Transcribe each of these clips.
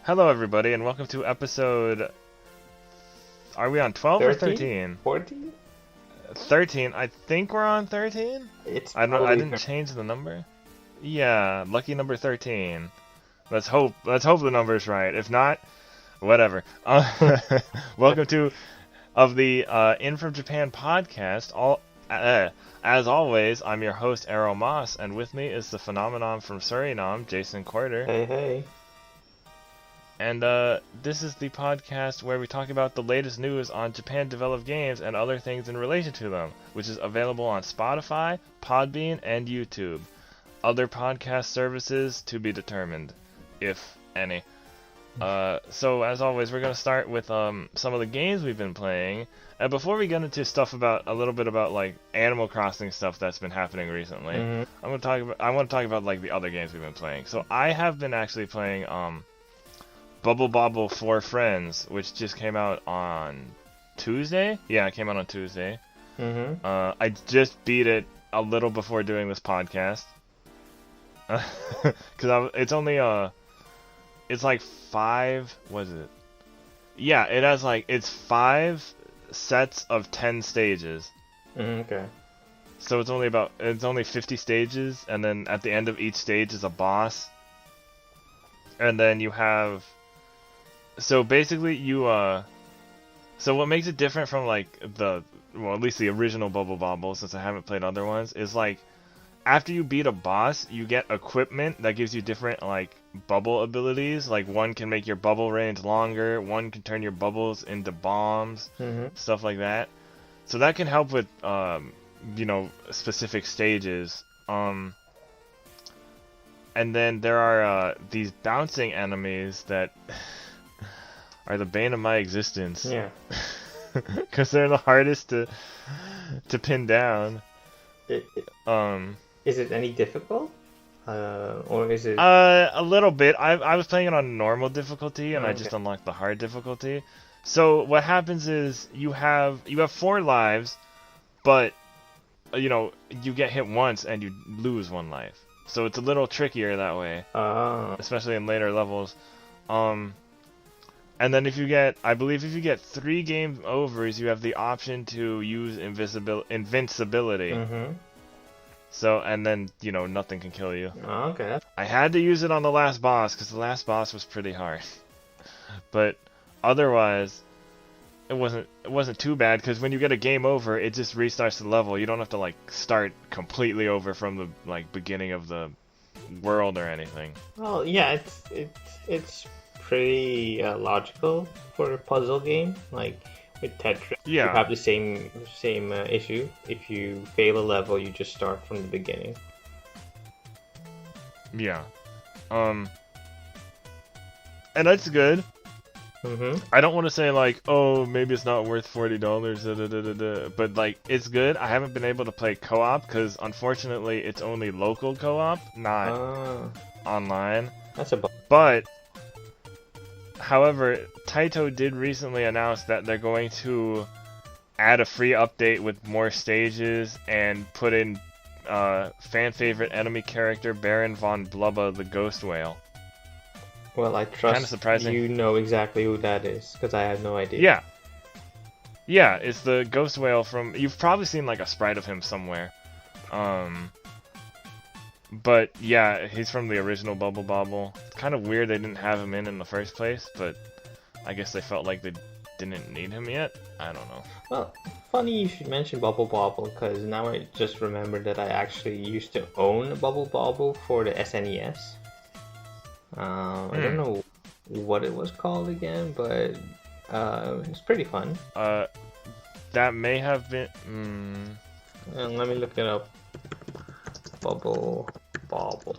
Hello everybody and welcome to episode... Are we on 12 or 13? 14? 13. I think we're on 13? I didn't change the number. Yeah, lucky number 13. Let's hope the number's right. If not, whatever. Welcome to the In From Japan podcast. As always, I'm your host Erroll Maas, and with me is the phenomenon from Suriname, Jason Courtar. Hey. And this is the podcast where we talk about the latest news on Japan-developed games and other things in relation to them, which is available on Spotify, Podbean, and YouTube. Other podcast services to be determined, if any. So as always, we're going to start with some of the games we've been playing. And before we get into stuff about a little bit about like Animal Crossing stuff that's been happening recently, I want to talk about like the other games we've been playing. So I have been actually playing Bubble Bobble 4 Friends, which just came out on Tuesday. Yeah, it came out on Tuesday. I just beat it a little before doing this podcast. Because it's only it's like 5, what is it? Yeah, it has like, it's 5 sets of 10 stages. Okay. So it's only 50 stages, and then at the end of each stage is a boss. And then you have... So basically so what makes it different from like at least the original Bubble Bobble, since I haven't played other ones, is like after you beat a boss, you get equipment that gives you different like bubble abilities. Like one can make your bubble range longer, one can turn your bubbles into bombs, stuff like that. So that can help with specific stages. And then there are these bouncing enemies that are the bane of my existence. Yeah. Because they're the hardest to pin down. Is it any difficult? Or is it... A little bit. I was playing it on normal difficulty, and I just unlocked the hard difficulty. So what happens is you have 4 lives, but you get hit once and you lose 1 life. So it's a little trickier that way. Especially in later levels. And then if you get 3 game overs, you have the option to use invincibility. So, and then, nothing can kill you. Okay. I had to use it on the last boss, because the last boss was pretty hard. But otherwise, it wasn't too bad, because when you get a game over, it just restarts the level. You don't have to, like, start completely over from the, like, beginning of the world or anything. Well, yeah, it's pretty logical for a puzzle game. Like with Tetris, you have the same issue. If you fail a level, you just start from the beginning. Yeah. And that's good. I don't want to say like, oh, maybe it's not worth $40, but like, it's good. I haven't been able to play co-op because unfortunately it's only local co-op, not online. That's a bummer. But however, Taito did recently announce that they're going to add a free update with more stages and put in fan favorite enemy character Baron von Blubba the Ghost Whale. Well, I trust Kinda surprising. You know exactly who that is, because I had no idea. Yeah, it's the Ghost Whale from... You've probably seen like a sprite of him somewhere. But yeah, he's from the original Bubble Bobble. It's kind of weird they didn't have him in the first place, but I guess they felt like they didn't need him yet. I don't know. Well, funny you should mention Bubble Bobble, because now I just remembered that I actually used to own a Bubble Bobble for the SNES. I don't know what it was called again, but it was pretty fun. That may have been... Let me look it up. Bubble Bobble.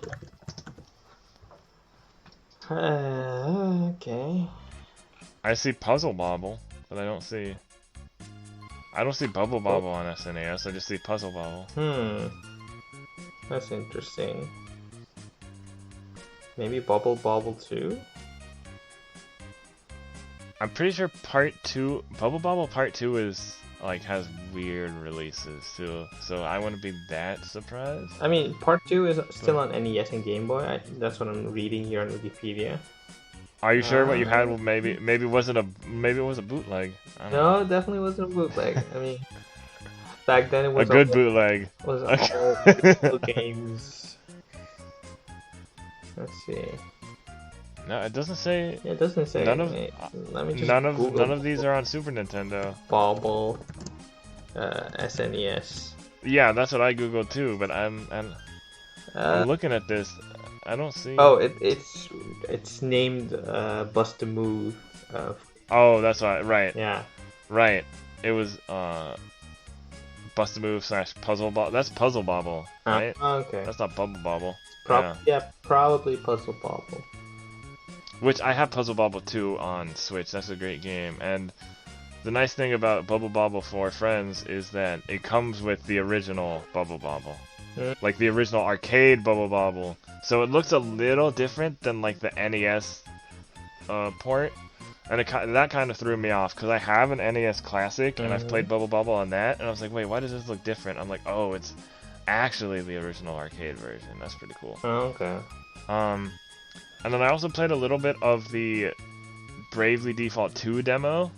Okay. I see Puzzle Bobble, but I don't see Bubble Bobble on SNES. I just see Puzzle Bobble. That's interesting. Maybe Bubble Bobble 2? I'm pretty sure Bubble Bobble Part 2 is like has weird releases too, so I wouldn't be that surprised. I mean, Part 2 is still on NES and Game Boy. That's what I'm reading here on Wikipedia. Are you sure what you had? Maybe it was a bootleg. I don't know. No, it definitely wasn't a bootleg. I mean, back then it A was good bootleg. Was all digital games. Let's see. No, it doesn't say. Yeah, it doesn't say. None of Let me just none of these are on Super Nintendo. Bobble, SNES. Yeah, that's what I googled too. But I'm looking at this. I don't see. Oh, it's named Bust a Move. Oh, that's right. Yeah. Right. It was Bust a Move / Puzzle Bobble. That's Puzzle Bobble, right? Okay. That's not Bubble Bobble. Probably Puzzle Bobble. Which I have Puzzle Bobble 2 on Switch. That's a great game. And the nice thing about Bubble Bobble for Friends is that it comes with the original Bubble Bobble. Like the original arcade Bubble Bobble. So it looks a little different than like the NES port. And that kind of threw me off because I have an NES Classic and I've played Bubble Bobble on that. And I was like, wait, why does this look different? I'm like, oh, it's actually the original arcade version. That's pretty cool. Oh, okay. And then I also played a little bit of the Bravely Default 2 demo.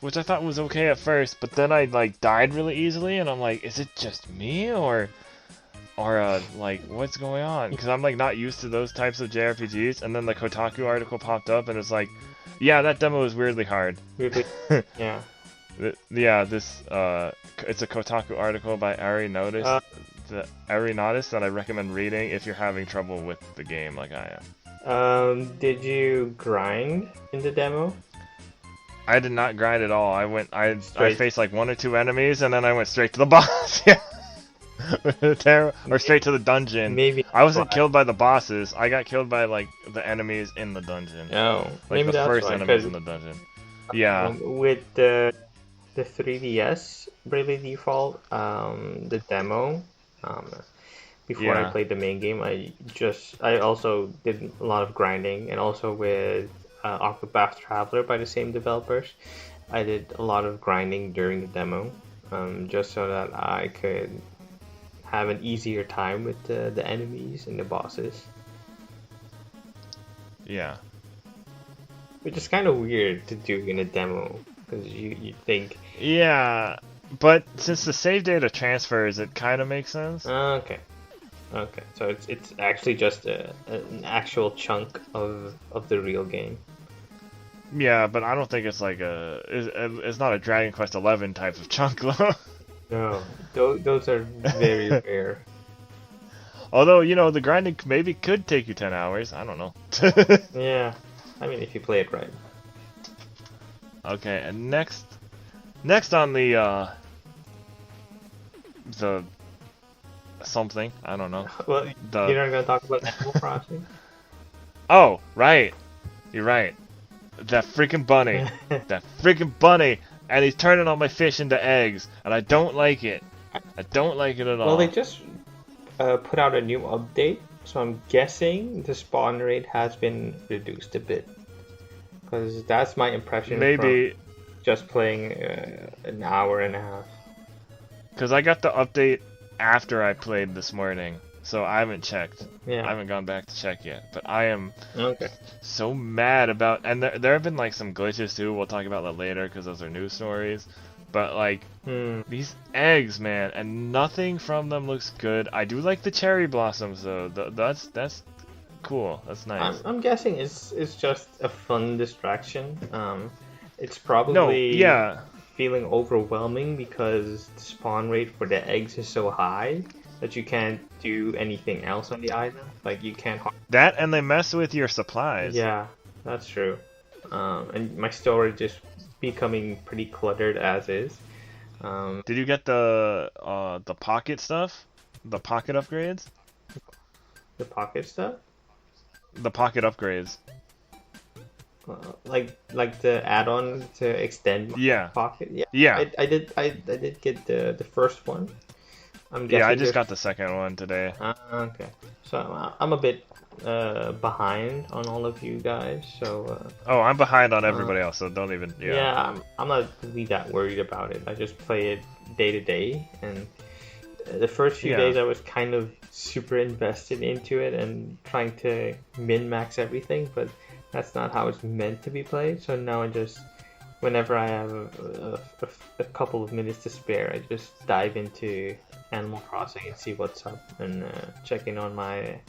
Which I thought was okay at first, but then I like died really easily, and I'm like, is it just me or like what's going on? Because I'm like not used to those types of JRPGs. And then the Kotaku article popped up, and it's like, yeah, that demo is weirdly hard. Yeah. Yeah, this it's a Kotaku article by Notis that I recommend reading if you're having trouble with the game like I am. Did you grind in the demo? I did not grind at all. I faced like 1 or 2 enemies and then I went straight to the boss. Yeah. Or straight to the dungeon. Maybe I wasn't killed by the bosses. I got killed by like the enemies in the dungeon. Oh, like maybe the that's first why, enemies in the dungeon. Yeah. With the 3DS Bravely Default, the demo, before I played the main game, I also did a lot of grinding, and also with Octopath Traveler by the same developers, I did a lot of grinding during the demo, just so that I could have an easier time with the enemies and the bosses. Yeah. Which is kind of weird to do in a demo, because you think... Yeah, but since the save data transfers, it kind of makes sense. Okay. So it's actually just an actual chunk of the real game. Yeah, but I don't think it's like it's not a Dragon Quest XI type of chunk though. No, those are very rare. Although, the grinding maybe could take you 10 hours. I don't know. Yeah, I mean if you play it right. Okay, and next on the something, I don't know. Well, you're not gonna talk about Animal Crossing? Oh, right. You're right. That freaking bunny. That freaking bunny. And he's turning all my fish into eggs. And I don't like it. I don't like it at all. Well, they just put out a new update. So I'm guessing the spawn rate has been reduced a bit. Because that's my impression from just playing an hour and a half. Because I got the update after I played this morning. So I haven't checked. Yeah. I haven't gone back to check yet. But I am so mad about... And there have been like some glitches too. We'll talk about that later because those are news stories. But like, these eggs, man. And nothing from them looks good. I do like the cherry blossoms though. That's cool. That's nice. I'm guessing it's just a fun distraction. It's probably feeling overwhelming because the spawn rate for the eggs is so high that you can't do anything else on the island. Like you can't. That and they mess with your supplies. Yeah, that's true. And my storage is becoming pretty cluttered as is. Did you get the pocket stuff? The pocket upgrades? The pocket stuff? The pocket upgrades. Like the add-on to extend my pocket. Yeah. I did get the first one. I just got the second one today. Okay. So I'm a bit behind on all of you guys. So. I'm behind on everybody else. So don't even. Yeah. I'm not really that worried about it. I just play it day to day, and the first few Yeah. days I was kind of super invested into it and trying to min-max everything, but that's not how it's meant to be played. So now I just, whenever I have a couple of minutes to spare, I just dive into Animal Crossing and see what's up and check in on my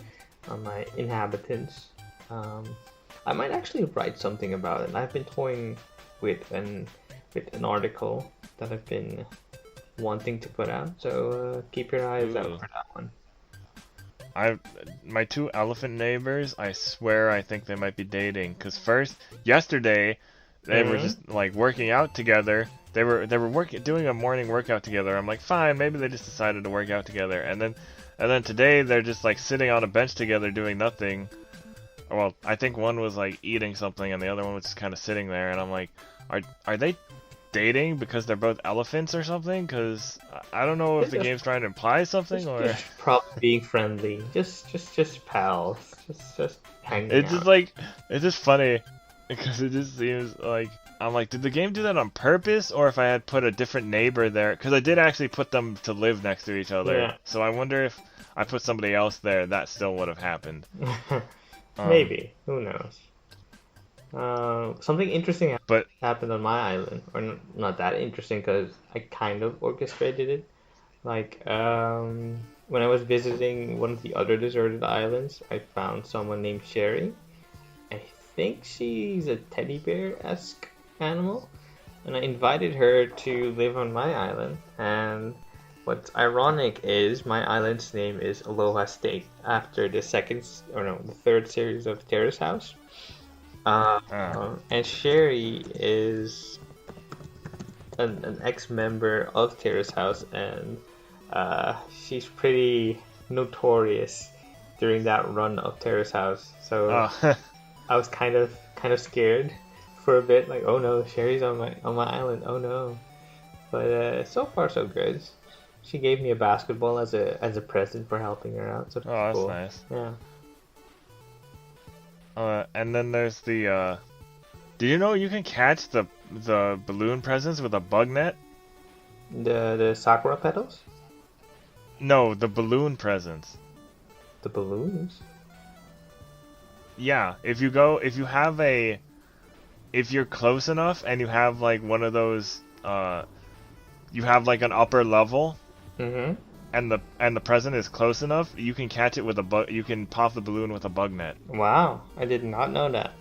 inhabitants. I might actually write something about it. I've been toying with an article that I've been wanting to put out, so keep your eyes out for that one. My two elephant neighbors, I swear I think they might be dating. Cause yesterday, they were just like working out together. They were doing a morning workout together. I'm like, fine, maybe they just decided to work out together. And then today they're just like sitting on a bench together doing nothing. Well, I think one was like eating something and the other one was just kind of sitting there. And I'm like, are they dating because they're both elephants or something? Because I don't know if the game's trying to imply something or just probably being friendly, just pals, just hanging it's out. just like it's just funny because it just seems like I'm like, did the game do that on purpose, or if I had put a different neighbor there? Because I did actually put them to live next to each other, Yeah. so I wonder if I put somebody else there, that still would have happened. Maybe, who knows? Something interesting But happened on my island, or not that interesting because I kind of orchestrated it. Like, when I was visiting one of the other deserted islands, I found someone named Sherry. I think she's a teddy bear-esque animal, and I invited her to live on my island. And what's ironic is my island's name is Aloha State, after the third series of Terrace House. And Sherry is an ex-member of Terrace House, and she's pretty notorious during that run of Terrace House. So I was kind of scared for a bit, like, oh no, Sherry's on my island, oh no. But so far so good. She gave me a basketball as a present for helping her out. So that's cool. nice. Yeah. And then there's the do you know you can catch the balloon presents with a bug net? The sakura petals? No, the balloon presents. The balloons? Yeah, if you're close enough and you have like one of those you have like an upper level, and the present is close enough, you can catch it with you can pop the balloon with a bug net. Wow, I did not know that.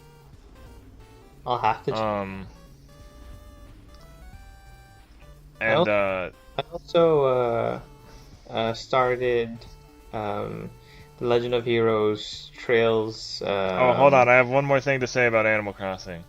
I'll have to And I also started The Legend of Heroes Trails. Oh, hold on, I have one more thing to say about Animal Crossing.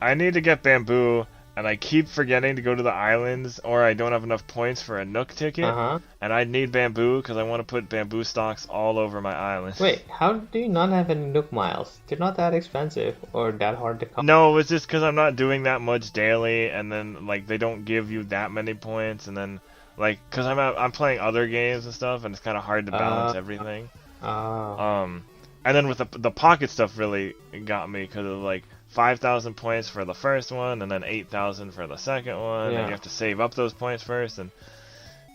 I need to get bamboo, and I keep forgetting to go to the islands, or I don't have enough points for a Nook ticket, and I need bamboo because I want to put bamboo stalks all over my island. Wait, how do you not have any Nook miles? They're not that expensive or that hard to come. No, it's just because I'm not doing that much daily, and then like they don't give you that many points, and then like because I'm playing other games and stuff, and it's kind of hard to balance everything. And then with the pocket stuff really got me because of like 5,000 points for the first one, and then 8,000 for the second one, and you have to save up those points first.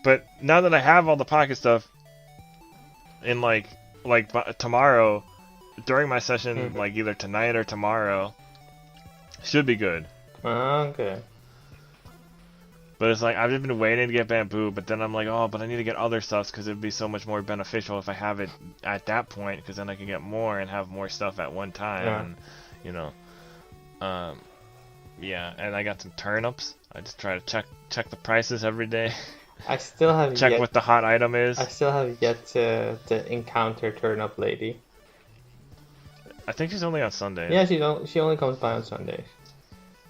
But now that I have all the pocket stuff, in like tomorrow, during my session, like either tonight or tomorrow, should be good. Okay. But it's like I've just been waiting to get bamboo, but then I'm like, oh, but I need to get other stuff because it'd be so much more beneficial if I have it at that point, because then I can get more and have more stuff at one time, and you know. Yeah, and I got some turnips. I just try to check the prices every day. I still have check what the hot item is. I still have yet to encounter Turnip Lady. I think she's only on Sundays. Yeah, she only comes by on Sundays.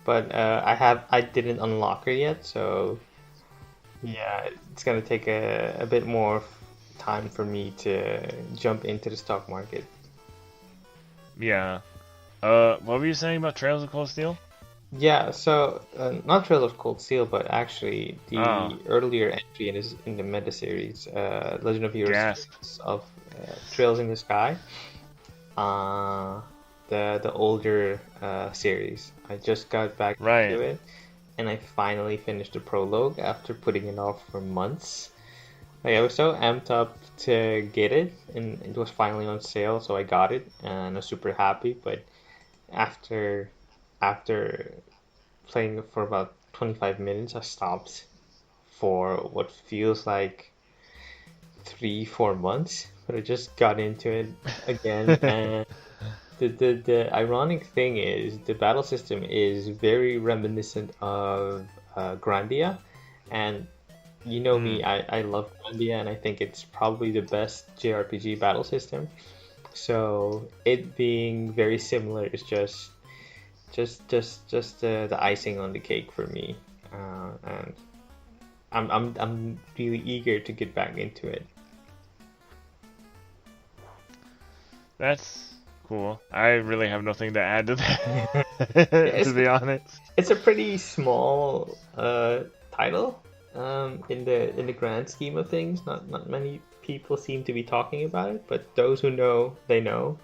But I didn't unlock her yet, so yeah, it's gonna take a bit more time for me to jump into the stock market. Yeah. What were you saying about Trails of Cold Steel? Yeah, so not Trails of Cold Steel, but actually the earlier entry in the meta series, Legend of Heroes of Trails in the Sky, the older series. I just got back into it, and I finally finished the prologue after putting it off for months. Like, I was so amped up to get it, and it was finally on sale, so I got it, and I was super happy. But after after playing it for about 25 minutes, I stopped for what feels like 3 4 months. But I just got into it again, and the ironic thing is the battle system is very reminiscent of Grandia, and you know me, I love Grandia, and I think it's probably the best JRPG battle system. So it being very similar is just the icing on the cake for me, and I'm really eager to get back into it. That's cool. I really have nothing to add to that, It's to be honest. it's a pretty small title in the grand scheme of things. Not many people seem to be talking about it, but those who know, they know.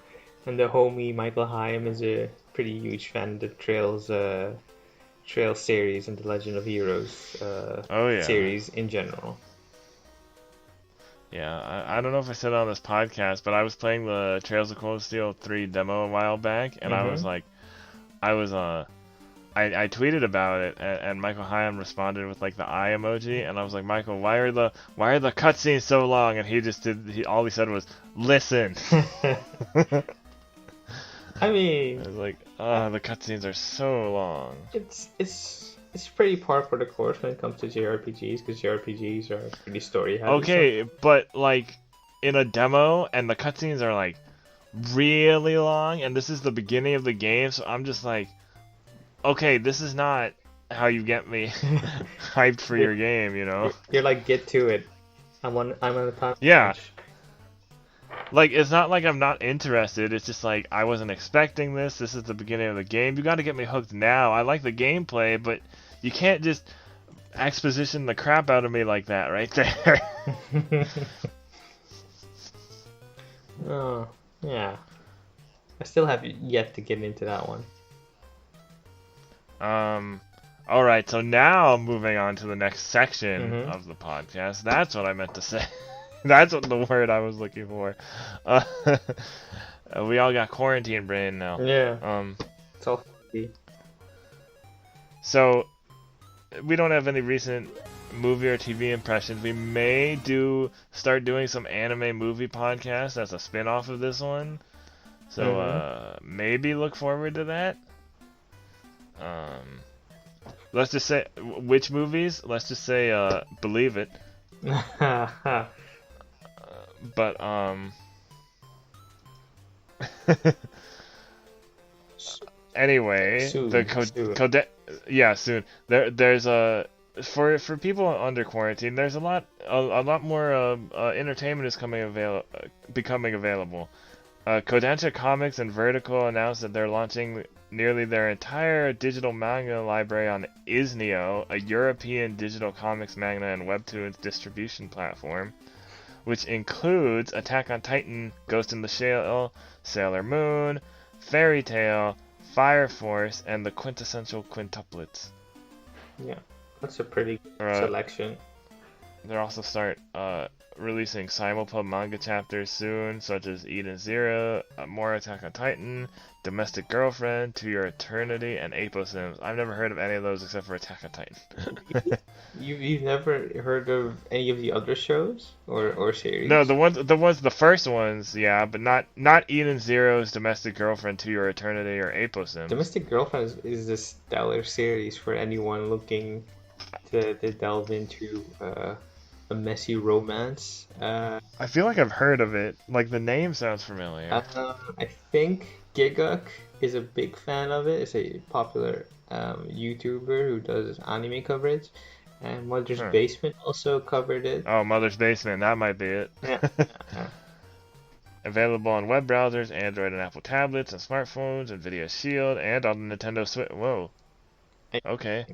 And the homie Michael Hyam is a pretty huge fan of the Trails series and the Legend of Heroes Oh yeah. series in general. Yeah, I don't know if I said it on this podcast, but I was playing the Trails of Cold Steel 3 demo a while back, and I was like, I tweeted about it, and Michael Hyam responded with like the eye emoji, and I was like, Michael, why are the cutscenes so long? And all he said was, listen. I mean, I was like, oh, the cutscenes are so long. it's pretty par for the course when it comes to JRPGs, because JRPGs are pretty story heavy. Okay, but like in a demo, and the cutscenes are like really long, and this is the beginning of the game, so I'm just like, okay, this is not how you get me hyped for your game, you know? You're like, get to it. I'm on a time. Yeah. Like, it's not like I'm not interested, it's just like, I wasn't expecting this, this is the beginning of the game, you gotta get me hooked now. I like the gameplay, but you can't just exposition the crap out of me like that right there. Oh, yeah. I still have yet to get into that one. Alright, so now moving on to the next section of the podcast. That's what I meant to say. That's what the word I was looking for. We all got quarantine brain now. Yeah. It's all funky. So, we don't have any recent movie or TV impressions. We may start doing some anime movie podcasts as a spin-off of this one. So, maybe look forward to that. Let's just say, which movies? Let's just say, Believe It. But, anyway, soon. There's for people under quarantine, there's a lot more entertainment is becoming available. Kodansha Comics and Vertical announced that they're launching nearly their entire digital manga library on Isneo, a European digital comics, manga, and webtoons distribution platform, which includes Attack on Titan, Ghost in the Shell, Sailor Moon, Fairy Tail, Fire Force, and the quintessential quintuplets. Yeah, that's a pretty good selection. They'll also start releasing simulpub manga chapters soon, such as Eden Zero, More Attack on Titan, Domestic Girlfriend, To Your Eternity, and Apo Sims. I've never heard of any of those except for Attack on Titan. You've never heard of any of the other shows or series? No, the first ones, yeah, but not Eden Zero's Domestic Girlfriend, To Your Eternity, or Apo Sims. Domestic Girlfriend is a stellar series for anyone looking to delve into a messy romance. I feel like I've heard of it. Like, the name sounds familiar. I think Giguk is a big fan of it. It's a popular YouTuber who does anime coverage. And Mother's Basement also covered it. Oh, Mother's Basement, that might be it. Yeah. Available on web browsers, Android and Apple tablets and smartphones, and Nvidia Shield, and on the Nintendo Switch. Whoa. Okay.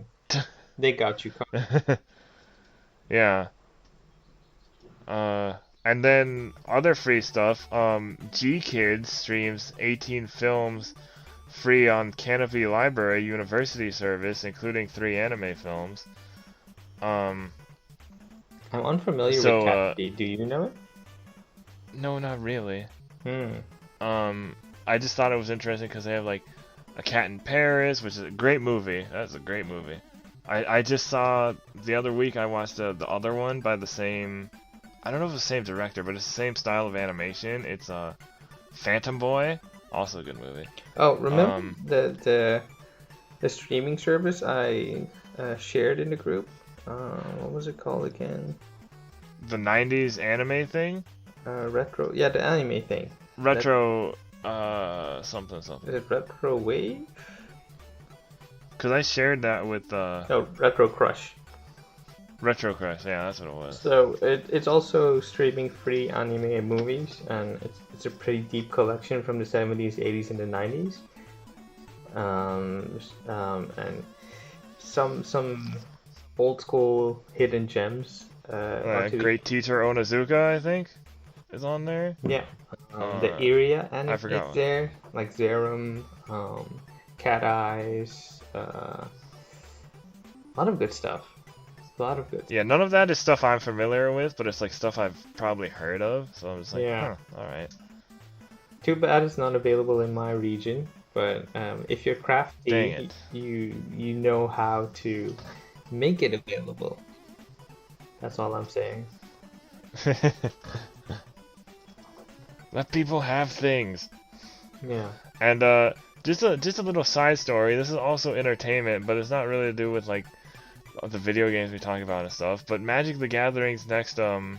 They got you covered. Yeah. And then other free stuff. G-Kids streams 18 films free on Canopy Library University service, including 3 anime films. I I'm unfamiliar So, with Cat D. Do you know it? no, not really. Hmm. I just thought it was interesting because they have like A Cat in Paris, which is a great movie. That's a great movie. I just saw the other week. I watched the other one by the same. I don't know if it's the same director, but it's the same style of animation. It's Phantom Boy, also a good movie. Oh, remember the streaming service I shared in the group? What was it called again? The '90s anime thing. Retro. Yeah, the anime thing. Retro. Something. Is it Retro Wave? Cause I shared that with No, Retro Crush. Retro Crush. Yeah, that's what it was. So it's also streaming free anime and movies, and it's a pretty deep collection from the 70s, 80s, and the 90s. And some old school hidden gems. Great Teacher Onizuka, I think, is on there. Yeah. The area anime I forgot is there, like Zerum, Cat Eyes, a lot of good stuff. Yeah, none of that is stuff I'm familiar with, but it's like stuff I've probably heard of. So I'm just like, Yeah. huh, all right. Too bad it's not available in my region, but if you're Dang crafty, it. you know how to make it available. That's all I'm saying. Let people have things. Yeah. And just a little side story. This is also entertainment, but it's not really to do with like the video games we talk about and stuff. But Magic the Gathering's next Crossover.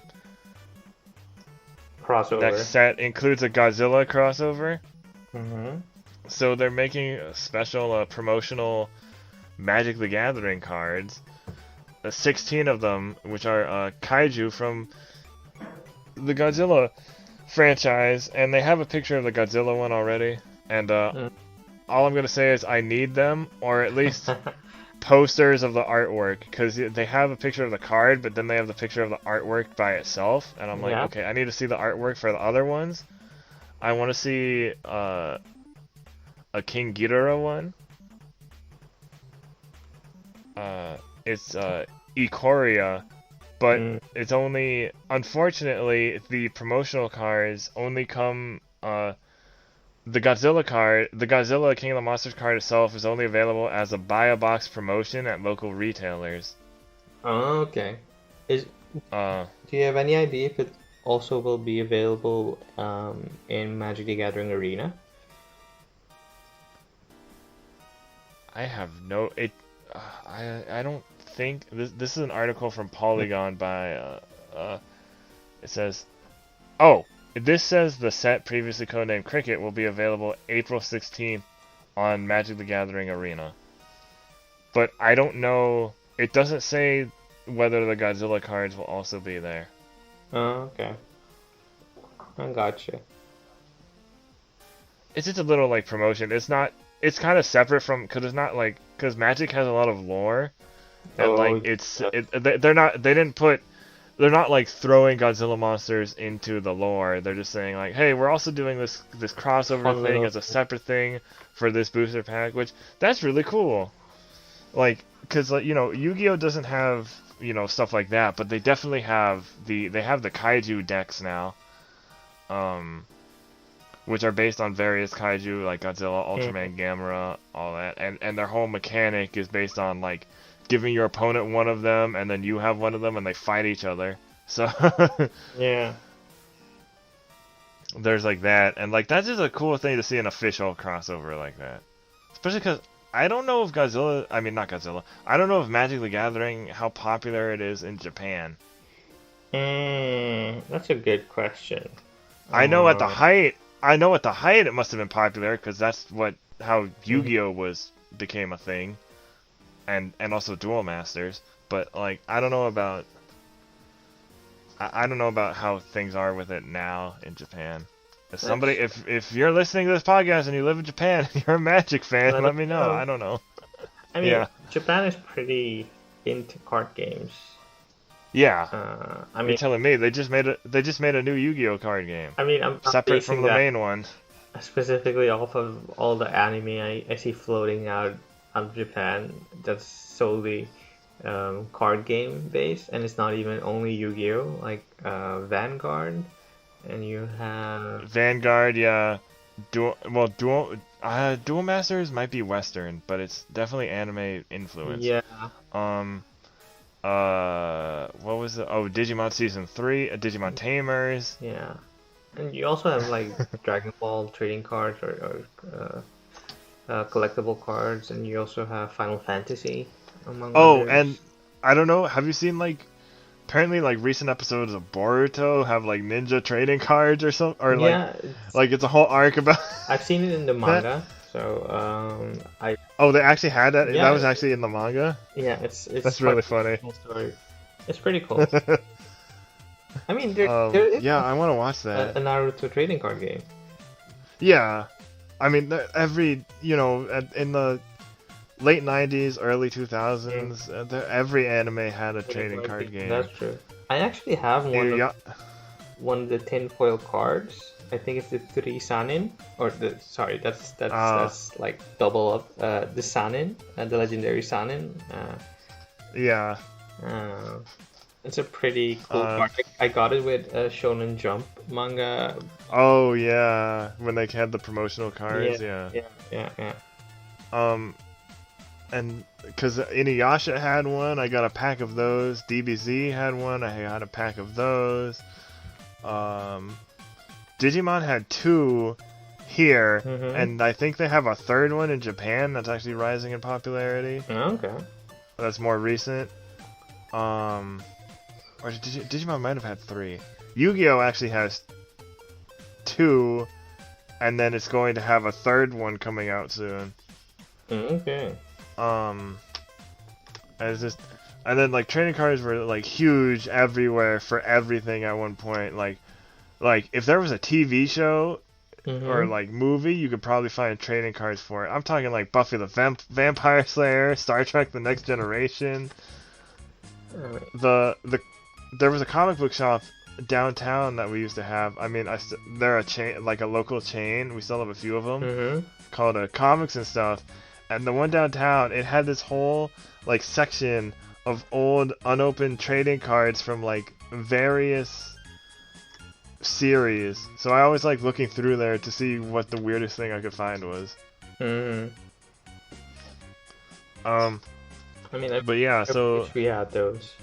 set includes a Godzilla crossover. Mm-hmm. So they're making a special promotional Magic the Gathering cards. 16 of them, which are kaiju from the Godzilla franchise, and they have a picture of the Godzilla one already. And all I'm gonna say is I need them, or at least posters of the artwork, because they have a picture of the card, but then they have the picture of the artwork by itself, and I'm like, okay, I need to see the artwork for the other ones. I want to see a King Ghidorah one. It's Ikoria, but it's only, unfortunately, the promotional cards only come, the Godzilla card, the Godzilla King of the Monsters card itself is only available as a buy-a-box promotion at local retailers. Oh, okay. Do you have any idea if it also will be available in Magic the Gathering Arena? I have no... I don't think... This is an article from Polygon by... it says... Oh! This says the set, previously codenamed Cricket, will be available April 16th on Magic the Gathering Arena. But I don't know... It doesn't say whether the Godzilla cards will also be there. Oh, okay. I gotcha. It's just a little, like, promotion. It's not... It's kind of separate from... Because it's not, like... Because Magic has a lot of lore. And, like, it's... They're not... They didn't put... They're not like throwing Godzilla monsters into the lore. They're just saying like, hey, we're also doing this crossover thing as a separate thing for this booster pack, which that's really cool. Like, cause like, you know, Yu-Gi-Oh doesn't have, you know, stuff like that, but they definitely have the kaiju decks now, which are based on various kaiju like Godzilla, Ultraman, Gamera, all that, and their whole mechanic is based on like giving your opponent one of them, and then you have one of them, and they fight each other. So yeah, there's like that, and like that's just a cool thing to see an official crossover like that. Especially because I don't know if Godzilla, I mean not Godzilla, I don't know if Magic the Gathering, how popular it is in Japan. That's a good question. I know at the height it must have been popular because that's how Yu-Gi-Oh became a thing. And also Duel Masters, but like I don't know about how things are with it now in Japan. If somebody, if you're listening to this podcast and you live in Japan and you're a Magic fan, let me know. I don't know. I mean, Japan is pretty into card games. Yeah. I mean, you're telling me they just made a new Yu-Gi-Oh card game. I mean, I'm separate from the main one. Specifically off of all the anime I see floating out of Japan that's solely card game based, and it's not even only Yu-Gi-Oh! Like Vanguard, and you have Vanguard, yeah. Duel Masters might be Western, but it's definitely anime influence. yeah, What was it? Oh, Digimon Season 3, Digimon Tamers. yeah, and you also have like Dragon Ball trading cards or collectible cards, and you also have Final Fantasy among others. And I don't know, have you seen like apparently like recent episodes of Boruto have like ninja trading cards or something, or Yeah, like it's a whole arc about I've seen it in the manga, so Oh, they actually had that? Yeah. That was actually in the manga? yeah, it's That's really funny. cool story. It's pretty cool. I mean, there is yeah, I want to watch a that. Naruto trading card game. Yeah. I mean, every, in the late 90s, early 2000s, every anime had a trading card game. That's true. I actually have one of the tinfoil cards. I think it's the 3 Sanin, or that's like double up. The Sanin, the legendary Sanin. Yeah. It's a pretty cool card. I got it with Shonen Jump manga. Oh yeah, when they had the promotional cards, yeah. And because Inuyasha had one, I got a pack of those. DBZ had one, I had a pack of those. Digimon had 2 here, and I think they have a 3rd one in Japan that's actually rising in popularity. Okay. That's more recent. Or Digimon might have had 3. Yu-Gi-Oh! Actually has 2, and then it's going to have a 3rd one coming out soon. Okay. And then like trading cards were like huge everywhere for everything at one point. Like if there was a TV show or like movie, you could probably find trading cards for it. I'm talking like Buffy the Vampire Slayer, Star Trek: The Next Generation. There was a comic book shop downtown that we used to have. I mean, they're a chain, like a local chain. We still have a few of them called Comics and Stuff. And the one downtown, it had this whole like section of old unopened trading cards from like various series. So I always like looking through there to see what the weirdest thing I could find was. I mean, but yeah, so we had those.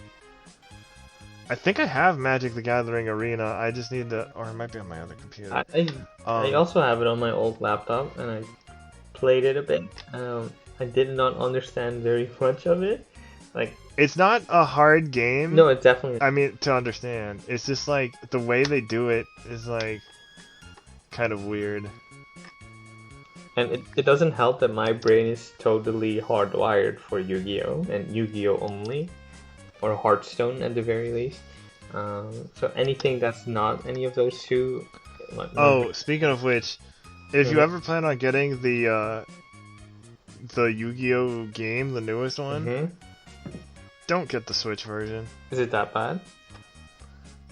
I think I have Magic the Gathering Arena. I just need to, or it might be on my other computer. I also have it on my old laptop, and I played it a bit. I did not understand very much of it. Like, it's not a hard game. No, it definitely. I mean, to understand, it's just like the way they do it is like kind of weird. And it doesn't help that my brain is totally hardwired for Yu-Gi-Oh! And Yu-Gi-Oh! Only. Or Hearthstone at the very least. So anything that's not any of those two. Speaking of which, if you ever plan on getting the Yu-Gi-Oh! Game, the newest one, don't get the Switch version. Is it that bad?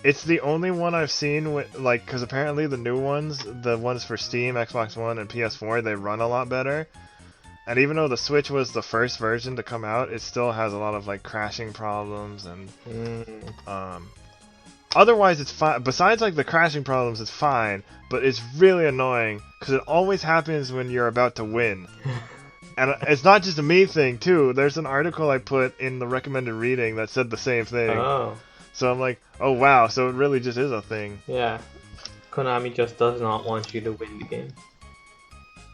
It's the only one I've seen with, like, because apparently the new ones, the ones for Steam, Xbox One, and PS4, they run a lot better. And even though the Switch was the first version to come out, it still has a lot of like crashing problems and otherwise it's fine. Besides like the crashing problems, it's fine, but it's really annoying because it always happens when you're about to win. And it's not just a me thing too. There's an article I put in the recommended reading that said the same thing. Oh. So I'm like, oh wow, so it really just is a thing. Yeah. Konami just does not want you to win the game.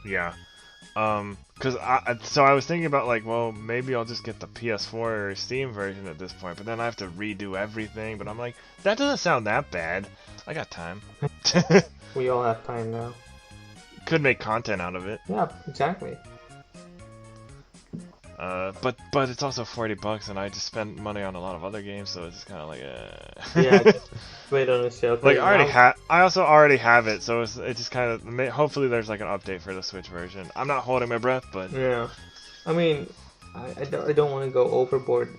Yeah. So I was thinking about like, well, maybe I'll just get the PS4 or Steam version at this point, but then I have to redo everything. But I'm like, that doesn't sound that bad. I got time. We all have time now. Could make content out of it. Yeah, exactly. But it's also $40, and I just spent money on a lot of other games, so it's just kind of like Yeah, just wait on a sale. Like I also already have it, so it's just kind of hopefully there's like an update for the Switch version. I'm not holding my breath, but yeah, I mean, I don't want to go overboard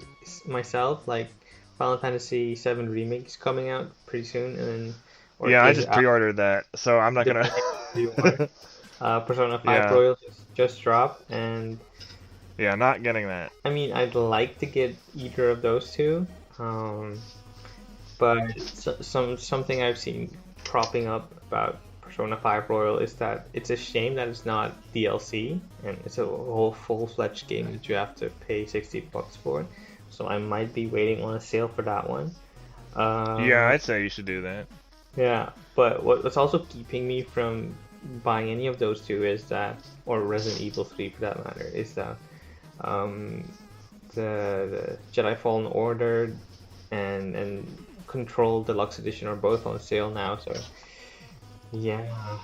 myself. Like Final Fantasy VII Remake is coming out pretty soon, and then I just pre-ordered that, so I'm not gonna. Persona 5 Royal just dropped, and Yeah, not getting that. I mean, I'd like to get either of those two, but something I've seen propping up about Persona 5 Royal is that it's a shame that it's not DLC and it's a whole full-fledged game that you have to pay $60 for. So I might be waiting on a sale for that one. Yeah, I'd say you should do that. Yeah, but what's also keeping me from buying any of those two is that, or Resident Evil 3 for that matter, is that the Jedi Fallen Order and Control Deluxe Edition are both on sale now, so yeah.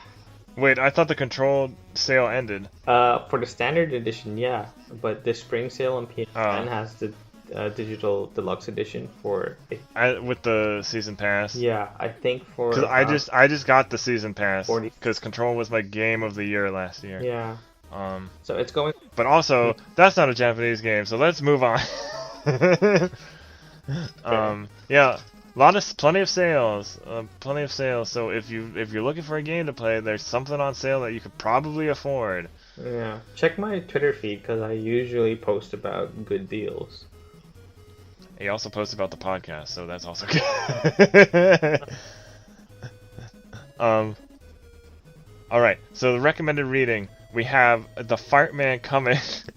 Wait, I thought the Control sale ended. For the Standard Edition, yeah, but the spring sale on PSN has the digital deluxe edition for with the season pass. Yeah, I think for because I just got the season pass because Control was my game of the year last year. Yeah. So it's going. But also, that's not a Japanese game, so let's move on. Yeah, plenty of sales, So if you're looking for a game to play, there's something on sale that you could probably afford. Yeah, check my Twitter feed because I usually post about good deals. He also posts about the podcast, so that's also good. Alright, so the recommended reading, we have The Fartman Cometh,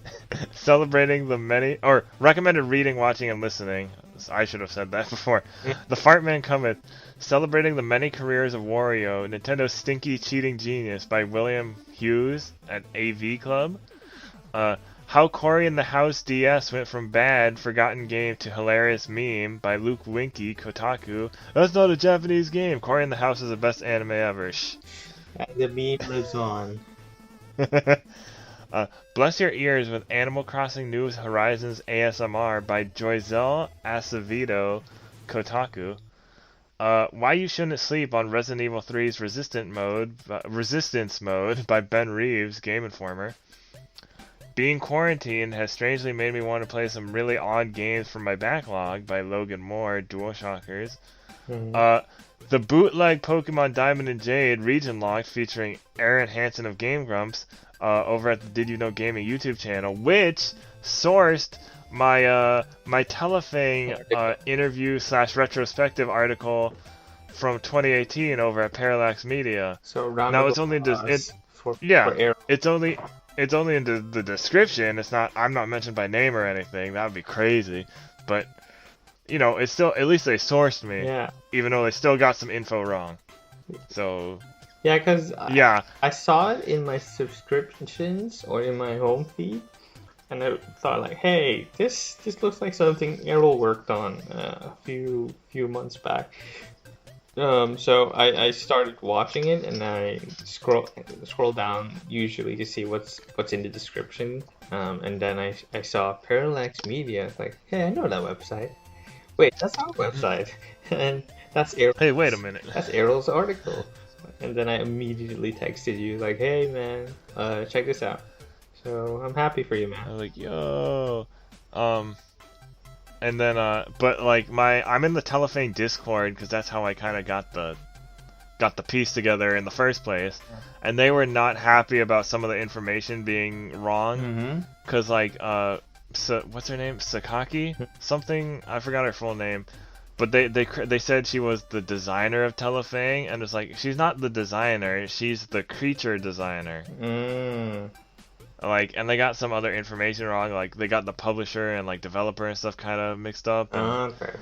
celebrating the many, or recommended reading, watching, and listening. I should have said that before. The Fartman Cometh, celebrating the many careers of Wario, Nintendo's stinky cheating genius, by William Hughes at AV Club. How Cory and the House DS went from bad, forgotten game to hilarious meme, by Winkie, Kotaku. That's not a Japanese game. Cory and the House is the best anime ever. Shh. The meme lives on. Bless Your Ears with Animal Crossing New Horizons ASMR by Joyzel Acevedo, Kotaku. Why You Shouldn't Sleep on Resident Evil 3's Resistance Mode by Ben Reeves, Game Informer. Being quarantined has strangely made me want to play some really odd games from my backlog by Logan Moore, DualShockers. The bootleg Pokemon Diamond and Jade region lock featuring Aaron Hansen of Game Grumps over at the Did You Know Gaming YouTube channel, which sourced my my Telefang interview / retrospective article from 2018 over at Parallax Media. So now it's only it's only in the description. It's not. I'm not mentioned by name or anything. That would be crazy. But you know, it's still, at least they sourced me. Yeah. Even though they still got some info wrong. So. Yeah, because yeah, I saw it in my subscriptions or in my home feed, and I thought like, hey, this looks like something Erroll worked on a few months back. So I started watching it, and I scroll down usually to see what's in the description, and then I saw Parallax Media. Like, hey, I know that website. Wait, that's our website, and that's Erroll. Hey, wait a minute. That's Erroll's article, and then I immediately texted you like, hey man, check this out. So I'm happy for you, man. I was like, yo, and then, but like I'm in the Telefang Discord because that's how I kind of got the piece together in the first place, and they were not happy about some of the information being wrong, because like, so what's her name, Sakaki, something, I forgot her full name, but they said she was the designer of Telefang, and it's like she's not the designer, she's the creature designer. Like, and they got some other information wrong, like they got the publisher and like developer and stuff kind of mixed up. And, okay.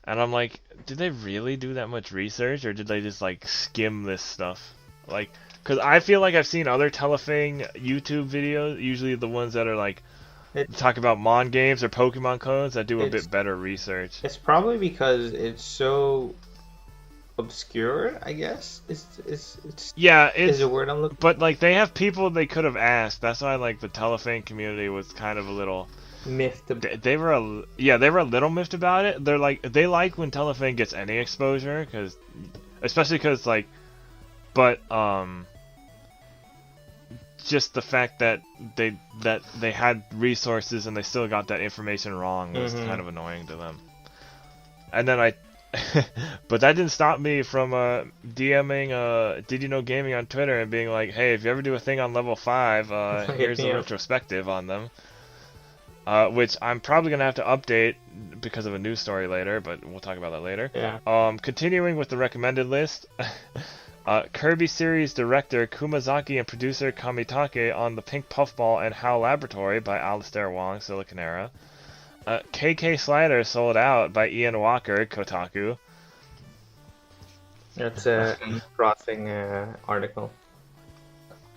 And I'm like, did they really do that much research, or did they just like skim this stuff? Like, because I feel like I've seen other Telefang YouTube videos, usually the ones that are like talk about Mon games or Pokemon codes, that do a bit better research. It's probably because it's so obscure, I guess. It's a word I'm looking for. But like they have people they could have asked. That's why like the Telefang community was kind of a little miffed about. They were a little miffed about it. They like when Telefang gets any exposure, especially because like, but just the fact that they had resources and they still got that information wrong was kind of annoying to them. And then but that didn't stop me from DMing Did You Know Gaming on Twitter and being like, hey, if you ever do a thing on level 5, here's a retrospective on them. which I'm probably gonna have to update because of a news story later, but we'll talk about that later. Yeah. Continuing with the recommended list, Kirby series director Kumazaki and producer Kamitake on The Pink Puffball and HAL Laboratory by Alistair Wong, Siliconera. KK Slider sold out by Ian Walker, Kotaku. That's a crossing article.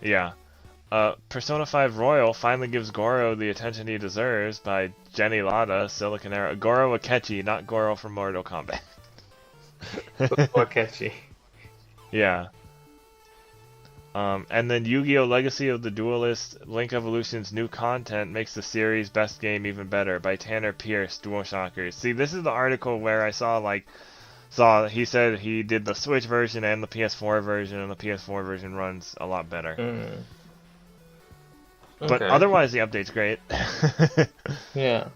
Yeah. Persona 5 Royal finally gives Goro the attention he deserves by Jenny Lada, Siliconera. Goro Akechi, not Goro from Mortal Kombat. Akechi. Yeah. And then Yu-Gi-Oh! Legacy of the Duelist, Link Evolution's new content makes the series' best game even better by Tanner Pierce, DualShockers. See, this is the article where I saw he said he did the Switch version and the PS4 version, and the PS4 version runs a lot better. But otherwise, the update's great. Yeah.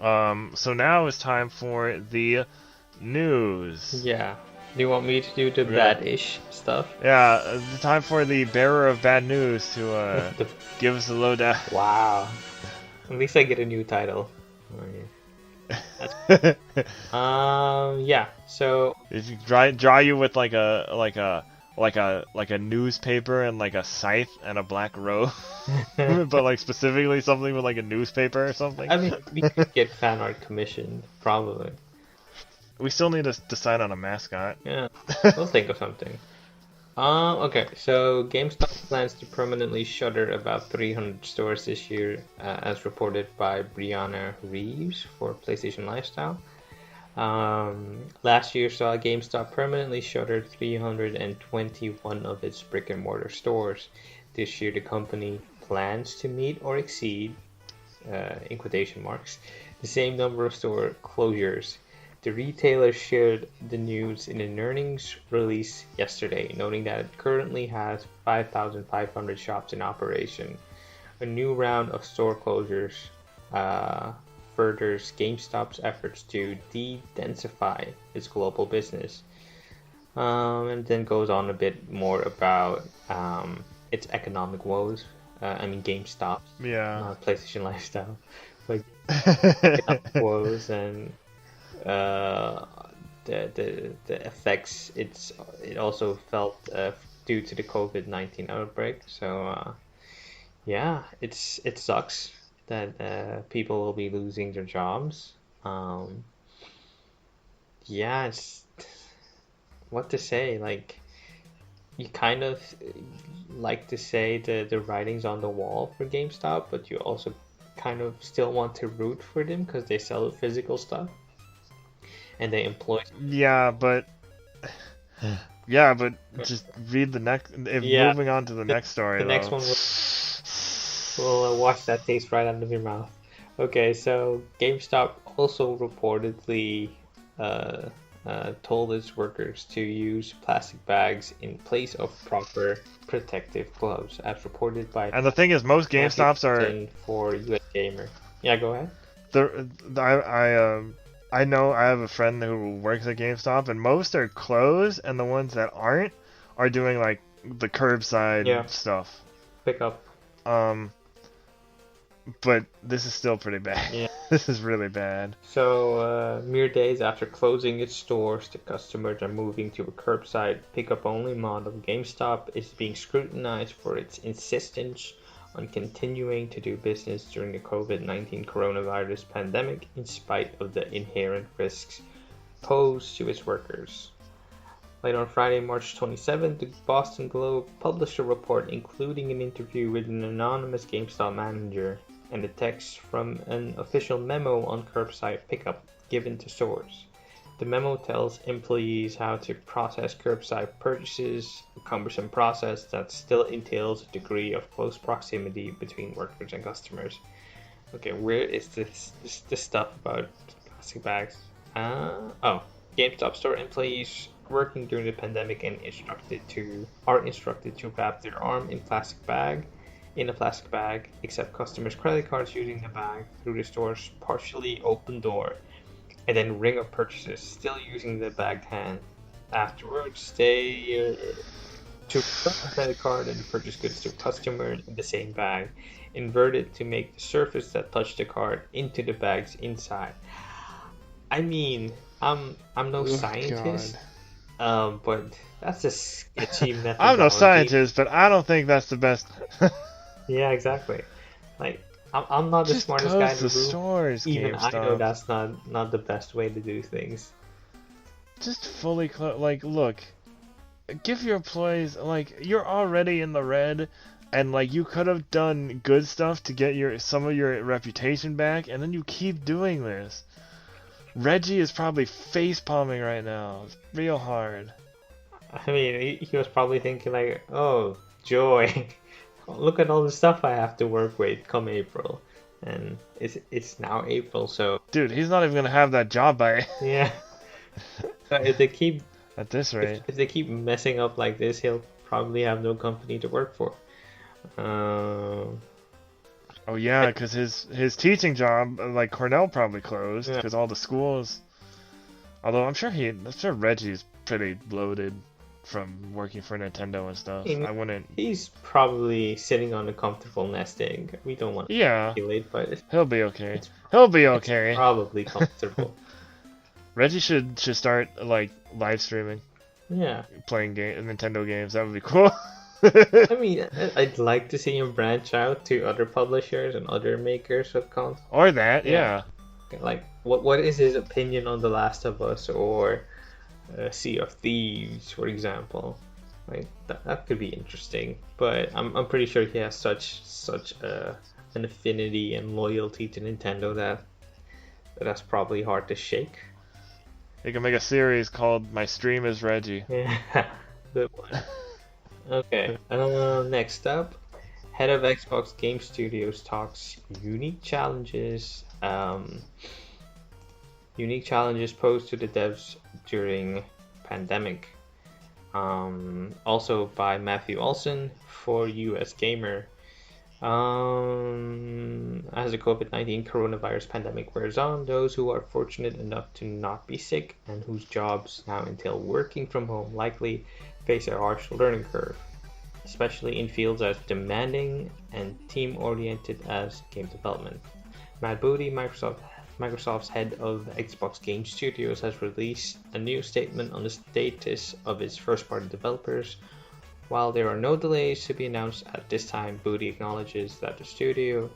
So now it's time for the news. Yeah. Do you want me to do the bad-ish stuff? Yeah, it's time for the bearer of bad news to give us a lowdown. Wow. At least I get a new title. Yeah. So if you draw you with like a newspaper and like a scythe and a black robe, but like specifically something with like a newspaper or something. I mean, we could get fan art commissioned, probably. We still need to decide on a mascot. Yeah, we'll think of something. Okay, so GameStop plans to permanently shutter about 300 stores this year, as reported by Brianna Reeves for PlayStation Lifestyle. Last year saw GameStop permanently shuttered 321 of its brick-and-mortar stores. This year the company plans to meet or exceed, in quotation marks, the same number of store closures. The retailer shared the news in an earnings release yesterday, noting that it currently has 5,500 shops in operation. A new round of store closures furthers GameStop's efforts to de-densify its global business. And then goes on a bit more about its economic woes. I mean GameStop, not PlayStation Lifestyle, but economic woes and the effects it also felt due to the COVID-19 outbreak. So yeah, it sucks that people will be losing their jobs. Yeah, it's what to say. Like, you kind of like to say the writing's on the wall for GameStop, but you also kind of still want to root for them because they sell physical stuff. And they employ. Yeah, but just read the next. Moving on to the next story. The next one will wash that taste right out of your mouth. Okay, so GameStop also reportedly told its workers to use plastic bags in place of proper protective gloves, as reported by. And the thing is, most GameStops are for US Gamer. Yeah, go ahead. I know I have a friend who works at GameStop, and most are closed, and the ones that aren't are doing like the curbside stuff. Pick up. But this is still pretty bad. Yeah. This is really bad. So, mere days after closing its stores, the customers are moving to a curbside pickup-only model. GameStop is being scrutinized for its insistence on continuing to do business during the COVID-19 coronavirus pandemic in spite of the inherent risks posed to its workers. Later on Friday, March 27th, the Boston Globe published a report including an interview with an anonymous GameStop manager and a text from an official memo on curbside pickup given to stores. The memo tells employees how to process curbside purchases, a cumbersome process that still entails a degree of close proximity between workers and customers. Okay, where is this stuff about plastic bags? GameStop store employees working during the pandemic and are instructed to wrap their arm in a plastic bag, accept customers' credit cards using the bag through the store's partially open door, and then ring up purchases, still using the bagged hand. Afterwards, they to insert the credit card and purchase goods to a customer in the same bag. Invert it to make the surface that touched the card into the bag's inside. I mean, I'm no scientist, but that's a sketchy methodology. I'm no scientist, but I don't think that's the best. Yeah, exactly. Like, I'm not the Just smartest goes guy in to the room. stores, Even I know GameStop. that's not the best way to do things. Just fully like, look, give your employees, like, you're already in the red, and like you could have done good stuff to get some of your reputation back, and then you keep doing this. Reggie is probably face palming right now. It's real hard. I mean, he was probably thinking like, oh, joy. Look at all the stuff I have to work with come April. And it's now April, so... Dude, he's not even going to have that job by... Yeah. So if they keep... At this rate. If they keep messing up like this, he'll probably have no company to work for. Oh yeah, because his teaching job, like Cornell, probably closed because all the schools. Although I'm sure Reggie's pretty loaded from working for Nintendo and stuff. I wouldn't. He's probably sitting on a comfortable nest egg. We don't want to speculate, but he'll be okay. He'll be okay. Probably comfortable. Reggie should start like live streaming. Yeah. Playing Nintendo games. That would be cool. I mean, I'd like to see him branch out to other publishers and other makers of content. Or that, yeah. Like, what is his opinion on The Last of Us or Sea of Thieves, for example? Like that could be interesting. But I'm pretty sure he has such an affinity and loyalty to Nintendo that's probably hard to shake. He can make a series called My Stream is Reggie. Yeah, good one. Okay, next up, head of Xbox Game Studios talks unique challenges posed to the devs during pandemic. Also by Matthew Olson for US Gamer. As the COVID-19 coronavirus pandemic wears on, those who are fortunate enough to not be sick and whose jobs now entail working from home likely face a harsh learning curve, especially in fields as demanding and team-oriented as game development. Matt Booty, Microsoft's head of Xbox Game Studios, has released a new statement on the status of its first-party developers. While there are no delays to be announced at this time, Booty acknowledges that the studio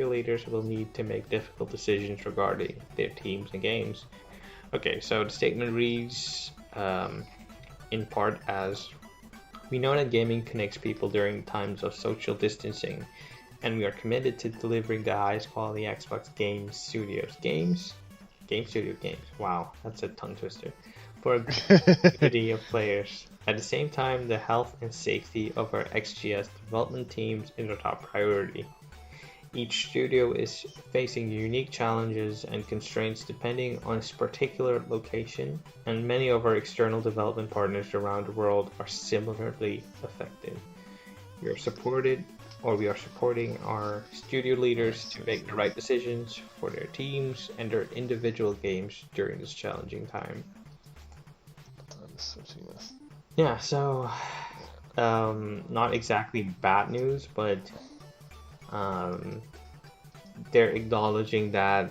leaders will need to make difficult decisions regarding their teams and games. Okay, so the statement reads in part as, we know that gaming connects people during times of social distancing, and we are committed to delivering the highest quality Xbox Game Studios games. Wow, that's a tongue twister. For a community of players. At the same time, the health and safety of our XGS development teams is our top priority. Each studio is facing unique challenges and constraints depending on its particular location, and many of our external development partners around the world are similarly affected. We are supporting our studio leaders to make the right decisions for their teams and their individual games during this challenging time. Yeah, so not exactly bad news, but they're acknowledging that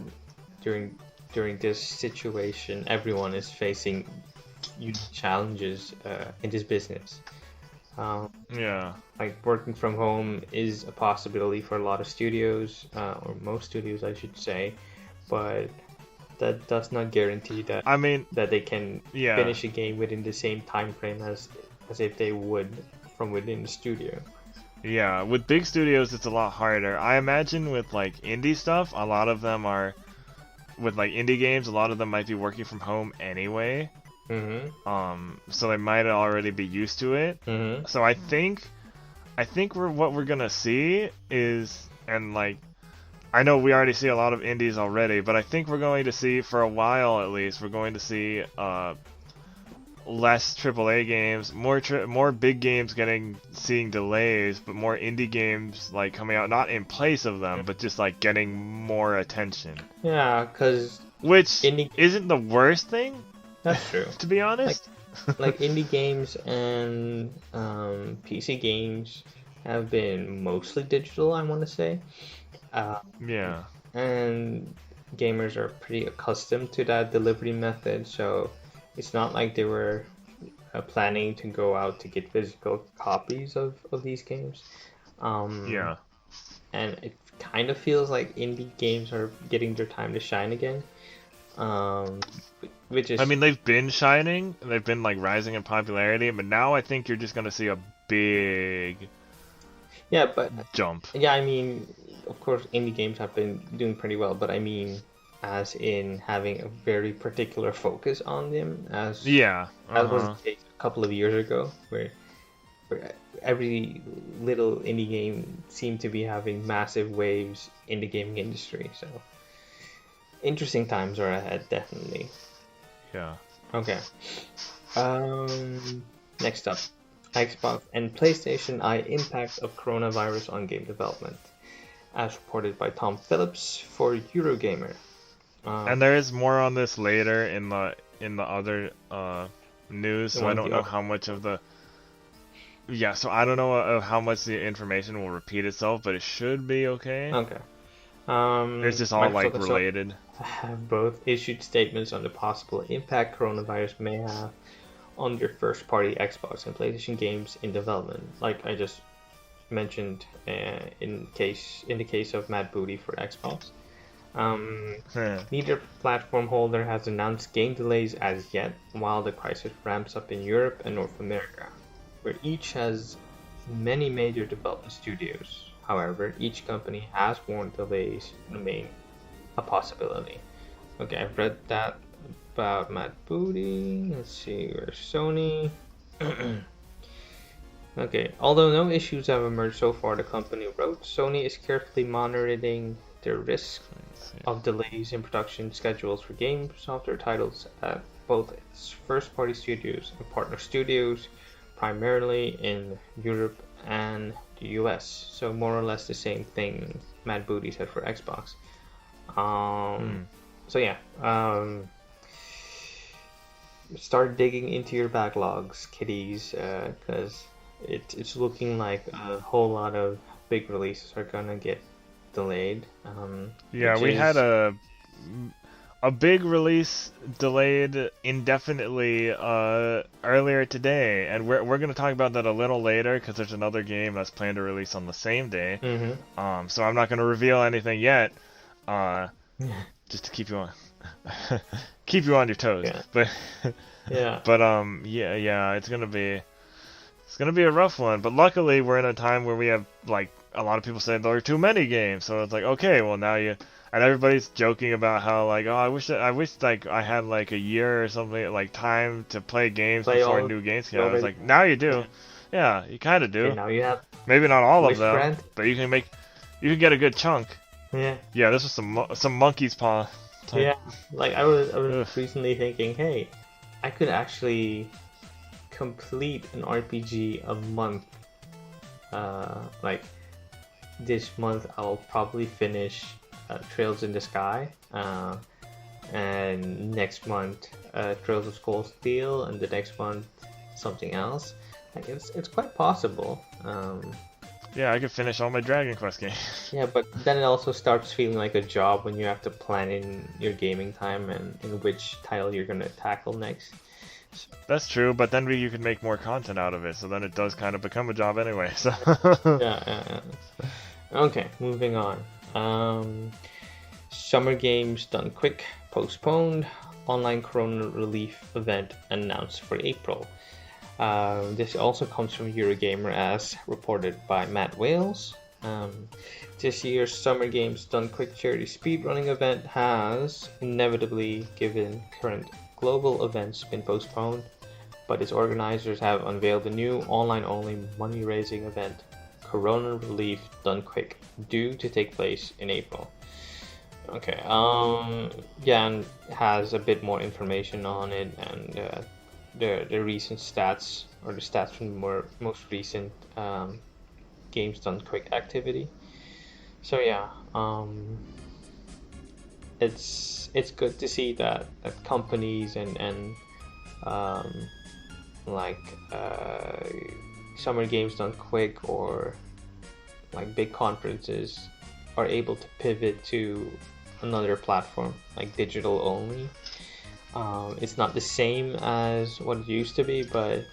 during this situation, everyone is facing huge challenges in this business. Like working from home is a possibility for a lot of studios, or most studios, I should say, but that does not guarantee that that they can finish a game within the same time frame as if they would from within the studio. Yeah, with big studios it's a lot harder. I imagine with like indie stuff, a lot of them are with like indie games, a lot of them might be working from home anyway. So they might already be used to it. So I think what we're gonna see is, and like I know we already see a lot of indies already, but I think we're going to see, for a while at least, we're going to see less AAA games, more big games seeing delays, but more indie games like coming out, not in place of them, but just like getting more attention. Yeah, because which isn't the worst thing. That's true. To be honest, like indie games and PC games have been mostly digital, I want to say. Yeah. And gamers are pretty accustomed to that delivery method, so it's not like they were planning to go out to get physical copies of these games. Yeah. And it kind of feels like indie games are getting their time to shine again. Um, which is, I mean, they've been shining, they've been like rising in popularity, but now I think you're just gonna see a big yeah, but jump. yeah, I mean, of course, indie games have been doing pretty well, but I mean, as in having a very particular focus on them, as Yeah. was the case a couple of years ago, where every little indie game seemed to be having massive waves in the gaming industry. So interesting times are ahead, definitely. Yeah. Okay. Next up, Xbox and PlayStation Eye impact of coronavirus on game development, as reported by Tom Phillips for Eurogamer. And there is more on this later in the other news, so I don't know how much of the so I don't know how much the information will repeat itself, but it should be okay. Okay. It's just all like related. Have both issued statements on the possible impact coronavirus may have on their first-party Xbox and PlayStation games in development, like I just mentioned in the case of Mad Booty for Xbox. Neither platform holder has announced game delays as yet, while the crisis ramps up in Europe and North America, where each has many major development studios. However, each company has warned delays remain a possibility. Okay, I've read that about Mad Booty. Let's see, where's Sony? Okay, although no issues have emerged so far, the company wrote, Sony is carefully monitoring the risk of delays in production schedules for game software titles at both its first-party studios and partner studios, primarily in Europe and the US. So more or less the same thing Mad Booty said for Xbox. So yeah, start digging into your backlogs, kiddies, because it's looking like a whole lot of big releases are gonna get delayed. We had a big release delayed indefinitely earlier today, and we're going to talk about that a little later because there's another game that's planned to release on the same day. So I'm not going to reveal anything yet, just to keep you on your toes. Yeah. But yeah, it's gonna be a rough one. But luckily we're in a time where we have like a lot of people say there are too many games, so it's like, okay, well now and everybody's joking about how like, oh, I wish like I had like a year or something like time to play games before new games came out. I was like, now you do. Yeah, you kind of do. Okay, now you have maybe not all of them, brand. but you can get a good chunk. Yeah. Yeah, this was some monkey's paw type. Yeah, like I was recently thinking, hey, I could actually complete an RPG a month. Like this month I'll probably finish Trails in the Sky, and next month Trails of Cold Steel, and the next month something else. Like it's quite possible. Yeah, I could finish all my Dragon Quest games. Yeah, but then it also starts feeling like a job when you have to plan in your gaming time and in which title you're gonna tackle next. That's true, but then you can make more content out of it, so then it does kind of become a job anyway. So yeah. Okay, moving on. Summer Games Done Quick postponed. Online Corona relief event announced for April. This also comes from Eurogamer as reported by Matt Wales. This year's Summer Games Done Quick charity speedrunning event has inevitably, given current global events, been postponed, but its organizers have unveiled a new online-only money-raising event, Corona Relief Done Quick, due to take place in April. Okay, and has a bit more information on it, and the recent stats, or the stats from the most recent Games Done Quick activity. So yeah, it's good to see that companies and like Summer Games Done Quick or like big conferences are able to pivot to another platform, like digital only. It's not the same as what it used to be, but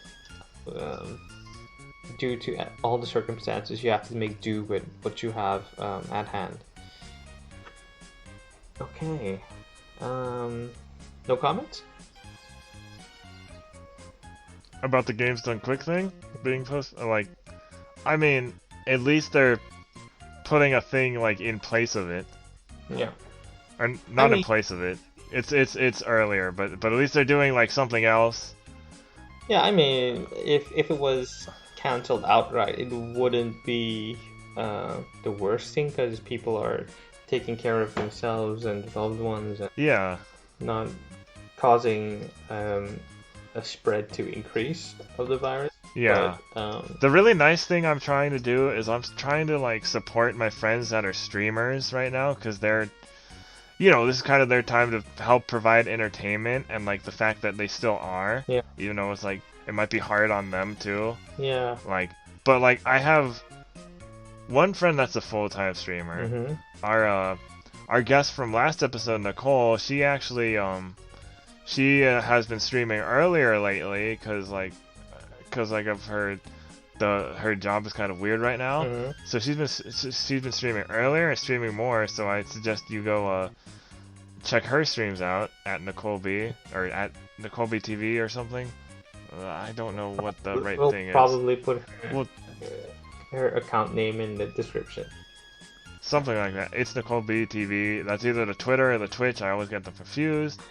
due to all the circumstances, you have to make do with what you have at hand. Okay. No comments? About the games done quick thing being posted, like, I mean, at least they're putting a thing like in place of it. Yeah. Or not in place of it. It's earlier, but at least they're doing like something else. Yeah, I mean, if it was cancelled outright, it wouldn't be the worst thing because people are taking care of themselves and loved ones and yeah, not causing a spread to increase of the virus. Yeah. But, the really nice thing I'm trying to do is I'm trying to like support my friends that are streamers right now because they're, you know, this is kind of their time to help provide entertainment and like the fact that they still are. Yeah. Even though it's like it might be hard on them too. Yeah. Like, but like I have one friend that's a full-time streamer. Mm-hmm. Our guest from last episode, Nicole, she actually she has been streaming earlier lately because I've heard her job is kind of weird right now. Mm-hmm. So she's been streaming earlier and streaming more. So I suggest you go check her streams out at Nicole B or at Nicole B TV or something. I don't know what the right thing is. We'll probably put her account name in the description. Something like that. It's Nicole B TV. That's either the Twitter or the Twitch. I always get them confused.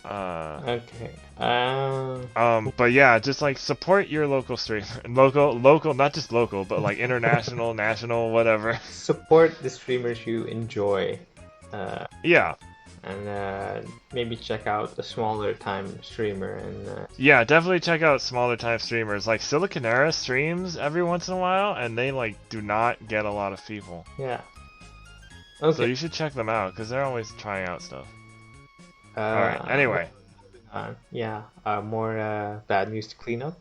Okay. But yeah, just like support your local streamer, local, not just local, but like international, national, whatever. Support the streamers you enjoy. Yeah. And maybe check out a smaller time streamer and. Yeah, definitely check out smaller time streamers. Like Siliconera streams every once in a while, and they like do not get a lot of people. Yeah. Okay. So you should check them out because they're always trying out stuff. Alright, anyway. More bad news to clean up.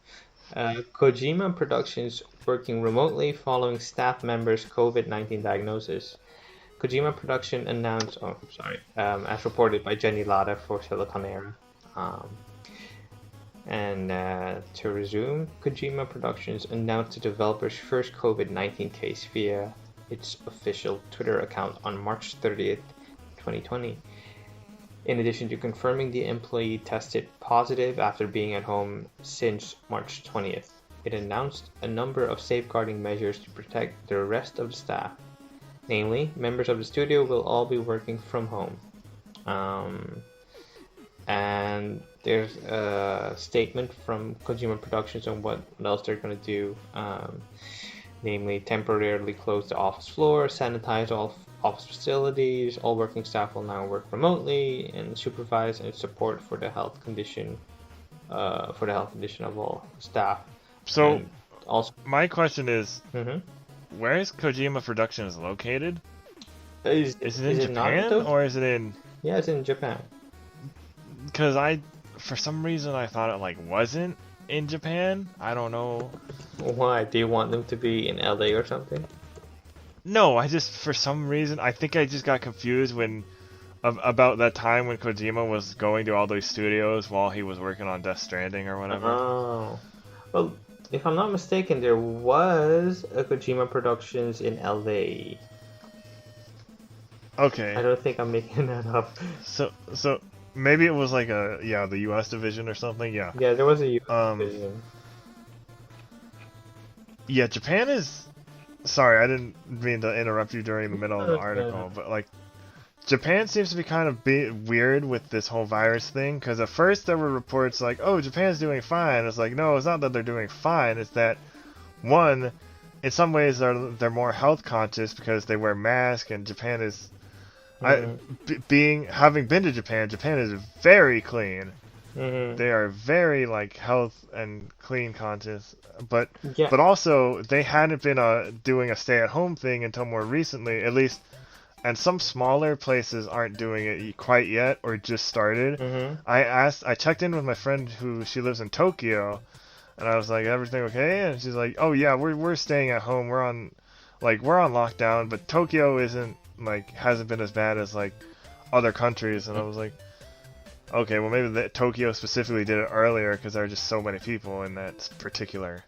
Kojima Productions working remotely following staff members' COVID-19 diagnosis. Kojima Production announced, as reported by Jenny Lada for Siliconera. To resume, Kojima Productions announced the developer's first COVID-19 case via its official Twitter account on March 30th, 2020. In addition to confirming the employee tested positive after being at home since March 20th, it announced a number of safeguarding measures to protect the rest of the staff. Namely, members of the studio will all be working from home. And there's a statement from Kojima Productions on what else they're going to do. Namely, temporarily close the office floor, sanitize all office facilities, all working staff will now work remotely, and supervise and support for the health condition of all staff. So, and also, my question is, mm-hmm. Where is Kojima Productions located? Is it in Japan or is it in? Yeah, it's in Japan. Because for some reason, I thought it like wasn't in Japan. I don't know. Why? Do you want them to be in LA or something? No, for some reason, I think I just got confused about that time when Kojima was going to all those studios while he was working on Death Stranding or whatever. Oh, well, if I'm not mistaken, there was a Kojima Productions in LA. Okay. I don't think I'm making that up. So maybe it was like the US division or something. Yeah. Yeah, there was a US division. Yeah, Japan is. Sorry, I didn't mean to interrupt you during the middle of the article, but like, Japan seems to be kind of weird with this whole virus thing, because at first there were reports like, oh, Japan's doing fine. It's like, no, it's not that they're doing fine. It's that, one, in some ways they're more health conscious because they wear masks, and Japan is, having been to Japan is very clean. Mm-hmm. They are very like health and clean conscious, but also they hadn't been doing a stay-at-home thing until more recently, at least and some smaller places aren't doing it quite yet or just started. Mm-hmm. I checked in with my friend she lives in Tokyo, and I was like, everything okay? And she's like, oh yeah, we're staying at home. We're on lockdown, but Tokyo hasn't been as bad as like other countries. And I was like, okay, well maybe Tokyo specifically did it earlier because there are just so many people in that particular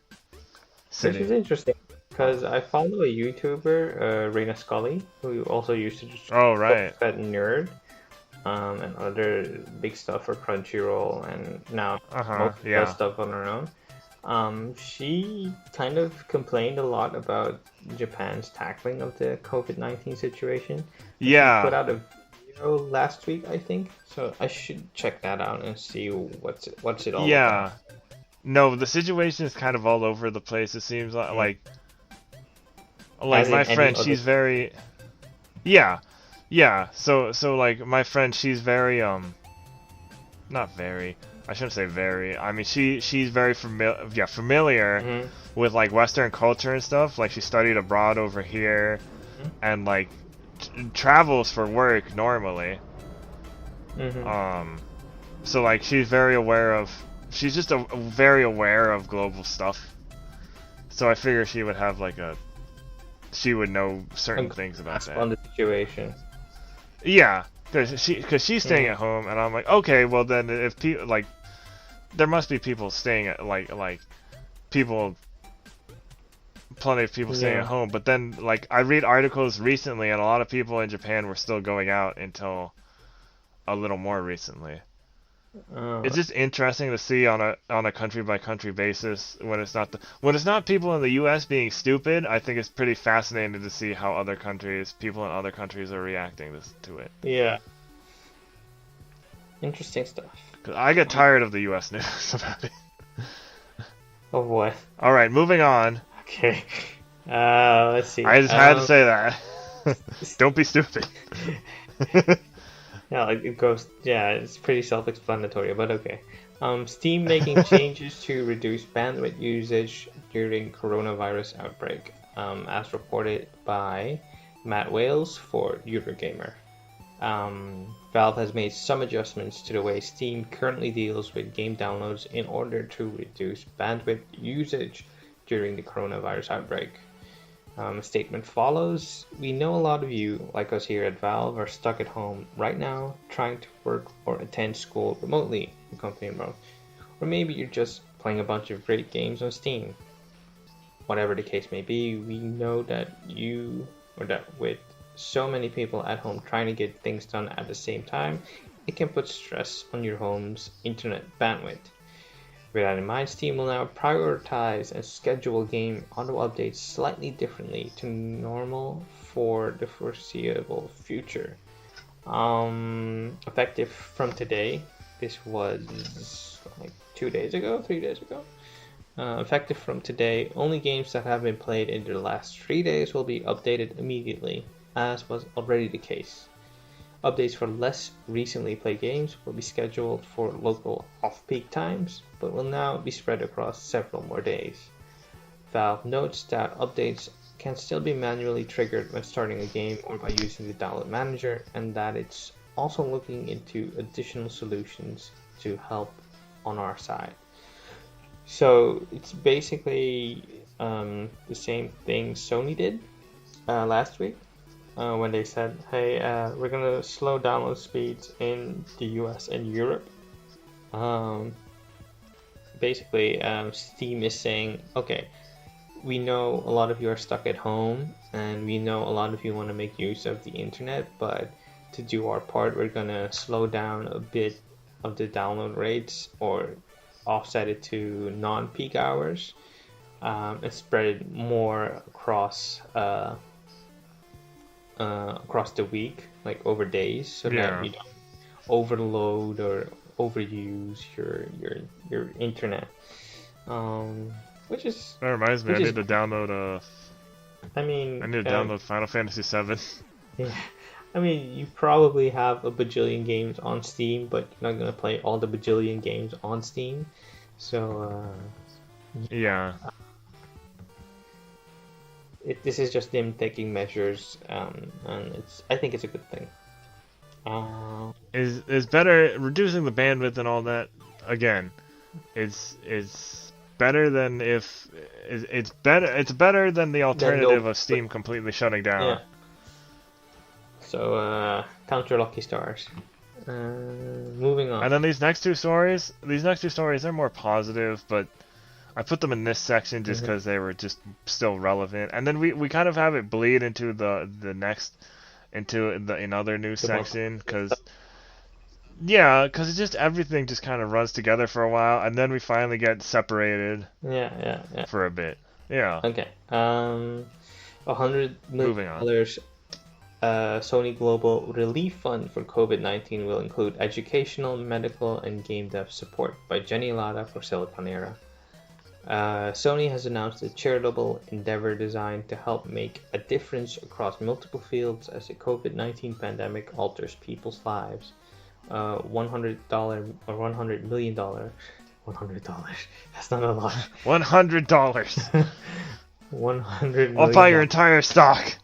city. Which is interesting because I follow a YouTuber, Reina Scully, who also used to just that nerd, and other big stuff for Crunchyroll, and now does stuff on her own. She kind of complained a lot about Japan's tackling of the COVID-19 situation. Yeah. She put out a video last week, I think. So I should check that out and see what's it all about. Yeah. No, the situation is kind of all over the place. It seems like my friend, she's very yeah. So like my friend, she's very not very. I shouldn't say very. I mean, she's very familiar with like Western culture and stuff. Like she studied abroad over here, and like travels for work normally. So like she's very aware of. She's just very aware of global stuff. So I figure she would have she would know certain things about that. On the situation. Yeah. Because she's staying at home, and I'm like, okay, well then, if people there must be people staying at plenty of people staying at home. But then, I read articles recently, and a lot of people in Japan were still going out until a little more recently. It's just interesting to see on a country by country basis when it's not people in the U.S. being stupid. I think it's pretty fascinating to see how people in other countries are reacting to it. Yeah, interesting stuff. 'Cause I get tired of the U.S. news about it. Oh boy. All right, moving on. Okay. Let's see. I just had to say that. Don't be stupid. Yeah, it goes. Yeah, it's pretty self-explanatory, but okay. Steam making changes to reduce bandwidth usage during coronavirus outbreak, as reported by Matt Wales for Eurogamer. Valve has made some adjustments to the way Steam currently deals with game downloads in order to reduce bandwidth usage during the coronavirus outbreak. A statement follows. We know a lot of you, like us here at Valve, are stuck at home right now trying to work or attend school remotely, the company wrote. Or maybe you're just playing a bunch of great games on Steam. Whatever the case may be, we know that with so many people at home trying to get things done at the same time, it can put stress on your home's internet bandwidth. With that in mind, Steam will now prioritize and schedule game auto updates slightly differently to normal for the foreseeable future. Effective from today, this was 3 days ago. Effective from today, only games that have been played in the last 3 days will be updated immediately, as was already the case. Updates for less recently played games will be scheduled for local off-peak times, but will now be spread across several more days. Valve notes that updates can still be manually triggered when starting a game or by using the download manager, and that it's also looking into additional solutions to help on our side. So it's basically the same thing Sony did last week. When they said, hey, we're going to slow download speeds in the US and Europe. Basically, Steam is saying, okay, we know a lot of you are stuck at home, and we know a lot of you want to make use of the internet, but to do our part, we're going to slow down a bit of the download rates or offset it to non-peak hours and spread it more across the week, over days, so that you don't overload or overuse your internet. That reminds me, I need to download I need to download Final Fantasy VII. Yeah, I mean, you probably have a bajillion games on Steam, but you're not gonna play all the bajillion games on Steam. So yeah. this is just them taking measures, and I think it's a good thing. Is better reducing the bandwidth and all that. Again, it's better than if it's better than the alternative of Steam completely shutting down. Yeah. So count your lucky stars. Moving on. And then these next two stories, they're more positive, but I put them in this section just because they were just still relevant. And then we kind of have it bleed into the next, into another news section, because it's just everything just kind of runs together for a while, and then we finally get separated. Yeah. For a bit. Yeah. Okay. $100 million. Moving on. Sony Global Relief Fund for COVID-19 will include educational, medical, and game dev support by Jenny Latta for Silicon Era. Sony has announced a charitable endeavor designed to help make a difference across multiple fields as the COVID-19 pandemic alters people's lives. $100 or $100 million. $100. That's not a lot. $100. $100 I'll buy your entire stock.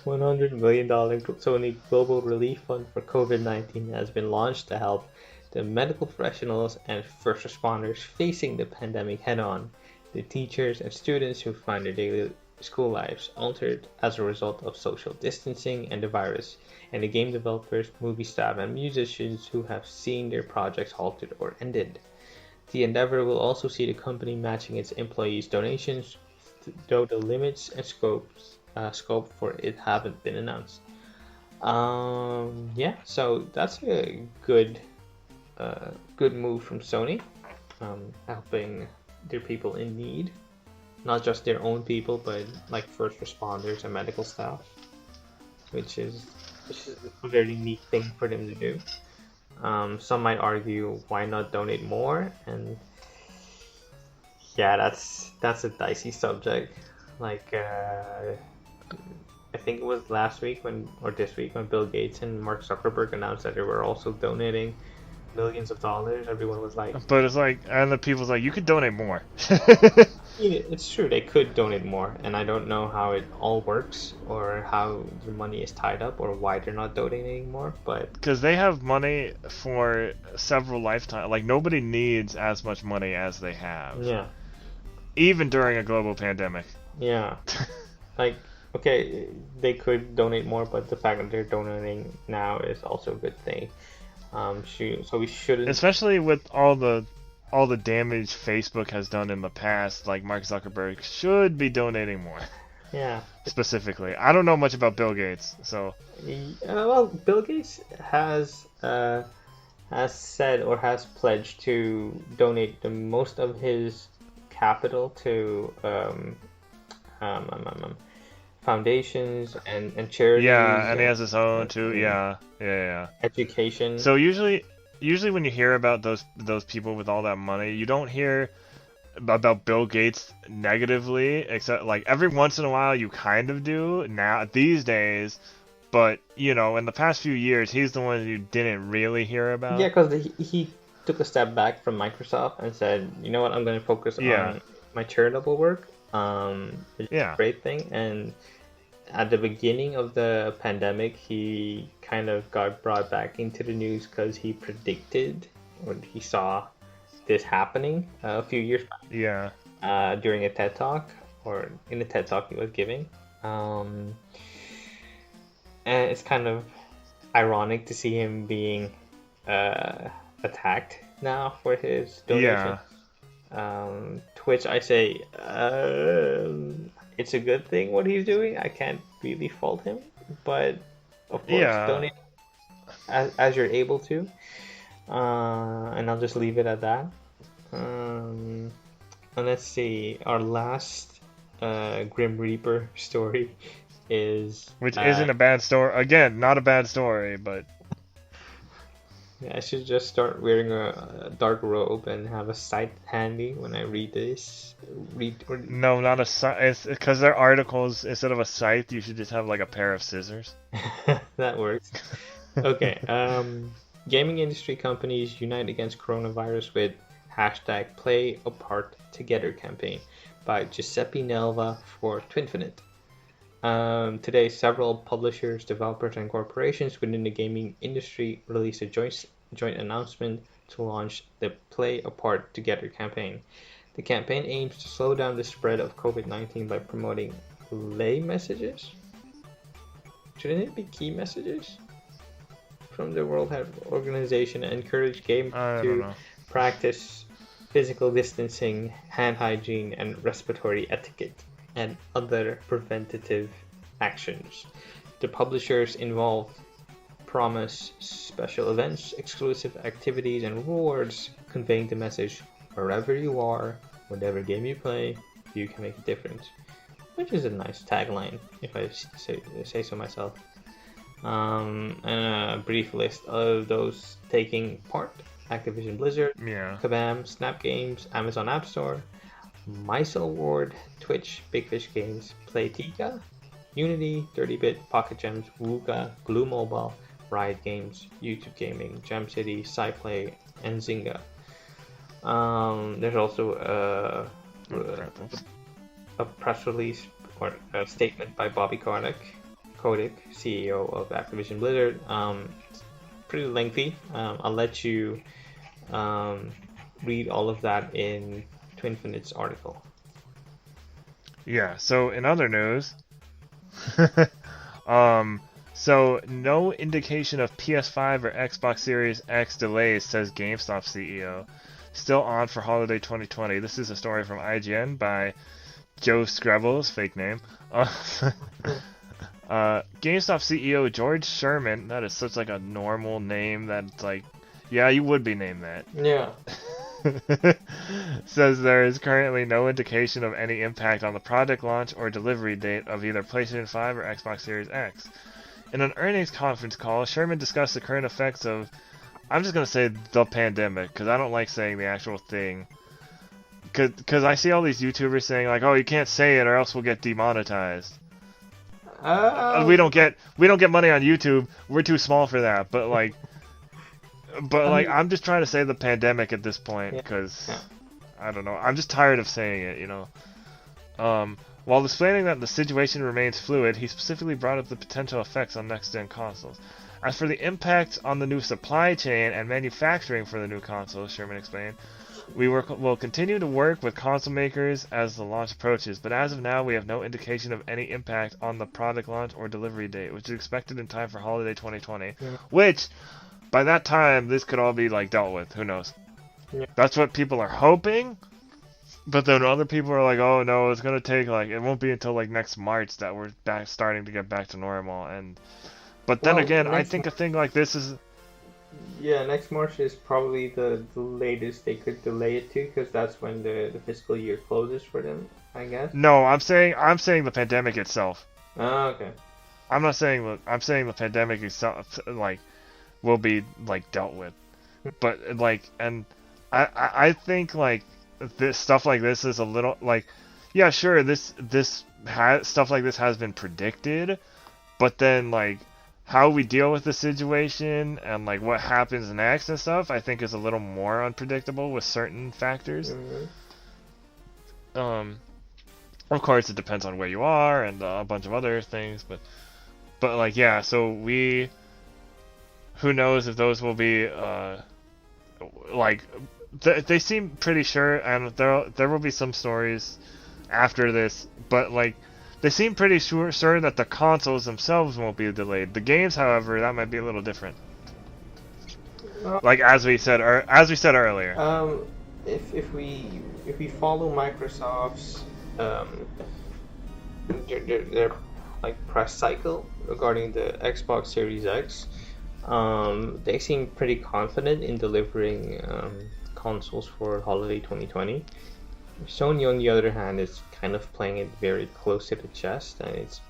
$100 million Sony Global Relief Fund for COVID-19 has been launched to help the medical professionals and first responders facing the pandemic head-on, the teachers and students who find their daily school lives altered as a result of social distancing and the virus, and the game developers, movie staff, and musicians who have seen their projects halted or ended. The endeavor will also see the company matching its employees' donations, though the limits and scope for it haven't been announced. So that's a good move from Sony, helping their people in need, not just their own people, but like first responders and medical staff, which is a very neat thing for them to do. Some might argue, why not donate more? And yeah, that's a dicey subject. Like I think it was last week or this week when Bill Gates and Mark Zuckerberg announced that they were also donating millions of dollars. Everyone was like, but it's like, and the people's like, you could donate more. It's true, they could donate more, and I don't know how it all works or how the money is tied up or why they're not donating more, but because they have money for several lifetimes. Like, nobody needs as much money as they have. Yeah. Even during a global pandemic. Yeah. Like, okay, they could donate more, but the fact that they're donating now is also a good thing. So we shouldn't, especially with all the damage Facebook has done in the past. Like, Mark Zuckerberg should be donating more. Yeah. Specifically, I don't know much about Bill Gates, so. Well, Bill Gates has said or has pledged to donate the most of his capital to foundations and charities. Yeah, and he has his own too. Yeah. Education. So usually when you hear about those people with all that money, you don't hear about Bill Gates negatively, except like every once in a while you kind of do now these days. But in the past few years, he's the one you didn't really hear about. Yeah, because he took a step back from Microsoft and said, you know what, I'm going to focus on my charitable work. Which is a great thing. And at the beginning of the pandemic, he kind of got brought back into the news because he predicted or he saw this happening a few years back. Yeah. During a TED Talk, or in the TED Talk he was giving. And it's kind of ironic to see him being attacked now for his donation. To which I say, it's a good thing what he's doing. I can't really fault him, but of course, donate as you're able to. And I'll just leave it at that. And let's see, our last Grim Reaper story is... Which isn't a bad story. Again, not a bad story, but... I should just start wearing a dark robe and have a scythe handy when I read this. No, not a scythe. It's because they're articles. Instead of a scythe, you should just have like a pair of scissors. That works. Okay. Gaming industry companies unite against coronavirus with #PlayApartTogether campaign. by Giuseppe Nelva for Twinfinite. Today, several publishers, developers, and corporations within the gaming industry released a joint announcement to launch the Play Apart Together campaign. The campaign aims to slow down the spread of COVID-19 by promoting lay messages. Shouldn't it be key messages? From the World Health Organization and encourage gamers to practice physical distancing, hand hygiene, and respiratory etiquette, and other preventative actions. The publishers involved promise special events, exclusive activities, and rewards, conveying the message: wherever you are, whatever game you play, you can make a difference. Which is a nice tagline, if I say so myself. And a brief list of those taking part: Activision Blizzard, Kabam, Snap Games, Amazon App Store, Mysel Ward, Twitch, Big Fish Games, Playtika, Unity, 30-Bit, Pocket Gems, Wooga, Glue Mobile, Riot Games, YouTube Gaming, Gem City, SciPlay, and Zynga. There's also a press release or a statement by Bobby Kotick, CEO of Activision Blizzard. It's pretty lengthy. I'll let you read all of that in Twinfinite's article. Yeah, so in other news, so no indication of PS5 or Xbox Series X delays, says GameStop CEO. Still on for holiday 2020. This is a story from IGN by Joe Screbbles, fake name. GameStop CEO George Sherman, that is such like a normal name that's like, yeah, you would be named that. Yeah. Says there is currently no indication of any impact on the product launch or delivery date of either PlayStation 5 or Xbox Series X. In an earnings conference call, Sherman discussed the current effects of, I'm just going to say the pandemic, because I don't like saying the actual thing. Because I see all these YouTubers saying like, oh, you can't say it or else we'll get demonetized. We don't get money on YouTube. We're too small for that. But like, I'm just trying to say the pandemic at this point because I don't know. I'm just tired of saying it, you know. While explaining that the situation remains fluid, he specifically brought up the potential effects on next-gen consoles. As for the impact on the new supply chain and manufacturing for the new consoles, Sherman explained, we will continue to work with console makers as the launch approaches, but as of now, we have no indication of any impact on the product launch or delivery date, which is expected in time for holiday 2020. Yeah. Which, by that time, this could all be like dealt with. Who knows? Yeah. That's what people are hoping. But then other people are like, oh no, it's gonna take like, it won't be until like next March that we're starting to get back to normal. But then again, I think a thing like this is. Yeah, next March is probably the latest they could delay it to, because that's when the fiscal year closes for them, I guess. No, I'm saying the pandemic itself. Oh, okay. I'm saying the pandemic itself like will be like dealt with, but like, and I think like this stuff like this is a little like, yeah, sure, this stuff like this has been predicted, but then like, how we deal with the situation and like what happens next and stuff, I think is a little more unpredictable with certain factors. Mm-hmm. Of course, it depends on where you are and a bunch of other things, but like, yeah. So who knows if those will be like they seem pretty sure, and there will be some stories after this, but like. They seem pretty sure that the consoles themselves won't be delayed. The games, however, that might be a little different. Like as we said earlier. If we follow Microsoft's their like press cycle regarding the Xbox Series X, they seem pretty confident in delivering consoles for holiday 2020. Sony, on the other hand, is kind of playing it very close to the chest, and it's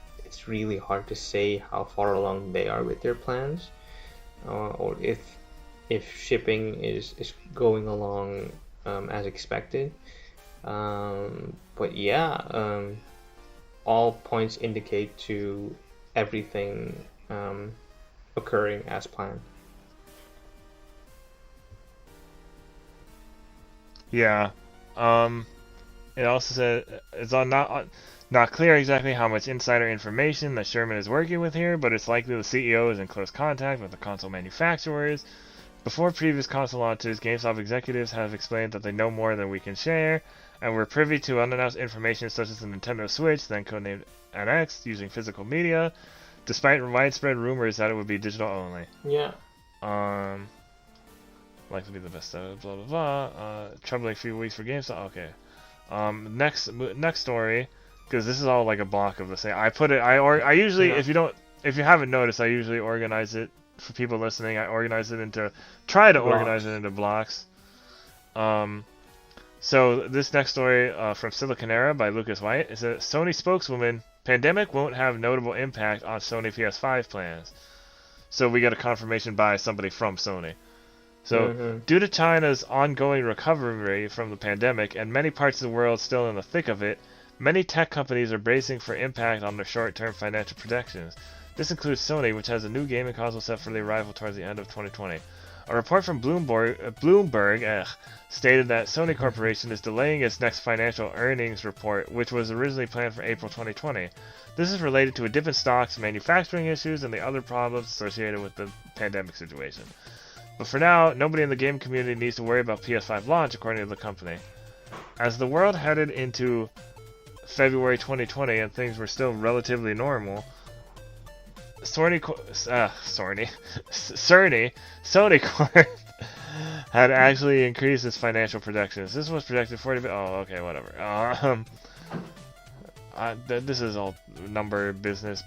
really hard to say how far along they are with their plans, or if shipping is going along as expected. But yeah, all points indicate to everything occurring as planned. Yeah. It also said not clear exactly how much insider information that Sherman is working with here, but it's likely the CEO is in close contact with the console manufacturers. Before previous console launches, GameStop executives have explained that they know more than we can share, and we're privy to unannounced information such as the Nintendo Switch, then codenamed NX, using physical media, despite widespread rumors that it would be digital only. Yeah. Likely to be the best blah blah blah. Troubling few weeks for GameStop. Okay. Next story, because this is all like a block of the same. I usually, if you haven't noticed, I usually organize it for people listening. I organize it into organize it into blocks. So this next story from Silicon Era by Lucas White is a Sony spokeswoman. Pandemic won't have notable impact on Sony PS5 plans. So we get a confirmation by somebody from Sony. So, due to China's ongoing recovery from the pandemic and many parts of the world still in the thick of it, many tech companies are bracing for impact on their short-term financial projections. This includes Sony, which has a new gaming console set for the arrival towards the end of 2020. A report from Bloomberg stated that Sony Corporation is delaying its next financial earnings report, which was originally planned for April 2020. This is related to a dip in stocks, manufacturing issues, and the other problems associated with the pandemic situation. But for now, nobody in the game community needs to worry about PS5 launch, according to the company. As the world headed into February 2020 and things were still relatively normal, Sony Corp had actually increased its financial projections. This was projected 40. Oh, okay, whatever. This is all number business.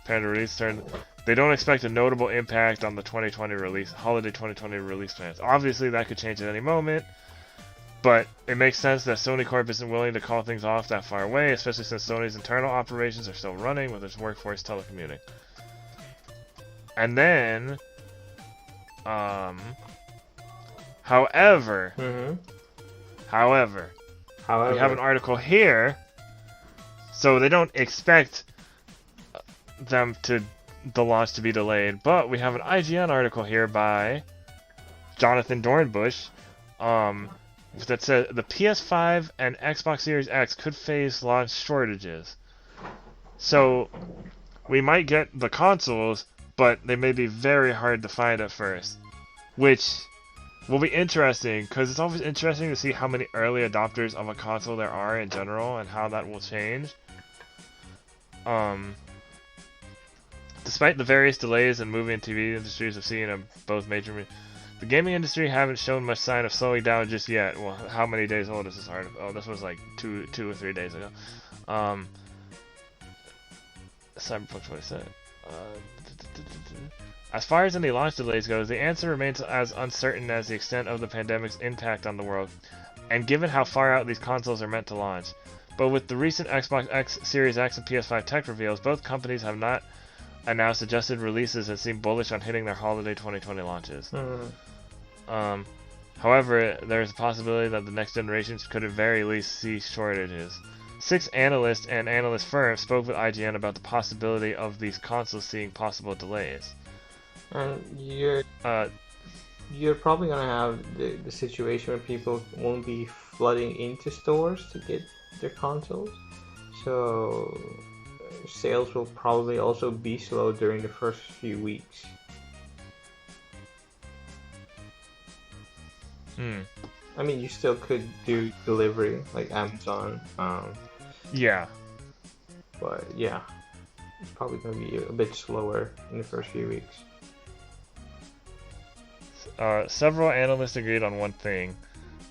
Parent release turn. They don't expect a notable impact on the holiday 2020 release plans. Obviously, that could change at any moment, but it makes sense that Sony Corp isn't willing to call things off that far away, especially since Sony's internal operations are still running with its workforce telecommuting. And then, however, we have an article here, so they don't expect the launch to be delayed, but we have an IGN article here by Jonathan Dornbush that says the PS5 and Xbox Series X could face launch shortages. So we might get the consoles, but they may be very hard to find at first, which will be interesting because it's always interesting to see how many early adopters of a console there are in general and how that will change. Despite the various delays in movie and TV industries have seen in both major, the gaming industry haven't shown much sign of slowing down just yet. Well, how many days old is this article? Oh, this was like two or 3 days ago. Cyberpunk 27. As far as any launch delays goes, the answer remains as uncertain as the extent of the pandemic's impact on the world, and given how far out these consoles are meant to launch. But with the recent Xbox X, Series X, and PS5 tech reveals, both companies have not announced adjusted releases and seem bullish on hitting their holiday 2020 launches. However, there is a possibility that the next generations could at very least see shortages. 6 analysts and analyst firms spoke with IGN about the possibility of these consoles seeing possible delays. And you're probably gonna have the situation where people won't be flooding into stores to get their consoles, so sales will probably also be slow during the first few weeks. I mean, you still could do delivery like Amazon. Yeah. But yeah, it's probably going to be a bit slower in the first few weeks. Several analysts agreed on one thing.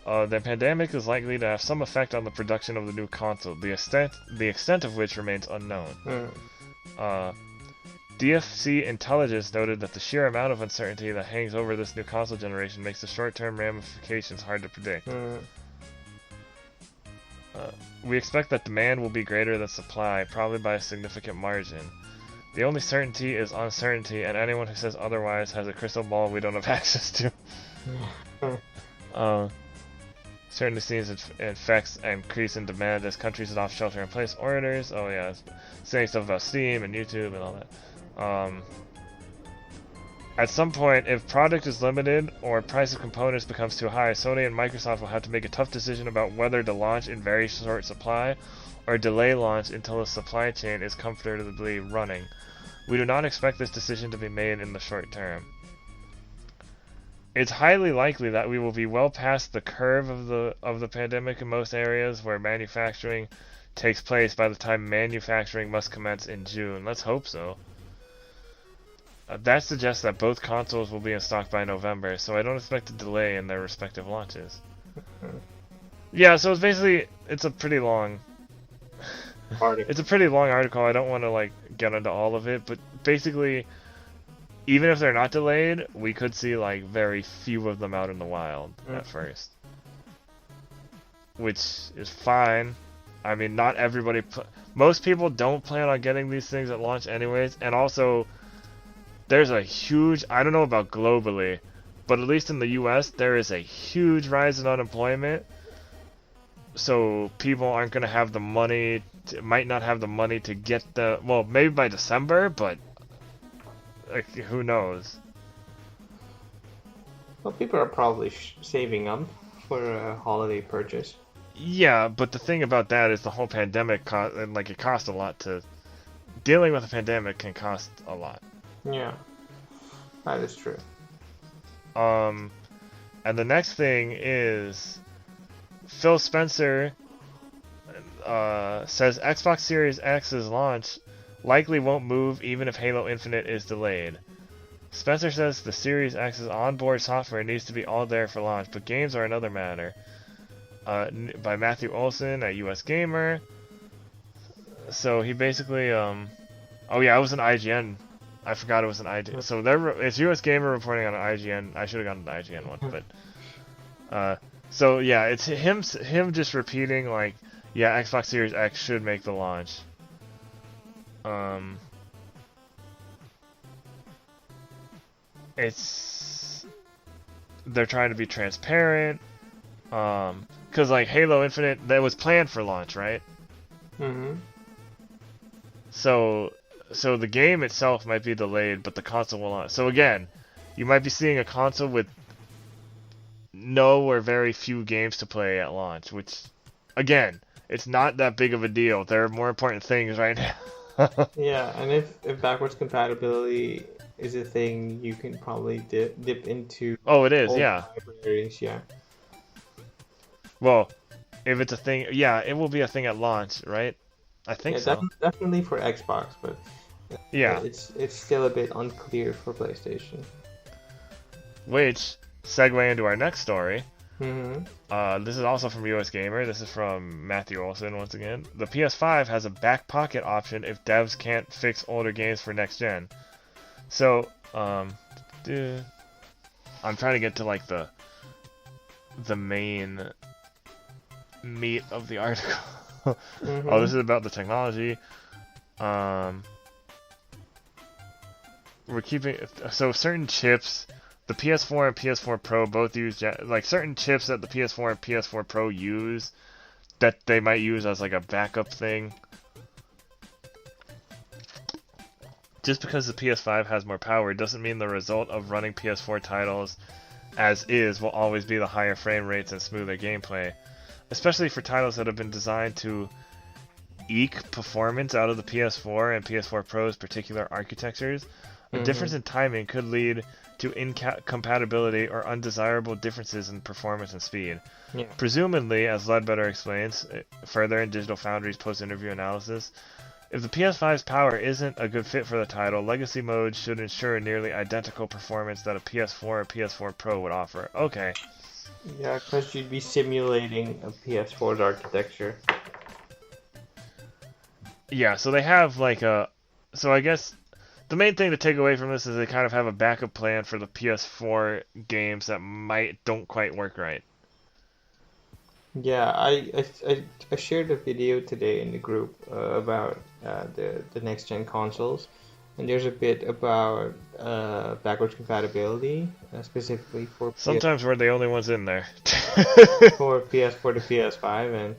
The pandemic is likely to have some effect on the production of the new console, the extent of which remains unknown. DFC Intelligence noted that the sheer amount of uncertainty that hangs over this new console generation makes the short-term ramifications hard to predict. We expect that demand will be greater than supply, probably by a significant margin. The only certainty is uncertainty, and anyone who says otherwise has a crystal ball we don't have access to. Certainly sees effects and increase in demand as countries adopt shelter-in-place orders. Oh yeah, saying stuff about Steam and YouTube and all that. At some point, if product is limited or price of components becomes too high, Sony and Microsoft will have to make a tough decision about whether to launch in very short supply or delay launch until the supply chain is comfortably running. We do not expect this decision to be made in the short term. It's highly likely that we will be well past the curve of the pandemic in most areas where manufacturing takes place by the time manufacturing must commence in June. Let's hope so. That suggests that both consoles will be in stock by November, so I don't expect a delay in their respective launches. Yeah, so it's a pretty long Article. It's a pretty long article. I don't want to like get into all of it, but basically, even if they're not delayed, we could see like very few of them out in the wild at first, which is fine. I mean, not everybody. Most people don't plan on getting these things at launch anyways, and also there's a huge, I don't know about globally, but at least in the US, there is a huge rise in unemployment. So people aren't going to have the money, might not have the money to get well, maybe by December, but like, who knows? Well, people are probably saving up for a holiday purchase. Yeah, but the thing about that is the whole pandemic, it costs a lot to, dealing with a pandemic can cost a lot. Yeah, that is true. And the next thing is Phil Spencer says Xbox Series X's launch likely won't move even if Halo Infinite is delayed. Spencer says the Series X's onboard software needs to be all there for launch, but games are another matter. By Matthew Olson at US Gamer. So he basically, oh yeah, it was an IGN. I forgot it was an IGN. So it's US Gamer reporting on an IGN. I should have gotten the IGN one, but so yeah, it's him just repeating like, yeah, Xbox Series X should make the launch. They're trying to be transparent. Because like Halo Infinite, that was planned for launch, right? Mm-hmm. So the game itself might be delayed, but the console will not. So again, you might be seeing a console with no or very few games to play at launch, which, again, it's not that big of a deal. There are more important things right now. Yeah, and if backwards compatibility is a thing, you can probably dip into. Oh, it is, yeah. Libraries, yeah. Well, if it's a thing, yeah, it will be a thing at launch, right? I think so. Definitely for Xbox, but yeah, it's still a bit unclear for PlayStation. Which segue into our next story. Mm-hmm. This is also from US Gamer. This is from Matthew Olson once again. The PS5 has a back pocket option if devs can't fix older games for next gen. So, I'm trying to get to like the main meat of the article. Mm-hmm. Oh, this is about the technology. We're keeping so certain chips. The PS4 and PS4 Pro both use like certain chips that the PS4 and PS4 Pro use that they might use as like a backup thing. Just because the PS5 has more power doesn't mean the result of running PS4 titles as is will always be the higher frame rates and smoother gameplay, especially for titles that have been designed to eke performance out of the PS4 and PS4 Pro's particular architectures. A difference in timing could lead to incompatibility or undesirable differences in performance and speed. Yeah. Presumably, as Ledbetter explains further in Digital Foundry's post-interview analysis, if the PS5's power isn't a good fit for the title, Legacy Mode should ensure nearly identical performance that a PS4 or PS4 Pro would offer. Okay. Yeah, because you'd be simulating a PS4's architecture. Yeah, so they have like a... So I guess the main thing to take away from this is they kind of have a backup plan for the PS4 games that don't quite work right. Yeah, I shared a video today in the group about the next gen consoles, and there's a bit about backwards compatibility, specifically for sometimes we're the only ones in there. for PS4 to PS5,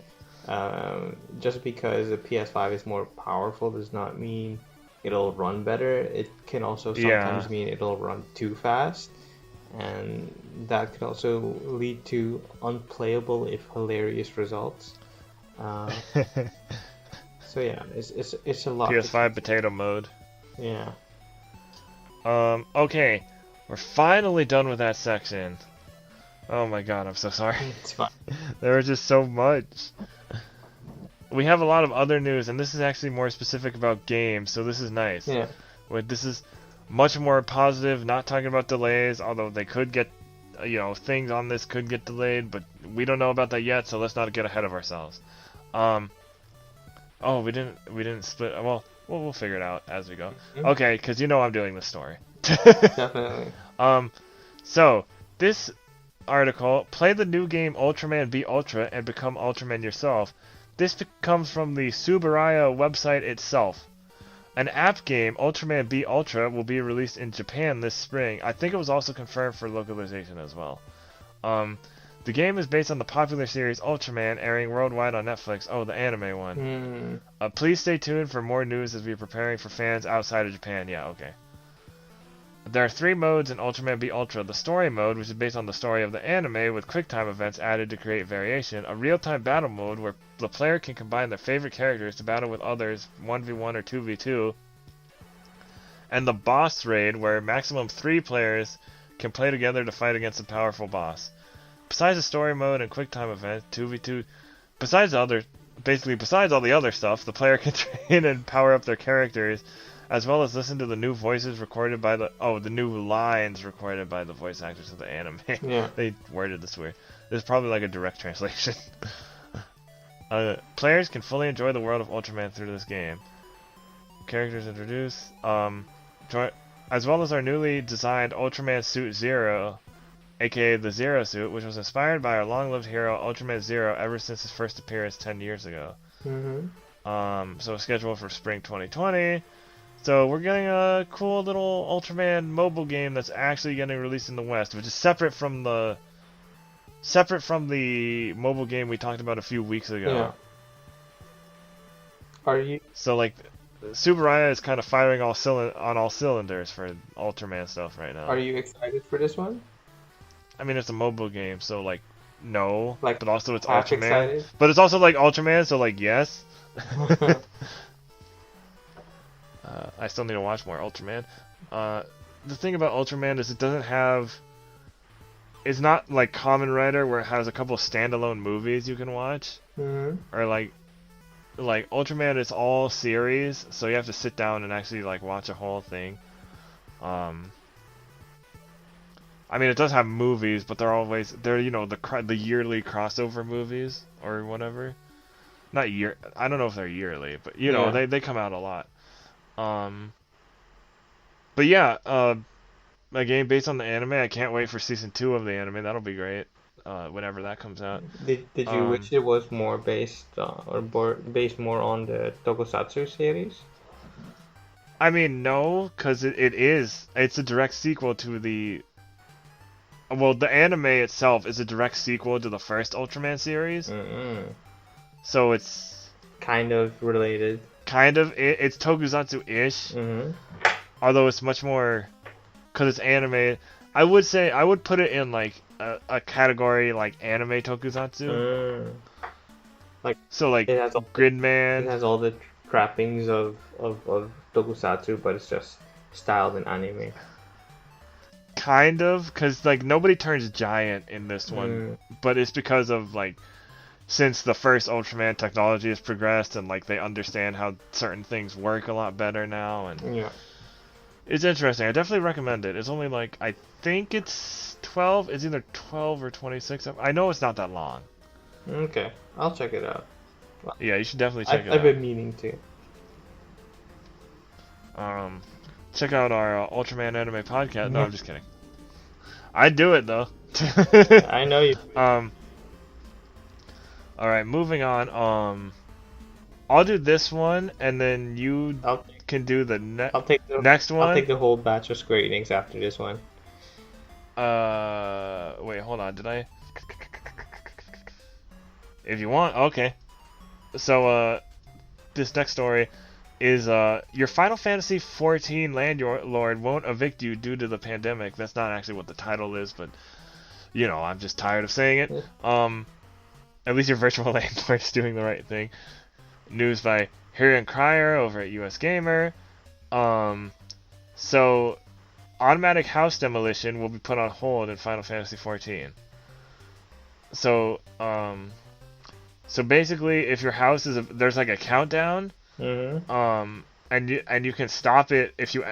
and just because the PS5 is more powerful does not mean it'll run better, it can also sometimes mean it'll run too fast, and that could also lead to unplayable if hilarious results. So yeah, it's a lot. PS5 potato mode. Yeah. Okay, we're finally done with that section. Oh my god, I'm so sorry. It's fine. There was just so much. We have a lot of other news, and this is actually more specific about games, so this is nice. Yeah. This is much more positive, not talking about delays, although they could get, things on this could get delayed, but we don't know about that yet, so let's not get ahead of ourselves. Oh, we didn't split. Well, we'll figure it out as we go. Mm-hmm. Okay, because I'm doing this story. Definitely. So this article, play the new game Ultraman B Ultra and become Ultraman yourself. This comes from the Subaraya website itself. An app game, Ultraman B Ultra, will be released in Japan this spring. I think it was also confirmed for localization as well. The game is based on the popular series Ultraman, airing worldwide on Netflix. Oh, the anime one. Please stay tuned for more news as we are preparing for fans outside of Japan. Yeah, okay. There are 3 modes in Ultraman B Ultra. The story mode, which is based on the story of the anime, with QuickTime events added to create variation. A real-time battle mode, where the player can combine their favorite characters to battle with others, 1v1 or 2v2. And the boss raid, where maximum 3 players can play together to fight against a powerful boss. Besides the story mode and QuickTime events, 2v2... Besides all the other stuff, the player can train and power up their characters, as well as listen to the new voices recorded by the new lines recorded by the voice actors of the anime. Yeah. They worded this weird. This is probably like a direct translation. Players can fully enjoy the world of Ultraman through this game. Characters introduced, as well as our newly designed Ultraman Suit Zero, aka the Zero Suit, which was inspired by our long-lived hero Ultraman Zero ever since his first appearance 10 years ago. So scheduled for spring 2020. So we're getting a cool little Ultraman mobile game that's actually getting released in the West, which is separate from the mobile game we talked about a few weeks ago. Yeah. Are you? So like, Subaraya is kind of firing on all cylinders for Ultraman stuff right now. Are you excited for this one? I mean, it's a mobile game, so like, no. Like, but also it's half Ultraman. excited? But it's also like Ultraman, so like, yes. I still need to watch more Ultraman. The thing about Ultraman is it doesn't have... It's not like Kamen Rider where it has a couple of standalone movies you can watch. Or like Ultraman is all series, so you have to sit down and actually like watch a whole thing. I mean, it does have movies, but they're the yearly crossover movies or whatever. Not year. I don't know if they're yearly, but they come out a lot. But yeah, a game based on the anime. I can't wait for season 2 of the anime. That'll be great. Whenever that comes out. Did you wish it was more based based more on the Tokusatsu series? I mean, no, because it is. It's a direct sequel to the. Well, the anime itself is a direct sequel to the first Ultraman series. So it's kind of related. Kind of. It's Tokusatsu-ish. Although it's much more, because it's anime. I would put it in like a category like anime Tokusatsu. Like it has Gridman. It has all the trappings of Tokusatsu, but it's just styled in anime. Kind of, because like nobody turns giant in this one, but it's because of like, since the first Ultraman technology has progressed and like they understand how certain things work a lot better now, and it's interesting. I definitely recommend it. It's only like, I think it's 12. It's either 12 or 26. I know it's not that long. Okay, I'll check it out. Yeah, you should definitely check it out. I've been meaning to. Check out our Ultraman anime podcast. No, I'm just kidding. I'd do it though. I know you. Alright, moving on. I'll do this one, and then you can do the next one. I'll take the whole batch of Square Enix after this one. Wait, hold on. Did I? If you want, okay. So, this next story, is your Final Fantasy 14 landlord won't evict you due to the pandemic. That's not actually what the title is, but you know, I'm just tired of saying it. At least your virtual landlord is doing the right thing. News by Hirian Crier over at US Gamer. So automatic house demolition will be put on hold in Final Fantasy 14. So basically, if your house is there's like a countdown, and you can stop it if you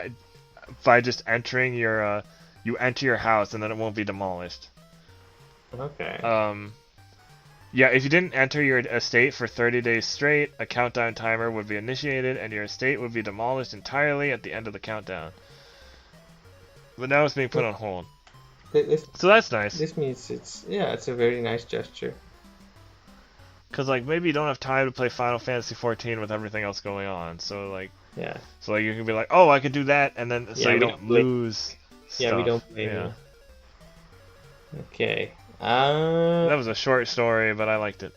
by just entering your you enter your house and then it won't be demolished. Okay. Yeah, if you didn't enter your estate for 30 days straight, a countdown timer would be initiated and your estate would be demolished entirely at the end of the countdown. But now it's being put on hold. So that's nice. This means it's a very nice gesture. Cause like maybe you don't have time to play Final Fantasy 14 with everything else going on, so like you can be like, oh, I could do that, and then so you don't lose. Yeah, we don't blame you. Okay. That was a short story, but I liked it.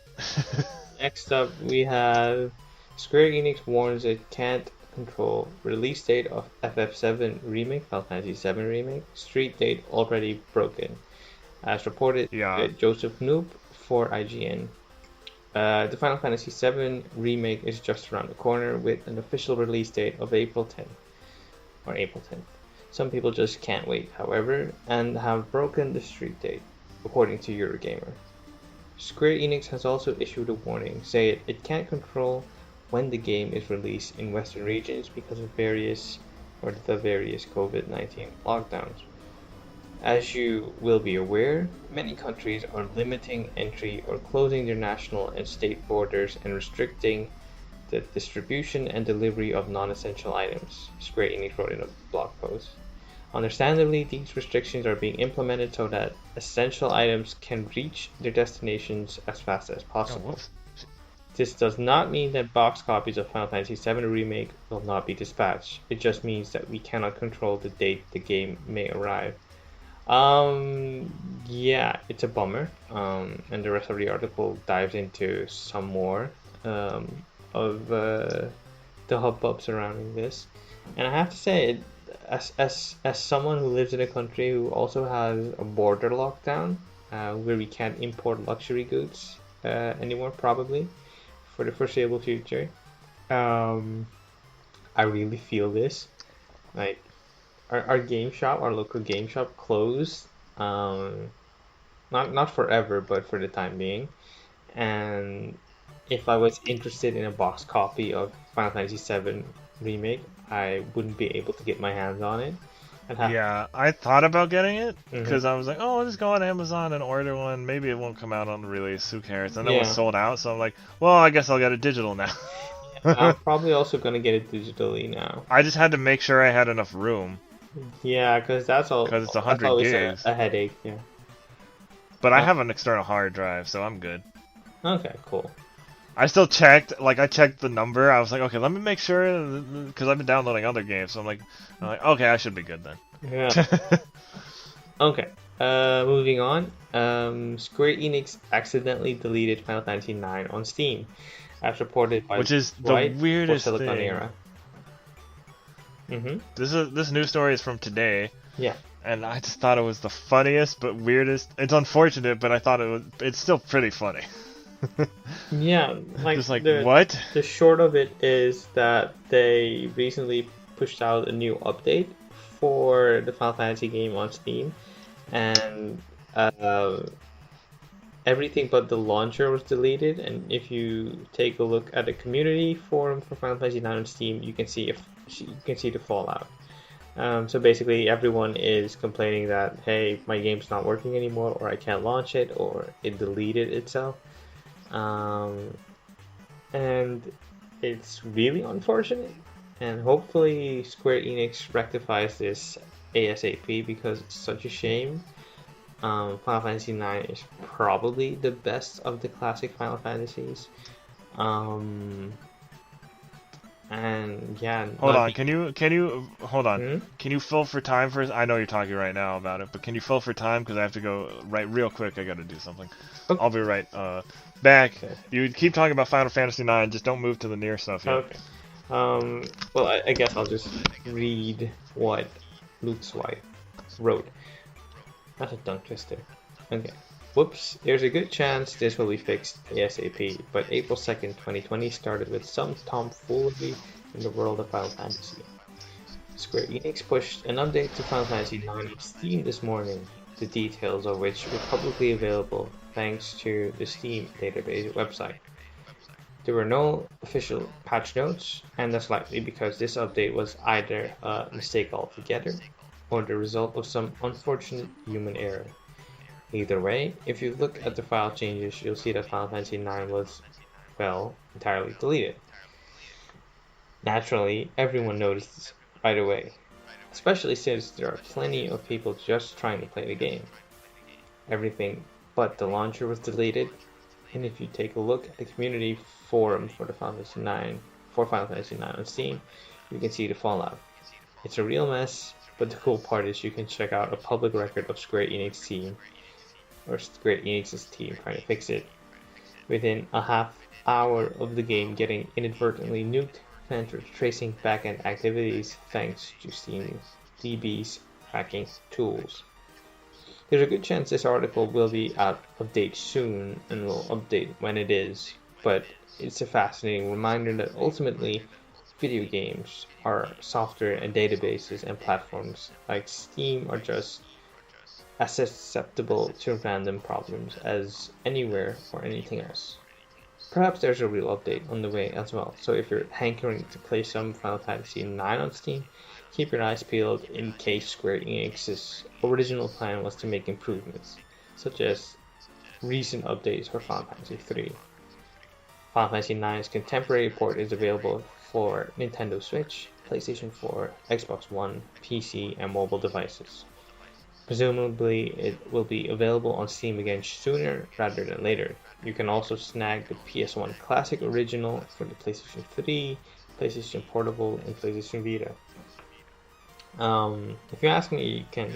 Next up, we have Square Enix warns it can't control release date of FF7 remake, Final Fantasy 7 remake, street date already broken, as reported by Joseph Noob for IGN. The Final Fantasy 7 remake is just around the corner with an official release date of April 10th. Some people just can't wait, however, and have broken the street date, according to Eurogamer. Square Enix has also issued a warning, saying it can't control when the game is released in Western regions because of the various COVID-19 lockdowns. As you will be aware, many countries are limiting entry or closing their national and state borders and restricting the distribution and delivery of non-essential items, Square Enix wrote in a blog post. Understandably, these restrictions are being implemented so that essential items can reach their destinations as fast as possible. This does not mean that box copies of Final Fantasy VII Remake will not be dispatched. It just means that we cannot control the date the game may arrive. Yeah, it's a bummer. And the rest of the article dives into some more of the hubbub surrounding this. And I have to say, as someone who lives in a country who also has a border lockdown, where we can't import luxury goods anymore, probably for the foreseeable future, I really feel this. Like, our game shop, our local game shop, closed. Not forever, but for the time being. And if I was interested in a box copy of Final Fantasy VII Remake, I wouldn't be able to get my hands on it. I thought about getting it because I was like, oh, I'll just go on Amazon and order one. Maybe it won't come out on the release. Who cares? And it was sold out, so I'm like, well, I guess I'll get it digital now. I'm probably also gonna get it digitally now. I just had to make sure I had enough room. Yeah, because that's all. Because it's 100 gigs. A headache. Yeah. But I have an external hard drive, so I'm good. Okay, cool. I still checked, I checked the number. I was like, okay, let me make sure, because I've been downloading other games, so I'm like, okay, I should be good then. Yeah. Okay, moving on. Square Enix accidentally deleted Final Fantasy IX on Steam, as reported by which is the weirdest Silicon thing. Era. This news story is from today. Yeah. And I just thought it was the funniest but weirdest. It's unfortunate, but I thought it's still pretty funny. Yeah, just like what? The short of it is that they recently pushed out a new update for the Final Fantasy game on Steam, and everything but the launcher was deleted. And if you take a look at the community forum for Final Fantasy IX on Steam, you can see the fallout. So basically, everyone is complaining that, hey, my game's not working anymore, or I can't launch it, or it deleted itself. And it's really unfortunate, and hopefully Square Enix rectifies this ASAP, because it's such a shame. Final Fantasy IX is probably the best of the classic Final Fantasies. And yeah. Hold on, can you hold on? Can you fill for time first? I know you're talking right now about it, but can you fill for time, because I have to go right real quick. I got to do something. Okay. I'll be right back. Okay. You keep talking about Final Fantasy IX, just don't move to the near stuff yet. Okay. Well, I guess I'll just read what Luke's wife wrote. That's a tongue twister. Okay. Whoops, there's a good chance this will be fixed ASAP, but April 2nd, 2020 started with some tomfoolery in the world of Final Fantasy. Square Enix pushed an update to Final Fantasy IX on Steam this morning, the details of which were publicly available thanks to the Steam database website. There were no official patch notes, and that's likely because this update was either a mistake altogether or the result of some unfortunate human error. Either way, if you look at the file changes, you'll see that Final Fantasy IX was, well, entirely deleted. Naturally, everyone noticed this right away, especially since there are plenty of people just trying to play the game. Everything but the launcher was deleted, and if you take a look at the community forum for the Final Fantasy IX on Steam, you can see the fallout. It's a real mess, but the cool part is you can check out a public record of Square Enix's team trying to fix it. Within a half hour of the game getting inadvertently nuked, fans were tracing backend activities thanks to Steam DB's tracking tools. There's a good chance this article will be out of date soon and will update when it is, but it's a fascinating reminder that ultimately video games are software and databases, and platforms like Steam are just as susceptible to random problems as anywhere or anything else. Perhaps there's a real update on the way as well, so if you're hankering to play some Final Fantasy IX on Steam, keep your eyes peeled in case Square Enix's original plan was to make improvements, such as recent updates for Final Fantasy III. Final Fantasy IX's contemporary port is available for Nintendo Switch, PlayStation 4, Xbox One, PC, and mobile devices. Presumably, it will be available on Steam again sooner rather than later. You can also snag the PS1 Classic Original for the PlayStation 3, PlayStation Portable, and PlayStation Vita. If you ask me, you can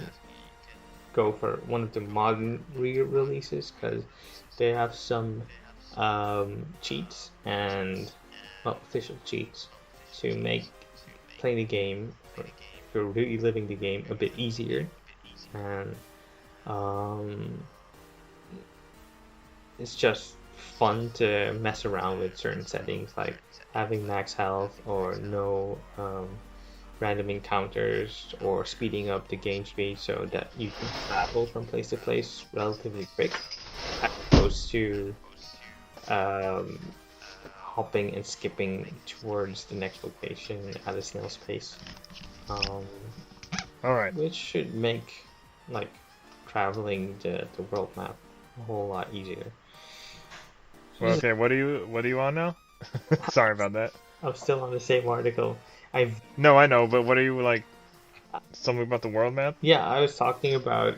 go for one of the modern re-releases because they have some cheats and official cheats to make playing the game, or if you're reliving the game, a bit easier. And it's just fun to mess around with certain settings, like having max health or no random encounters, or speeding up the game speed so that you can travel from place to place relatively quick, as opposed to hopping and skipping towards the next location at a snail's pace. Alright. Which should make traveling the world map a whole lot easier. Well, okay, what are you on now? Sorry about that. I'm still on the same article. No, I know, but what are you something about the world map? Yeah, I was talking about.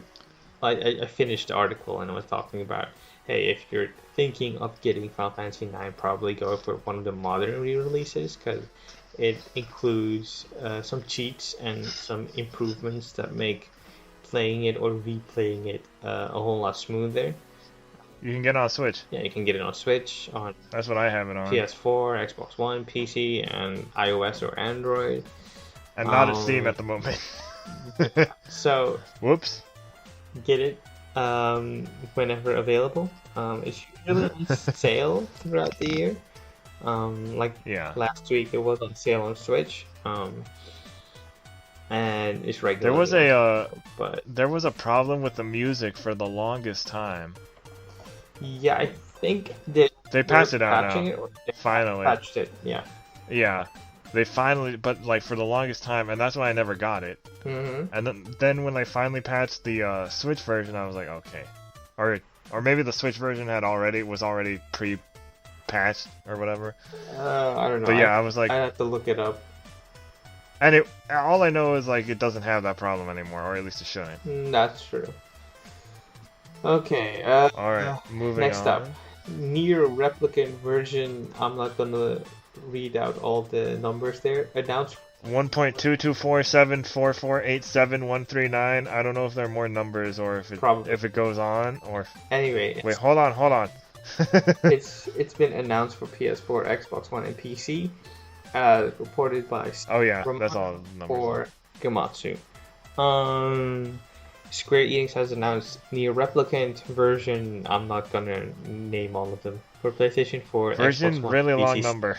I finished the article and I was talking about, hey, if you're thinking of getting Final Fantasy IX, probably go for one of the modern re-releases because it includes some cheats and some improvements that make playing it or replaying it a whole lot smoother. You can get it on Switch. Yeah, you can get it on Switch, on That's what I have it on. PS4, Xbox One, PC, and iOS or Android. And not at Steam at the moment. So, whoops. Get it whenever available. It's usually on sale throughout the year. Last week it was on sale on Switch. And it's regular. There was a problem with the music for the longest time. Yeah, I think they patched it out now. Finally patched it. Yeah. Yeah, they finally, but for the longest time, and that's why I never got it. Mm-hmm. And then when they finally patched the Switch version, I was like, okay, or maybe the Switch version was already pre-patched or whatever. I don't know. But yeah, I was like, I have to look it up. And all I know is it doesn't have that problem anymore, or at least it shouldn't. That's true. Okay. Alright, moving on. Next up, Nier Replicant version. I'm not gonna read out all the numbers there. Announced 1.22474487139. I don't know if there are more numbers or if it goes on or. Anyway. Wait, hold on. It's been announced for PS4, Xbox One, and PC. reported by Oh yeah, that's all numbers. for Gematsu. Square Enix has announced Nier Replicant version. I'm not gonna name all of them for PlayStation 4, Version Xbox One, really long PC. number.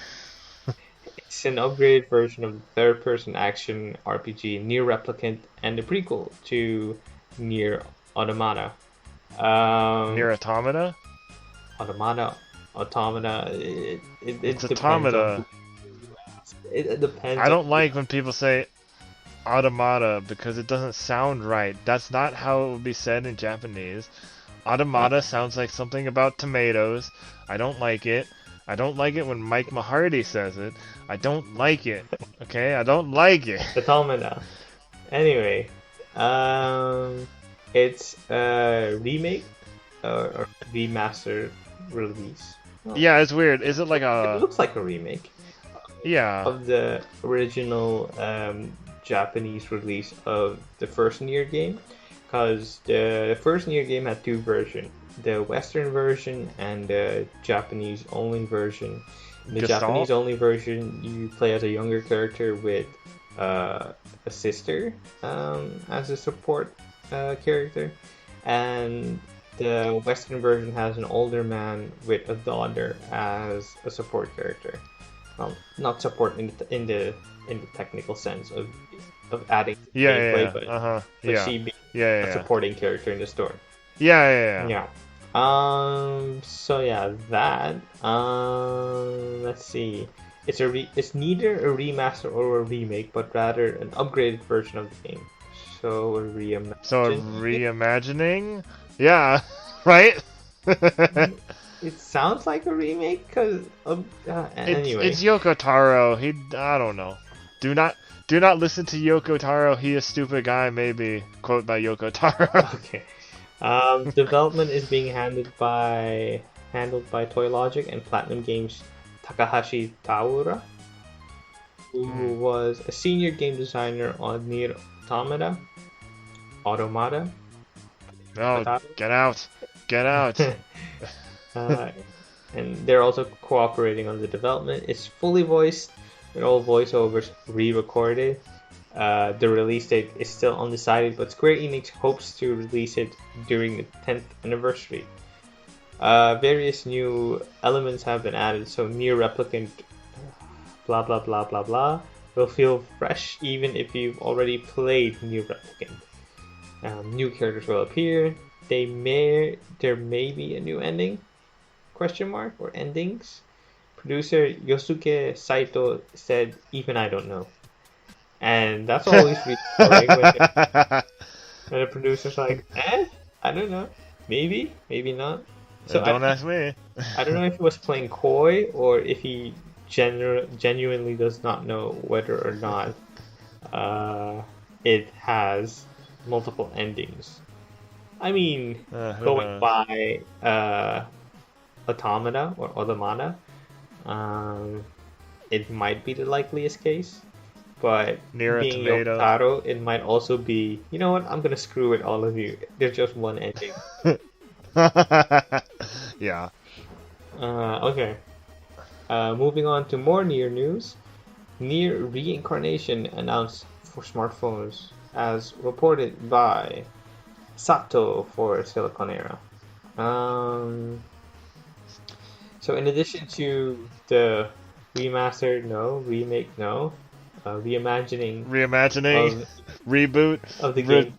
It's an upgraded version of the third-person action RPG Nier Replicant and the prequel to Nier Automata. Nier Automata? Automata. It It's depends Automata. it depends. I don't like when people say automata because it doesn't sound right. That's not how it would be said in Japanese. Automata sounds like something about tomatoes. I don't like it. I don't like it when Mike Mahardy says it. I don't like it. Okay? I don't like it. Automata. Anyway, it's a remake or remaster release. Well, Yeah, it's weird. Is it like it looks like a remake Yeah. of the original Japanese release of the first Nier game, because the first Nier game had two versions, the Western version and the Japanese only version. In the Gestalt? Japanese only version, you play as a younger character with a sister as a support character, and the Western version has an older man with a daughter as a support character. Well, not support in the technical sense of adding to gameplay, but she being a supporting character in the story. Yeah. So yeah, that. Let's see. It's neither a remaster or a remake, but rather an upgraded version of the game. So a reimagining? Yeah, right? It sounds like a remake because anyway. It's Yoko Taro. I don't know. Do not listen to Yoko Taro. He a stupid guy. Maybe quote by Yoko Taro. Okay. Development is being handled by Toy Logic and Platinum Games' Takahashi Taura, who was a senior game designer on Nier Automata. No, get out. And they're also cooperating on the development. It's fully voiced, with all voiceovers re-recorded. The release date is still undecided, but Square Enix hopes to release it during the 10th anniversary. Various new elements have been added, so Nier Replicant blah blah blah blah blah will feel fresh even if you've already played Nier Replicant. New characters will appear. There may be a new ending? Or endings? Producer Yosuke Saito said, "Even I don't know." And that's always reassuring when a producer's like, I don't know. Maybe not. So don't ask me. I don't know if he was playing coy or if he genuinely does not know whether or not it has multiple endings. I mean, going by Automata, it might be the likeliest case. But Near being a tomato. Yokotaro, it might also be, you know what, I'm gonna screw with all of you. There's just one ending. Yeah. Okay. Moving on to more Nier news. Nier Reincarnation announced for smartphones, as reported by Sato for Siliconera. So in addition to the remastered, reimagining, reboot of the game,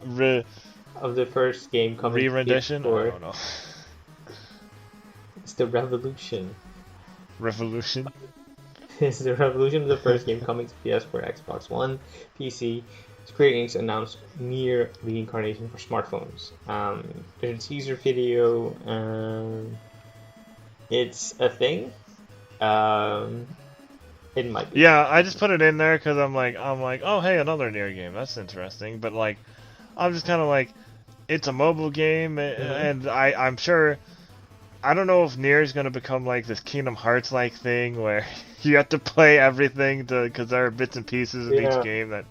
of the first game coming re-rendition. I don't know. It's the revolution. Revolution. It's the revolution of the first game coming to PS4, Xbox One, PC. Square Enix announced Nier Reincarnation for smartphones. There's a teaser video. It's a thing. It might be. Yeah, I just put it in there because I'm like, oh hey, another Nier game. That's interesting. But like, I'm just kind of like, it's a mobile game, and I'm sure. I don't know if Nier is gonna become like this Kingdom Hearts like thing where you have to play everything because there are bits and pieces of each game that.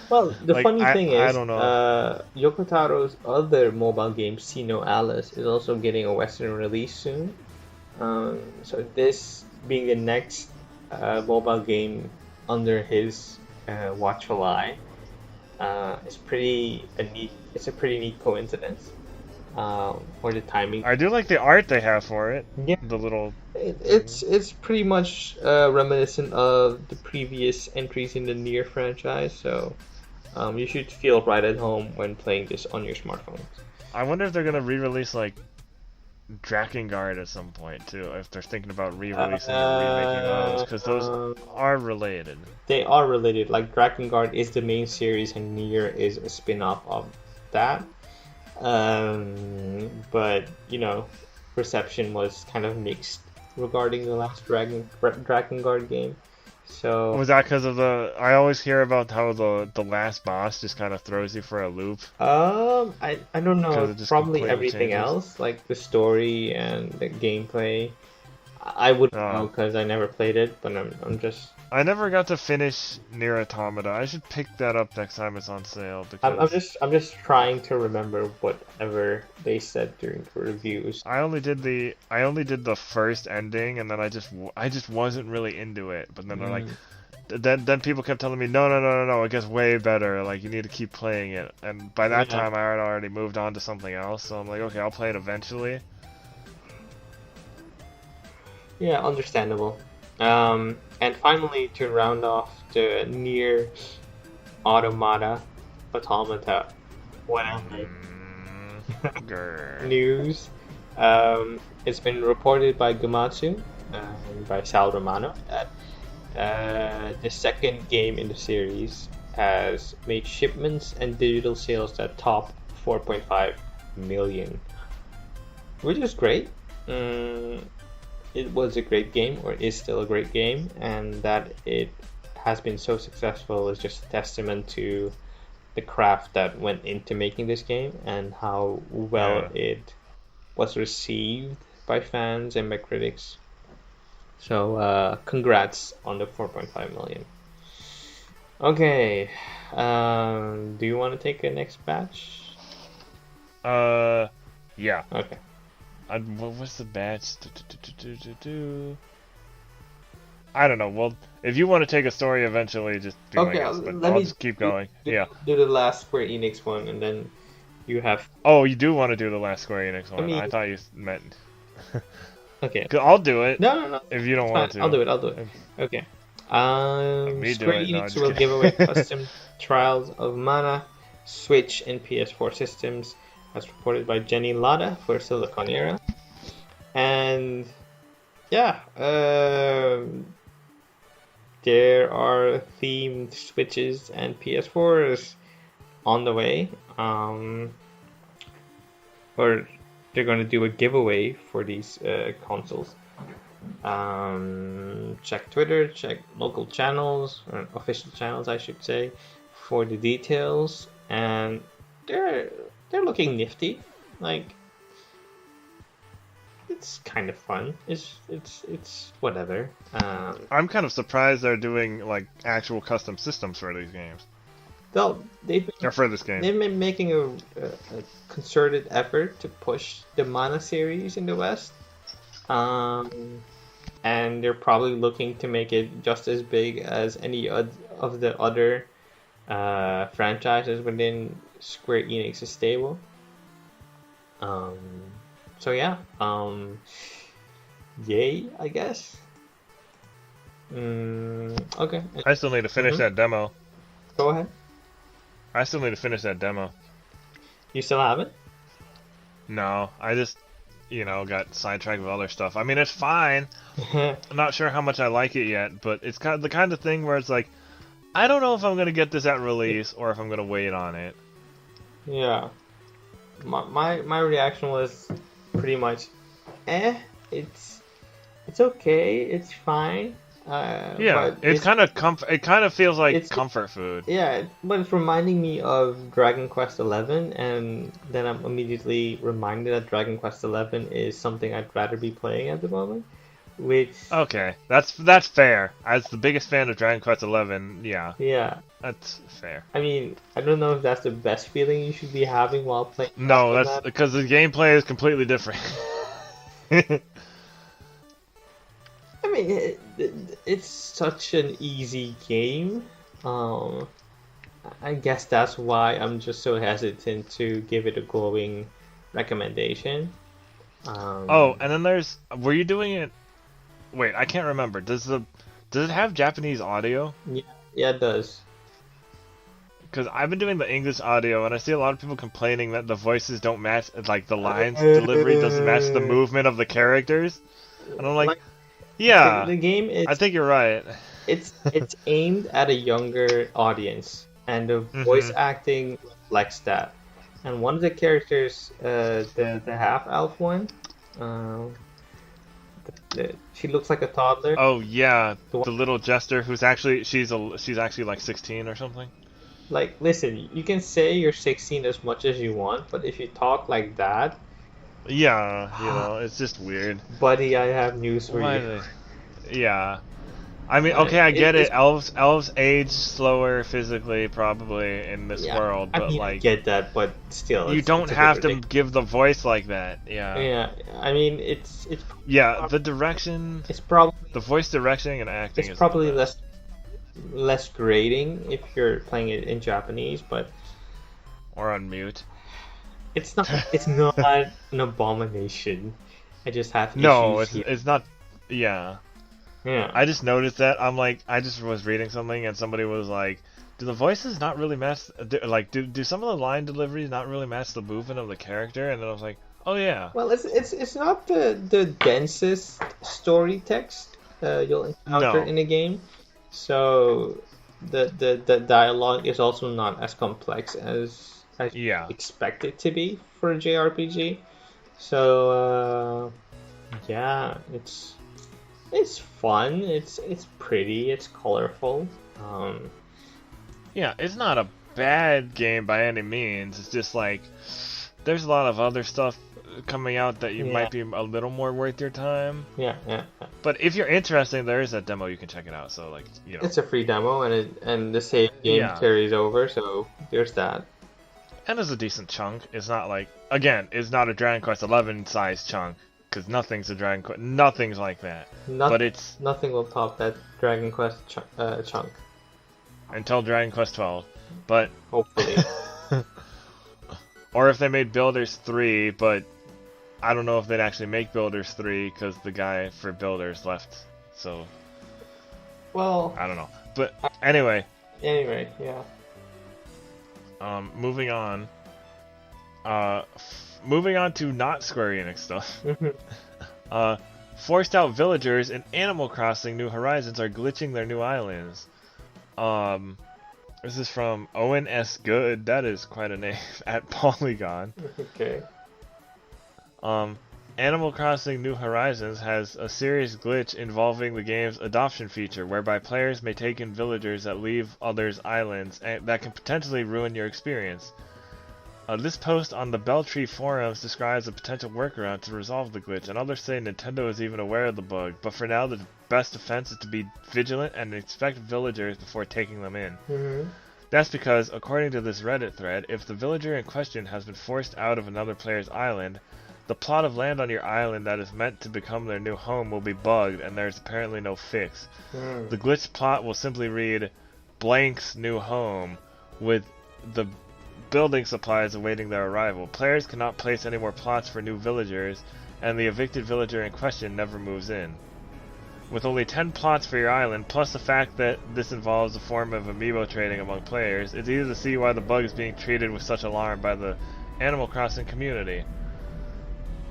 Well, the funny thing is, I don't know. Yoko Taro's other mobile game, See No Alice, is also getting a Western release soon. So this being the next mobile game under his watchful eye. It's a pretty neat coincidence. Or the timing. I do like the art they have for it. Yeah, The little. it's pretty much reminiscent of the previous entries in the Nier franchise. So you should feel right at home when playing this on your smartphone. I wonder if they're gonna re-release like Drakengard at some point too. If they're thinking about re-releasing or remaking those, because those are related. They are related. Like Drakengard is the main series, and Nier is a spin-off of that. But you know, reception was kind of mixed regarding the last Drakengard game. So Was that because of the? I always hear about how the last boss just kind of throws you for a loop. I don't know. it just Probably completely everything changes. else, like the story and the gameplay. I wouldn't know because I never played it, but I'm just. I never got to finish Nier Automata. I should pick that up next time it's on sale because I'm just trying to remember whatever they said during the reviews. I only did the first ending, and then I just wasn't really into it. But then they're like, then people kept telling me no, it gets way better. Like you need to keep playing it. And by that time I had already moved on to something else. So I'm like, okay, I'll play it eventually. Yeah, understandable. And finally, to round off the Nier Automata, whatever news, it's been reported by Gamatsu and by Sal Romano that the second game in the series has made shipments and digital sales that top 4.5 million, which is great. It was a great game, or is still a great game, and that it has been so successful is just a testament to the craft that went into making this game and how well it was received by fans and by critics. So congrats on the 4.5 million. Okay, do you want to take a next batch? Yeah. Okay. What was the batch? I don't know. Well, if you want to take a story eventually, just do Okay, I guess, but let I'll me just keep going. do the last Square Enix one, and then you have. Oh, you do want to do the last Square Enix one? I thought you meant. Okay. I'll do it. No. If you don't want to. I'll do it. Okay. Me do Square it. No, Enix just will kidding. give away custom trials of Mana, Switch, and PS4 systems, as reported by Jenny Lada for Silicon Era. And yeah, there are themed Switches and PS4s on the way. Or they're going to do a giveaway for these consoles. Check Twitter, check local channels, or official channels, I should say, for the details. And they're looking nifty. Like, it's kind of fun. It's whatever. I'm kind of surprised they're doing like actual custom systems for these games. Or for this game. They've been making a concerted effort to push the Mana series in the West. And they're probably looking to make it just as big as any of the other franchises within Square Enix's stable. So yeah, yay, I guess. Okay. I still need to finish that demo. Go ahead. I still need to finish that demo. You still have it? No, I just, got sidetracked with other stuff. I mean, it's fine. I'm not sure how much I like it yet, but it's kind of the kind of thing where it's like, I don't know if I'm gonna get this at release or if I'm gonna wait on it. Yeah. My reaction was pretty much, it's okay, it's fine. Yeah, it's kind of it kind of feels like comfort food. Yeah, but it's reminding me of Dragon Quest XI, and then I'm immediately reminded that Dragon Quest XI is something I'd rather be playing at the moment. Which okay, that's fair. As the biggest fan of Dragon Quest XI, yeah, that's fair. I mean, I don't know if that's the best feeling you should be having while playing. No, that's because the gameplay is completely different. I mean, it's such an easy game. I guess that's why I'm just so hesitant to give it a glowing recommendation. Oh, and then were you doing it? Wait, I can't remember. Does it have Japanese audio? Yeah, it does. Because I've been doing the English audio, and I see a lot of people complaining that the voices don't match, like the lines delivery doesn't match the movement of the characters. And I'm like, yeah, the game is. I think you're right. It's aimed at a younger audience, and the voice acting reflects that. And one of the characters, the half elf one, she looks like a toddler. Oh yeah, the little jester who's actually she's actually like 16 or something. Like, listen, you can say you're 16 as much as you want, but if you talk like that, yeah, it's just weird. Buddy, I have news for you. Yeah. I mean, okay, I get it. Elves age slower physically, probably in this world, but I get that, but still, you don't have to give the voice like that. Yeah. Yeah, I mean, it's the direction. It's probably the voice direction and acting. It's probably less grating if you're playing it in Japanese, but or on mute. It's not. It's not an abomination. I just have issues. No, it's not. Yeah. Yeah. I just noticed that. I'm like, I just was reading something and somebody was like, do the voices not really match, do some of the line deliveries not really match the movement of the character? And then I was like, oh yeah. Well, it's not the densest story text you'll encounter in a game. So the dialogue is also not as complex as I expect it to be for a JRPG. So it's fun. It's pretty. It's colorful. Yeah, it's not a bad game by any means. It's just like there's a lot of other stuff coming out that might be a little more worth your time. Yeah. But if you're interested, there is a demo you can check it out. So it's a free demo, and the save game carries over. So there's that. And it's a decent chunk. It's not like it's not a Dragon Quest 11 size chunk. Because nothing's a Dragon Quest, nothing's like that. Nothing will top that Dragon Quest chunk. Until Dragon Quest 12, but hopefully. Or if they made Builders 3, but I don't know if they'd actually make Builders 3 because the guy for Builders left. So, well, I don't know. But anyway. Yeah. Moving on. Moving on to not Square Enix stuff. Forced out villagers in Animal Crossing New Horizons are glitching their new islands. This is from Owen S. Good. That is quite a name. At Polygon. Okay. Animal Crossing New Horizons has a serious glitch involving the game's adoption feature, whereby players may take in villagers that leave others' islands, and that can potentially ruin your experience. This post on the Beltree forums describes a potential workaround to resolve the glitch, and others say Nintendo is even aware of the bug, but for now the best defense is to be vigilant and inspect villagers before taking them in. That's because, according to this Reddit thread, if the villager in question has been forced out of another player's island, the plot of land on your island that is meant to become their new home will be bugged, and there's apparently no fix. The glitch plot will simply read, blank's new home, with the building supplies awaiting their arrival. Players cannot place any more plots for new villagers, and the evicted villager in question never moves in. With only 10 plots for your island, plus the fact that this involves a form of amiibo trading among players, it's easy to see why the bug is being treated with such alarm by the Animal Crossing community.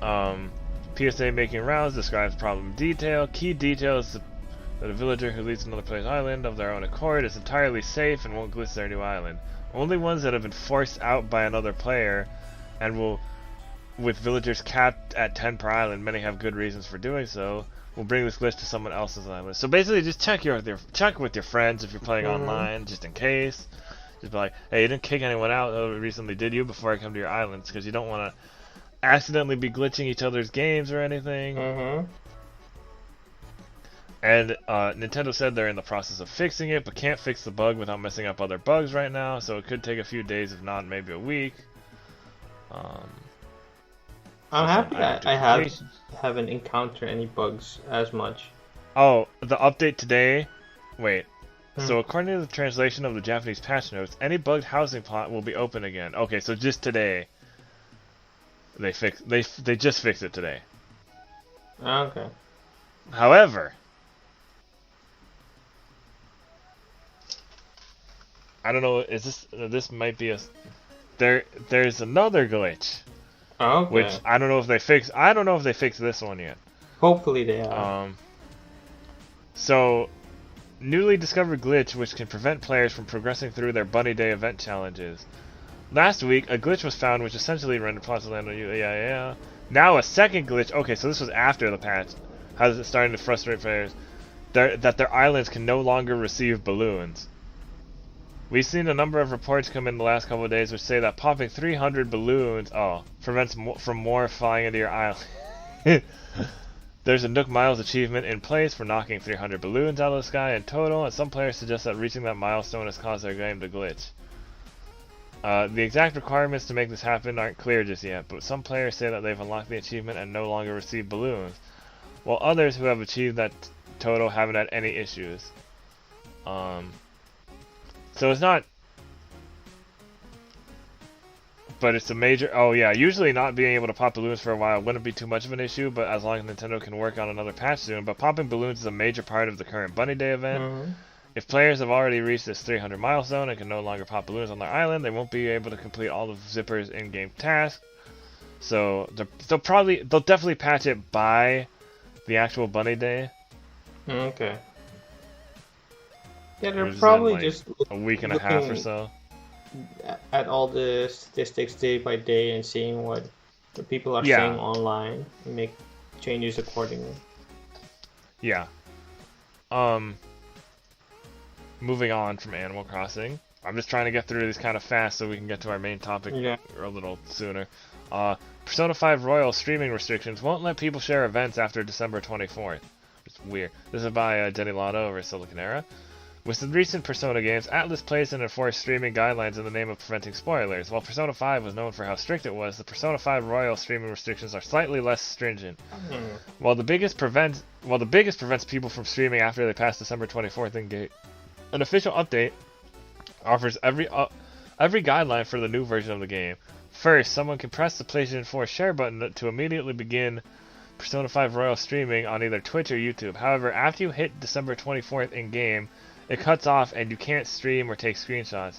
PSA making rounds describes problem detail. Key details that a villager who leaves another player's island of their own accord is entirely safe and won't glitch their new island. Only ones that have been forced out by another player, and with villagers capped at 10 per island, many have good reasons for doing so, will bring this glitch to someone else's island. So basically, just check with your friends if you're playing online, just in case. Just be like, hey, you didn't kick anyone out recently, did you? Before I come to your islands, because you don't want to accidentally be glitching each other's games or anything. And Nintendo said they're in the process of fixing it, but can't fix the bug without messing up other bugs right now, so it could take a few days, if not maybe a week. I'm happy that I haven't encountered any bugs as much. Oh, the update today. Wait. Hmm. So according to the translation of the Japanese patch notes, any bugged housing plot will be open again. Okay, so just today. They just fixed it today. Okay. However, I don't know. Is this might be a there's another glitch, Okay. which I don't know if they fix. I don't know if they fixed this one yet. Hopefully they are. So newly discovered glitch which can prevent players from progressing through their Bunny Day event challenges. Last week, a glitch was found which essentially rendered plots to land on you. Yeah. Now a second glitch. Okay, so this was after the patch. How's it starting to frustrate players? That their islands can no longer receive balloons. We've seen a number of reports come in the last couple of days which say that popping 300 balloons prevents from more flying into your island. There's a Nook Miles achievement in place for knocking 300 balloons out of the sky in total, and some players suggest that reaching that milestone has caused their game to glitch. The exact requirements to make this happen aren't clear just yet, but some players say that they've unlocked the achievement and no longer receive balloons, while others who have achieved that total haven't had any issues. So it's not... But it's a major... Oh yeah, usually not being able to pop balloons for a while wouldn't be too much of an issue, but as long as Nintendo can work on another patch soon. But popping balloons is a major part of the current Bunny Day event. Mm-hmm. If players have already reached this 300 milestone and can no longer pop balloons on their island, they won't be able to complete all of Zipper's in-game tasks. So they'll definitely patch it by the actual Bunny Day. Okay. Yeah, they're Which is probably in, like, just a week and a half or so. At all the statistics day by day and seeing what the people are saying online and make changes accordingly. Yeah. Moving on from Animal Crossing. I'm just trying to get through these kind of fast so we can get to our main topic a little sooner. Persona 5 Royal streaming restrictions won't let people share events after December 24th. It's weird. This is by Denny Lotto over Silicon Era. With the recent Persona games, Atlus placed and enforced streaming guidelines in the name of preventing spoilers. While Persona 5 was known for how strict it was, the Persona 5 Royal streaming restrictions are slightly less stringent. While the biggest prevents people from streaming after they pass December 24th in-game, an official update offers every guideline for the new version of the game. First, someone can press the PlayStation 4 share button to immediately begin Persona 5 Royal streaming on either Twitch or YouTube. However, after you hit December 24th in-game, it cuts off and you can't stream or take screenshots.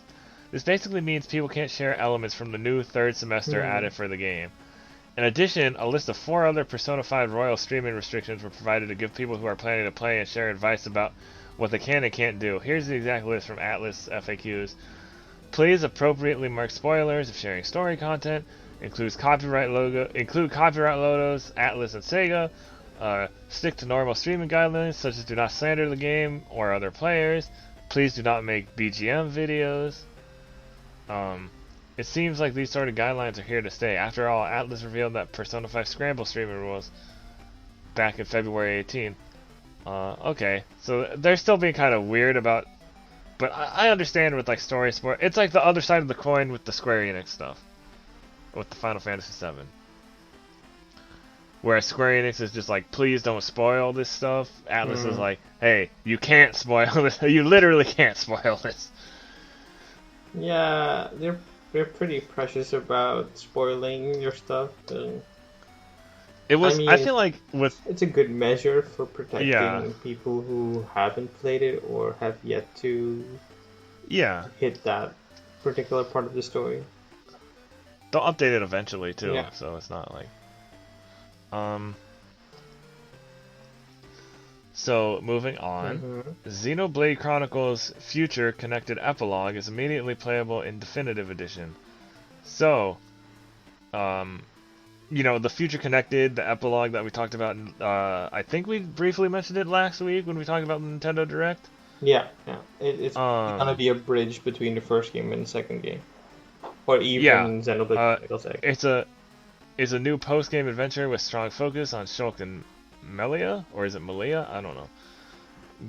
This basically means people can't share elements from the new third semester added for the game. In addition, a list of 4 other Persona 5 Royal streaming restrictions were provided to give people who are planning to play and share advice about what they can and can't do. Here's the exact list from Atlus FAQs. Please appropriately mark spoilers if sharing story content. Include copyright logos, Atlus and Sega. Stick to normal streaming guidelines, such as do not slander the game or other players. Please do not make BGM videos. It seems like these sort of guidelines are here to stay. After all, Atlus revealed that Persona 5 Scramble streaming rules back in February 18th. Okay, so they're still being kind of weird about... But I understand with, like, story sport. It's like the other side of the coin with the Square Enix stuff. With the Final Fantasy VII. Whereas Square Enix is just like, please don't spoil this stuff. Atlus is like, hey, you can't spoil this. You literally can't spoil this. Yeah, they're pretty precious about spoiling your stuff. I feel like it's a good measure for protecting people who haven't played it or have yet to hit that particular part of the story. They'll update it eventually too, Yeah. so it's not like... So, moving on. Xenoblade Chronicles Future Connected Epilogue is immediately playable in Definitive Edition. So, you know, the Future Connected, the epilogue that we talked about, I think we briefly mentioned it last week when we talked about the Nintendo Direct. Yeah. It's gonna be a bridge between the first game and the second game. Or even Xenoblade Chronicles X. It's a new post-game adventure with strong focus on Shulk and Melia, or is it Melia? I don't know.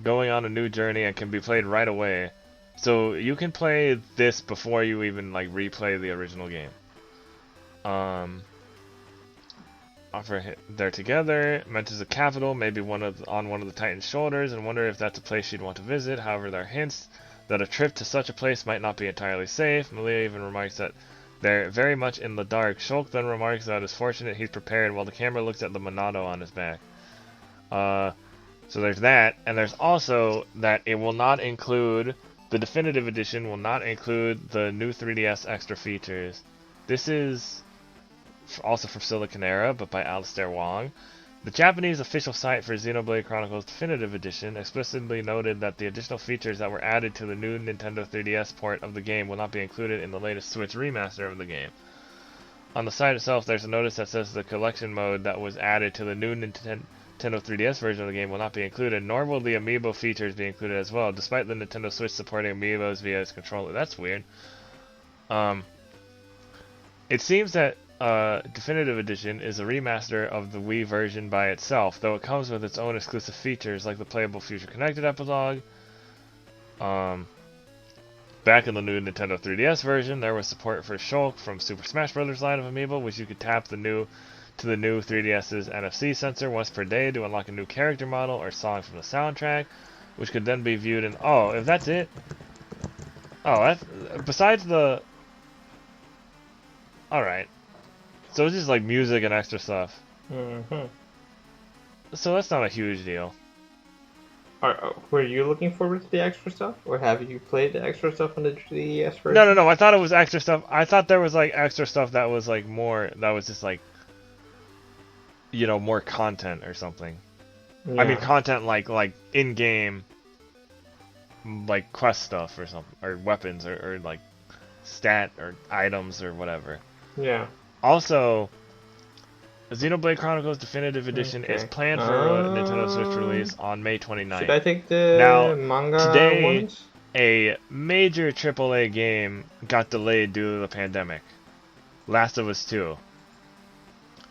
Going on a new journey and can be played right away. So you can play this before you even like replay the original game. they're together. Mentions a capital, maybe on one of the Titans' shoulders, and wonder if that's a place she'd want to visit. However, there are hints that a trip to such a place might not be entirely safe. Malia even remarks that they're very much in the dark. Shulk then remarks that it's fortunate he's prepared while the camera looks at the Monado on his back. So there's that, and there's also that it will not include, the definitive edition will not include the new 3DS extra features. This is also from Silicon Era, but by Alistair Wong. The Japanese official site for Xenoblade Chronicles Definitive Edition explicitly noted that the additional features that were added to the new Nintendo 3DS port of the game will not be included in the latest Switch remaster of the game. On the site itself, there's a notice that says the collection mode that was added to the new Nintendo 3DS version of the game will not be included, nor will the amiibo features be included as well, despite the Nintendo Switch supporting amiibos via its controller. That's weird. It seems that Definitive Edition is a remaster of the Wii version by itself, though it comes with its own exclusive features like the playable Future Connected epilogue. Back in the new Nintendo 3DS version, there was support for Shulk from Super Smash Bros. Line of amiibo, which you could tap to the new 3DS's NFC sensor once per day to unlock a new character model or song from the soundtrack, which could then be viewed in... Oh, if that's it... Oh, that's... Besides the... Alright. So it's just like music and extra stuff. Mm-hmm. So that's not a huge deal. Were you looking forward to the extra stuff? Or have you played the extra stuff on the 3DS version? No. I thought it was extra stuff. I thought there was like extra stuff that was like more... That was just like... You know, more content or something. Yeah. I mean, content like in-game, like quest stuff or something, or weapons, or like stat or items or whatever. Yeah. Also, Xenoblade Chronicles Definitive Edition is planned for a Nintendo Switch release on May 29th. Should I take the manga today, ones? A major AAA game got delayed due to the pandemic. Last of Us 2.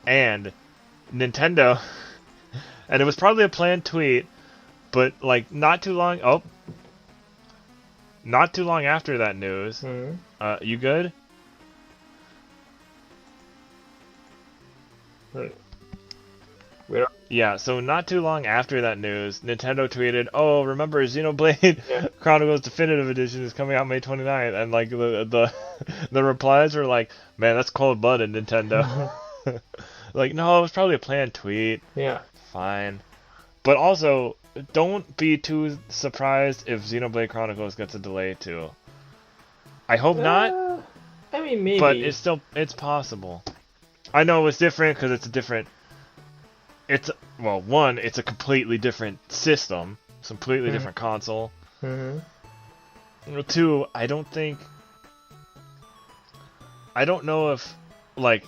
And Nintendo, and it was probably a planned tweet, but like not too long after that news, you good? Yeah, so not too long after that news, Nintendo tweeted, "Oh, remember Xenoblade Chronicles Definitive Edition is coming out May 29th," and like the replies were like, "Man, that's cold-blooded, Nintendo." Like, no, it was probably a planned tweet. Yeah. Fine. But also, don't be too surprised if Xenoblade Chronicles gets a delay too. I hope not. I mean, maybe. But it's possible. I know it's different because it's a different... One, it's a completely different system. It's a completely different console. Two, I don't know if, like...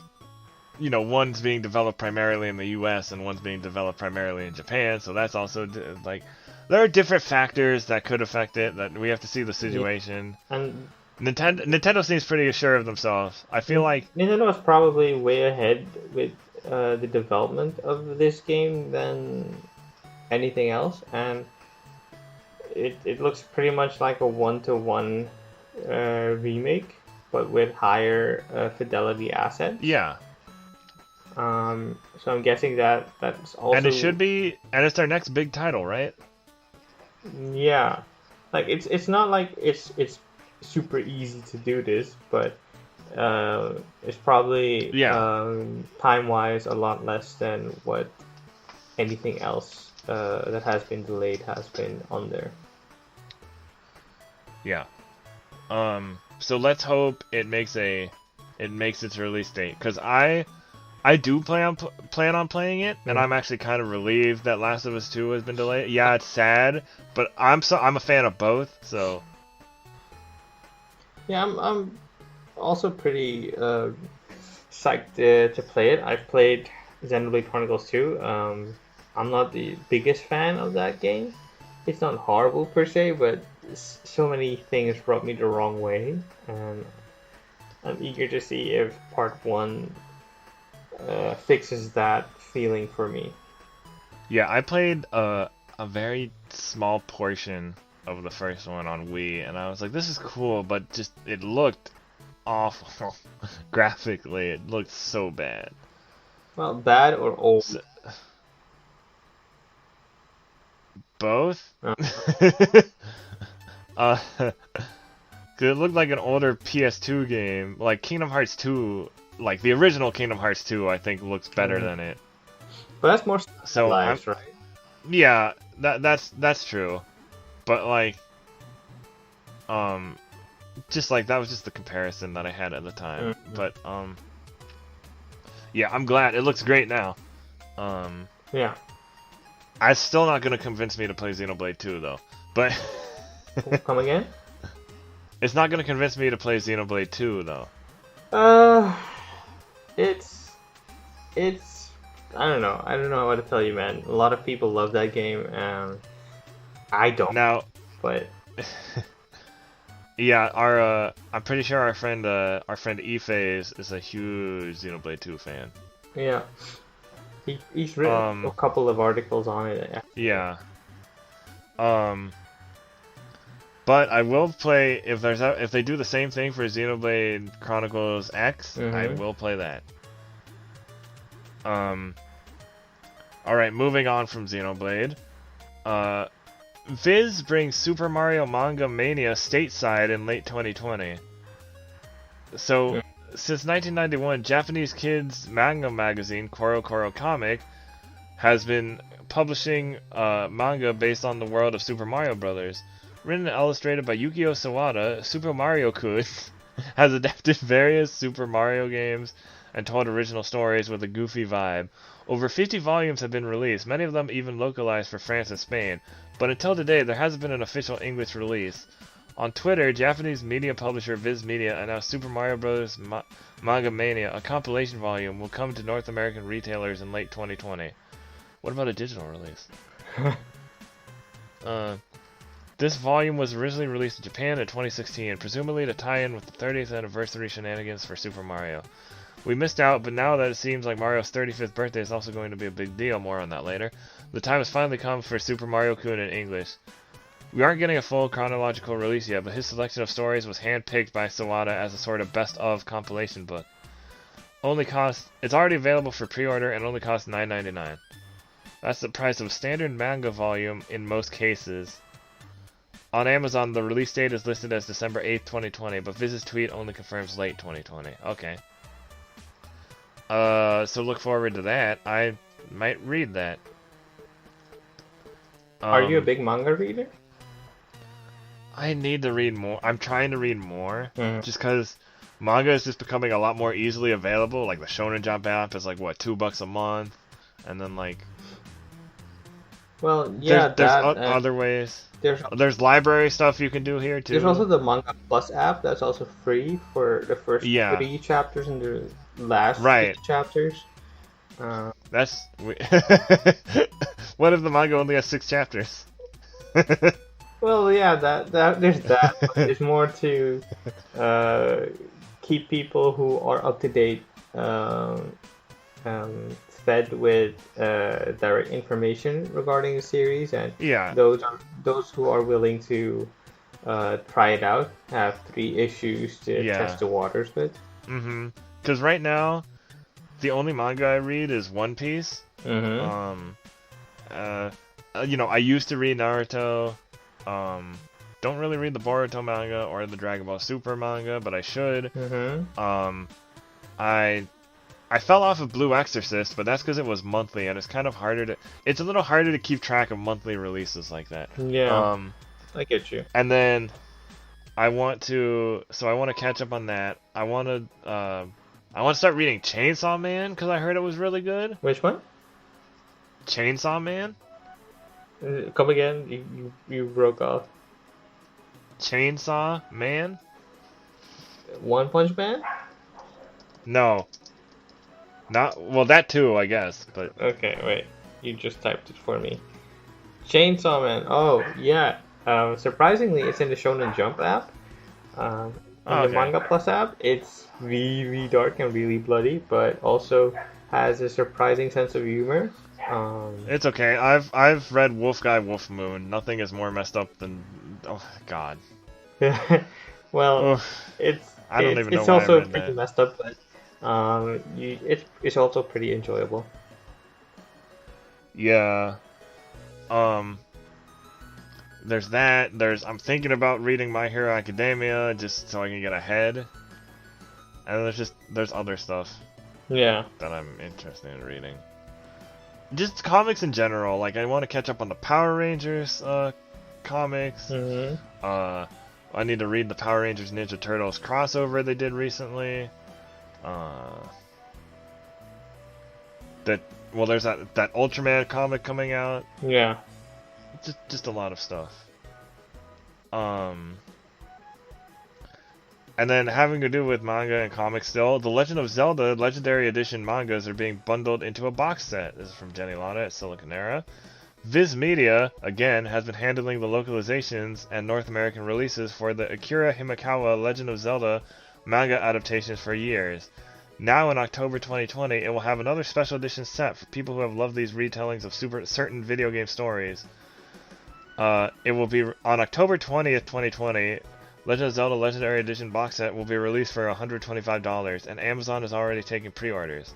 You know, one's being developed primarily in the US and one's being developed primarily in Japan, so that's also, like, there are different factors that could affect it, that we have to see the situation. Yeah. And Nintendo seems pretty sure of themselves. I feel like... Nintendo is probably way ahead with the development of this game than anything else, and it looks pretty much like a one-to-one remake, but with higher fidelity assets. Yeah. So I'm guessing that's also... And it should be... And it's their next big title, right? Yeah. Like, it's not like it's super easy to do this, but it's probably, time-wise, a lot less than what anything else that has been delayed has been on there. Yeah. So let's hope it makes its release date, because I do plan on playing it, and I'm actually kind of relieved that Last of Us 2 has been delayed. Yeah, it's sad, but I'm a fan of both, so... Yeah, I'm also pretty psyched to play it. I've played Xenoblade Chronicles 2. I'm not the biggest fan of that game. It's not horrible per se, but so many things rubbed me the wrong way, and I'm eager to see if Part 1... fixes that feeling for me. Yeah, I played a very small portion of the first one on Wii, and I was like, this is cool, but just, it looked awful. Graphically, it looked so bad. Well, bad or old? Both. Uh, uh, 'cause it looked like an older PS2 game, like Kingdom Hearts 2. Like the original Kingdom Hearts 2, I think looks better than it. but that's more So stylized, right? yeah, that's true. But like, just like that was just the comparison that I had at the time. Mm-hmm. But yeah, I'm glad it looks great now. Yeah. It's still not gonna convince me to play Xenoblade 2 though. But Come again? it's not gonna convince me to play Xenoblade 2 though. It's I don't know. I don't know what to tell you, man. A lot of people love that game, and I don't. Now, But yeah, I'm pretty sure our friend Ife is a huge Xenoblade 2 fan. yeah, he's written a couple of articles on it. Yeah. But I will play if they do the same thing for Xenoblade Chronicles X. I will play that. All right, moving on from Xenoblade. Viz brings Super Mario Manga Mania stateside in late 2020. So, since 1991, Japanese kids manga magazine Koro Comic has been publishing manga based on the world of Super Mario Bros. Written and illustrated by Yukio Sawada, Super Mario-kun has adapted various Super Mario games and told original stories with a goofy vibe. Over 50 volumes have been released, many of them even localized for France and Spain, but until today there hasn't been an official English release. On Twitter, Japanese media publisher Viz Media announced Super Mario Bros. Manga Mania, a compilation volume, will come to North American retailers in late 2020. What about a digital release? This volume was originally released in Japan in 2016, presumably to tie in with the 30th anniversary shenanigans for Super Mario. We missed out, but now that it seems like Mario's 35th birthday is also going to be a big deal, more on that later, the time has finally come for Super Mario-kun in English. We aren't getting a full chronological release yet, but his selection of stories was handpicked by Sawada as a sort of best-of compilation book. It's already available for pre-order and only costs $9.99. That's the price of a standard manga volume in most cases. On Amazon, the release date is listed as December 8th, 2020, but Viz's tweet only confirms late 2020. Okay. So look forward to that. I might read that. Are you a big manga reader? I need to read more. I'm trying to read more, just because manga is just becoming a lot more easily available. Like the Shonen Jump app is like what, $2 a month, and then like. Well, yeah, there's other ways. There's library stuff you can do here too. There's also the Manga Plus app that's also free for the first 3 chapters and the last 6 chapters. That's what if the manga only has 6 chapters? Well, yeah, that there's that. But there's more to keep people who are up to date fed with direct information regarding the series, and those who are willing to try it out have 3 issues to test the waters with. Because right now, the only manga I read is One Piece. I used to read Naruto. Don't really read the Boruto manga or the Dragon Ball Super manga, but I should. I fell off of Blue Exorcist, but that's because it was monthly, and it's kind of harder to. It's a little harder to keep track of monthly releases like that. Yeah. I get you. And then I want to catch up on that. I want to start reading Chainsaw Man because I heard it was really good. Which one? Chainsaw Man. Come again? You broke off. Chainsaw Man. One Punch Man? No. That too, I guess, but... Okay, wait. You just typed it for me. Chainsaw Man. Oh, yeah. Surprisingly, it's in the Shonen Jump app. The Manga Plus app. It's really dark and really bloody, but also has a surprising sense of humor. It's okay. I've read Wolf Guy Wolf Moon. Nothing is more messed up than... Oh, God. Well, it's also pretty messed up, but It's also pretty enjoyable. Yeah. There's that. I'm thinking about reading My Hero Academia just so I can get ahead. And there's other stuff. Yeah. That I'm interested in reading. Just comics in general. Like I want to catch up on the Power Rangers comics. Mm-hmm. I need to read the Power Rangers Ninja Turtles crossover they did recently. There's that Ultraman comic coming out. Yeah. Just a lot of stuff. And then having to do with manga and comics still, The Legend of Zelda Legendary Edition mangas are being bundled into a box set. This is from Jenny Lotta at Silicon Era. Viz Media, again, has been handling the localizations and North American releases for the Akira Himekawa Legend of Zelda manga adaptations for years. Now in October 2020, it will have another special edition set for people who have loved these retellings of certain video game stories. It will be on October 20th, 2020. Legend of Zelda Legendary Edition box set will be released for $125, and Amazon is already taking pre-orders.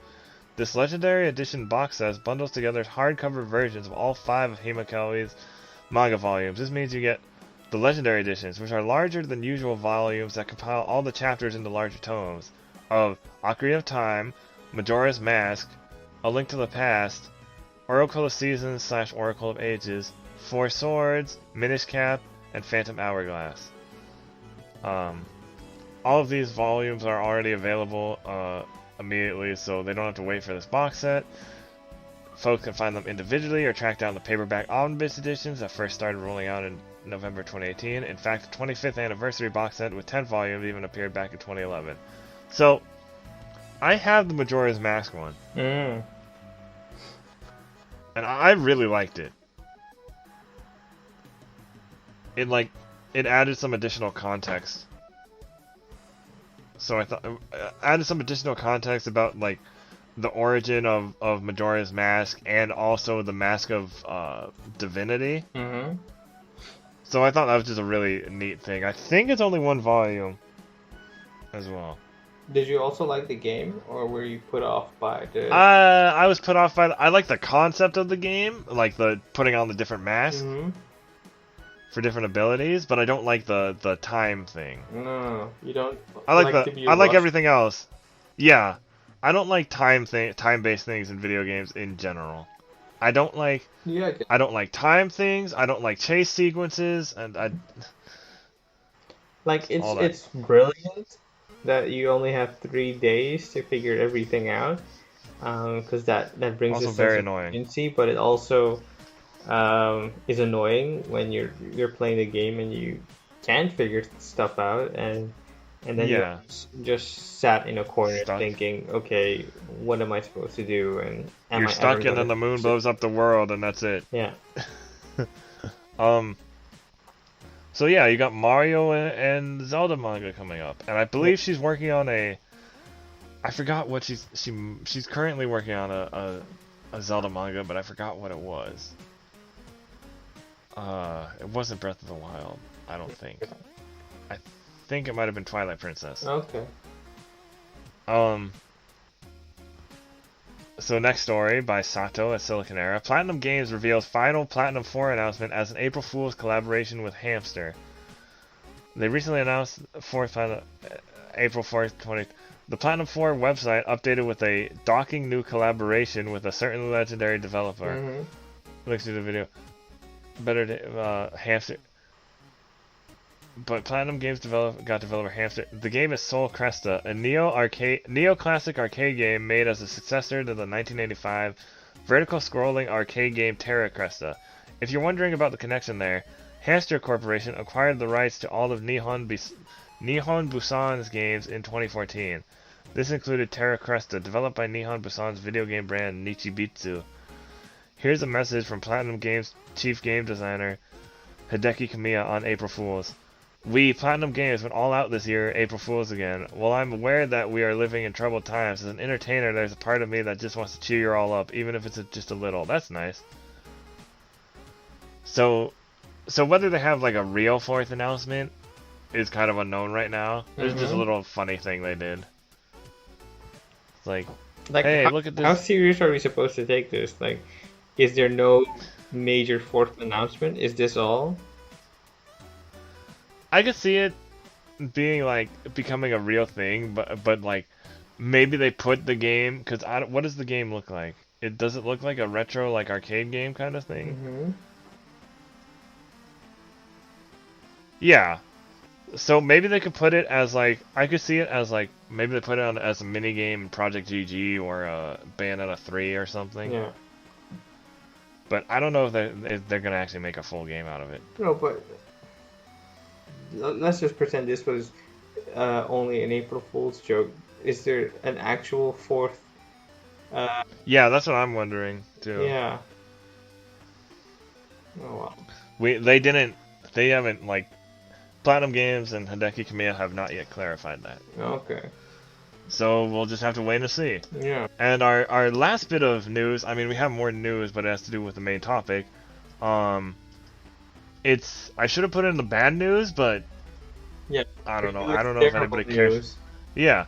This Legendary Edition box set bundles together hardcover versions of all 5 of Himekawa's manga volumes. This means you get the Legendary Editions, which are larger than usual volumes that compile all the chapters into larger tomes, of Ocarina of Time, Majora's Mask, A Link to the Past, Oracle of Seasons / Oracle of Ages, Four Swords, Minish Cap, and Phantom Hourglass. All of these volumes are already available immediately, so they don't have to wait for this box set. Folks can find them individually or track down the paperback omnibus editions that first started rolling out in November 2018. In fact, the 25th anniversary box set with 10 volumes even appeared back in 2011. So, I have the Majora's Mask one. Mm. And I really liked it. It added some additional context. So I thought added some additional context about like the origin of Majora's Mask and also the Mask of Divinity. Mm-hmm. So I thought that was just a really neat thing. I think it's only one volume as well. Did you also like the game, or were you put off by the... I was put off by... I like the concept of the game, like the putting on the different masks for different abilities, but I don't like the time thing. No, you don't. I like everything else. Yeah, I don't like time-based things in video games in general. I don't like... Yeah. I don't like time things. I don't like chase sequences, and it's brilliant that you only have 3 days to figure everything out, because that brings also a very sense annoying. of urgency, but it also is annoying when you're playing the game and you can't figure stuff out, and then you're just sat in a corner thinking, okay, what am I supposed to do? And you're stuck, and then the moon blows up the world, and that's it. Yeah. So yeah, you got Mario and Zelda manga coming up, and I believe she's working on I forgot what she's currently working on a Zelda manga, but I forgot what it was. It wasn't Breath of the Wild, I don't think. I think it might have been Twilight Princess. Okay. So next story by Sato at Silicon Era. Platinum Games reveals final Platinum 4 announcement as an April Fool's collaboration with Hamster. They recently announced April 4th, 20... The Platinum 4 website updated with a docking new collaboration with a certain legendary developer. Links to the video. Hamster... But Platinum Games got developer Hamster. The game is Soul Cresta, a neo-classic arcade game made as a successor to the 1985 vertical-scrolling arcade game Terra Cresta. If you're wondering about the connection there, Hamster Corporation acquired the rights to all of Nihon Busan's games in 2014. This included Terra Cresta, developed by Nihon Busan's video game brand Nichibitsu. Here's a message from Platinum Games chief game designer Hideki Kamiya on April Fools. We, Platinum Games, went all out this year, April Fools again. While I'm aware that we are living in troubled times, as an entertainer, there's a part of me that just wants to cheer you all up, even if it's just a little. That's nice. So whether they have like a real 4th announcement is kind of unknown right now. There's just a little funny thing they did. like, Like, hey, look at how this. serious are we supposed to take this? Like, is there no major fourth announcement? Is this all? I could see it being like becoming a real thing, but like maybe they put the game because what does the game look like? Does it look like a retro like arcade game kind of thing? Mm-hmm. Yeah. So maybe they could put it as like I could see it as like maybe they put it on as a mini game in Project GG or a Bayonetta 3 or something. Yeah. But I don't know if they're gonna actually make a full game out of it. No, but let's just pretend this was only an April Fool's joke. Is there an actual fourth? Yeah, that's what I'm wondering too. Yeah. Oh wow. They haven't like Platinum Games and Hideki Kamiya have not yet clarified that. Okay. So we'll just have to wait and see. Yeah. And our last bit of news, I mean we have more news, but it has to do with the main topic. It's I should have put it in the bad news, but Yeah. I don't know. I don't know if anybody cares. News. Yeah.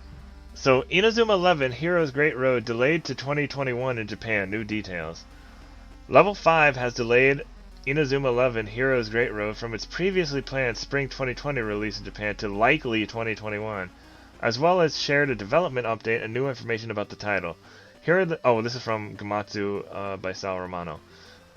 So Inazuma 11 Heroes Great Road delayed to 2021 in Japan. New details. Level 5 has delayed Inazuma 11 Heroes Great Road from its previously planned spring 2020 release in Japan to likely 2021, as well as shared a development update and new information about the title. Here are the this is from Gamatsu by Sal Romano.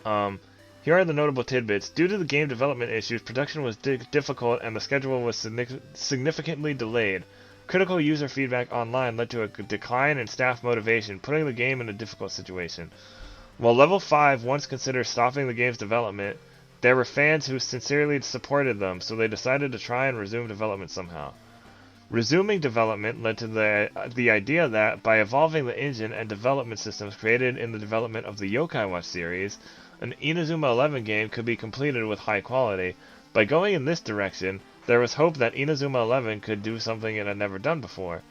Here are the notable tidbits. Due to the game development issues, production was difficult and the schedule was significantly delayed. Critical user feedback online led to a decline in staff motivation, putting the game in a difficult situation. While Level 5 once considered stopping the game's development, there were fans who sincerely supported them, so they decided to try and resume development somehow. Resuming development led to the idea that, by evolving the engine and development systems created in the development of the Yokai Watch series, an Inazuma 11 game could be completed with high quality. By going in this direction, there was hope that Inazuma 11 could do something it had never done before.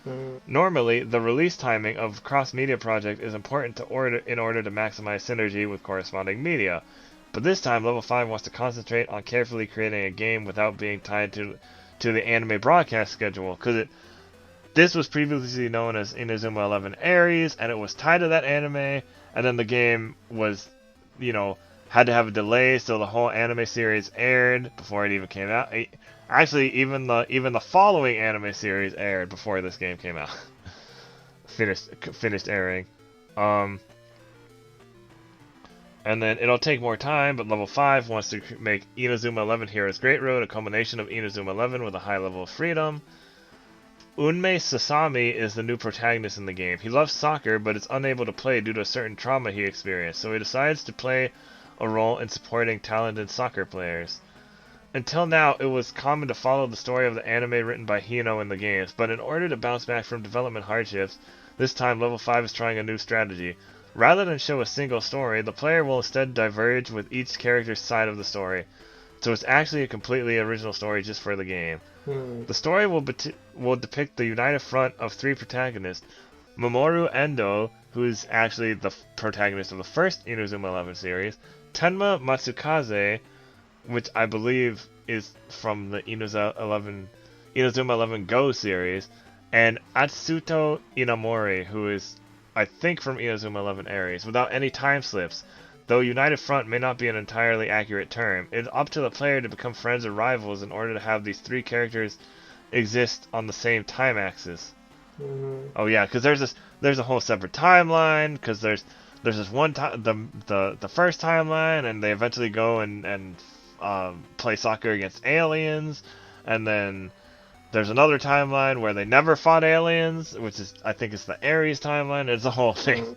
Normally, the release timing of a cross-media project is important in order to maximize synergy with corresponding media, but this time Level 5 wants to concentrate on carefully creating a game without being tied to the anime broadcast schedule, because this was previously known as Inazuma 11 Aries, and it was tied to that anime, and then the game was, had to have a delay, so the whole anime series aired before it even came out. Actually, even the following anime series aired before this game came out. finished airing. And then it'll take more time, but Level 5 wants to make Inazuma 11 Heroes Great Road a combination of Inazuma 11 with a high level of freedom. Unmei Sasami is the new protagonist in the game. He loves soccer, but is unable to play due to a certain trauma he experienced, so he decides to play a role in supporting talented soccer players. Until now, it was common to follow the story of the anime written by Hino in the games, but in order to bounce back from development hardships, this time Level 5 is trying a new strategy. Rather than show a single story, the player will instead diverge with each character's side of the story. So it's actually a completely original story just for the game. The story will depict the united front of three protagonists. Mamoru Endo, who is actually the protagonist of the first Inazuma 11 series, Tenma Matsukaze, which I believe is from the Inazuma 11 Go series, and Atsuto Inamori, who is, I think, from Inazuma 11 Aries, without any time slips. Though United Front may not be an entirely accurate term, it is up to the player to become friends or rivals in order to have these three characters exist on the same time axis. Oh yeah, because there's a whole separate timeline, because there's this one the first timeline, and they eventually go and play soccer against aliens, and then there's another timeline where they never fought aliens, which is, I think it's the Ares timeline. It's a whole thing.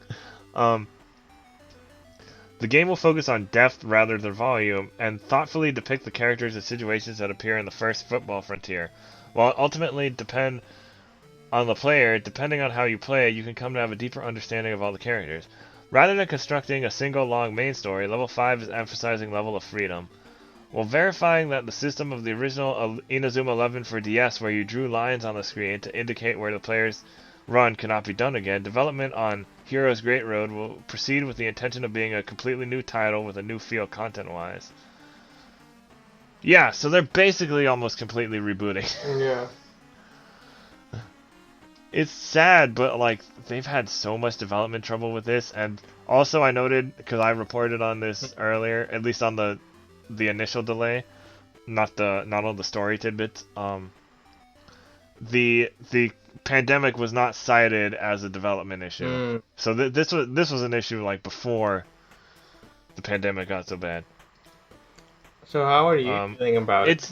The game will focus on depth rather than volume, and thoughtfully depict the characters and situations that appear in the first football frontier. While it ultimately depend on the player, depending on how you play, you can come to have a deeper understanding of all the characters. Rather than constructing a single long main story, Level 5 is emphasizing level of freedom. While verifying that the system of the original Inazuma 11 for DS, where you drew lines on the screen to indicate where the player's run cannot be done again, development on Heroes Great Road will proceed with the intention of being a completely new title with a new feel content-wise. Yeah, so they're basically almost completely rebooting. Yeah. It's sad, but like they've had so much development trouble with this, and also I noted because I reported on this earlier, at least on the initial delay, not on the story tidbits. The pandemic was not cited as a development issue, so this was an issue like before the pandemic got so bad. So how are you feeling about it?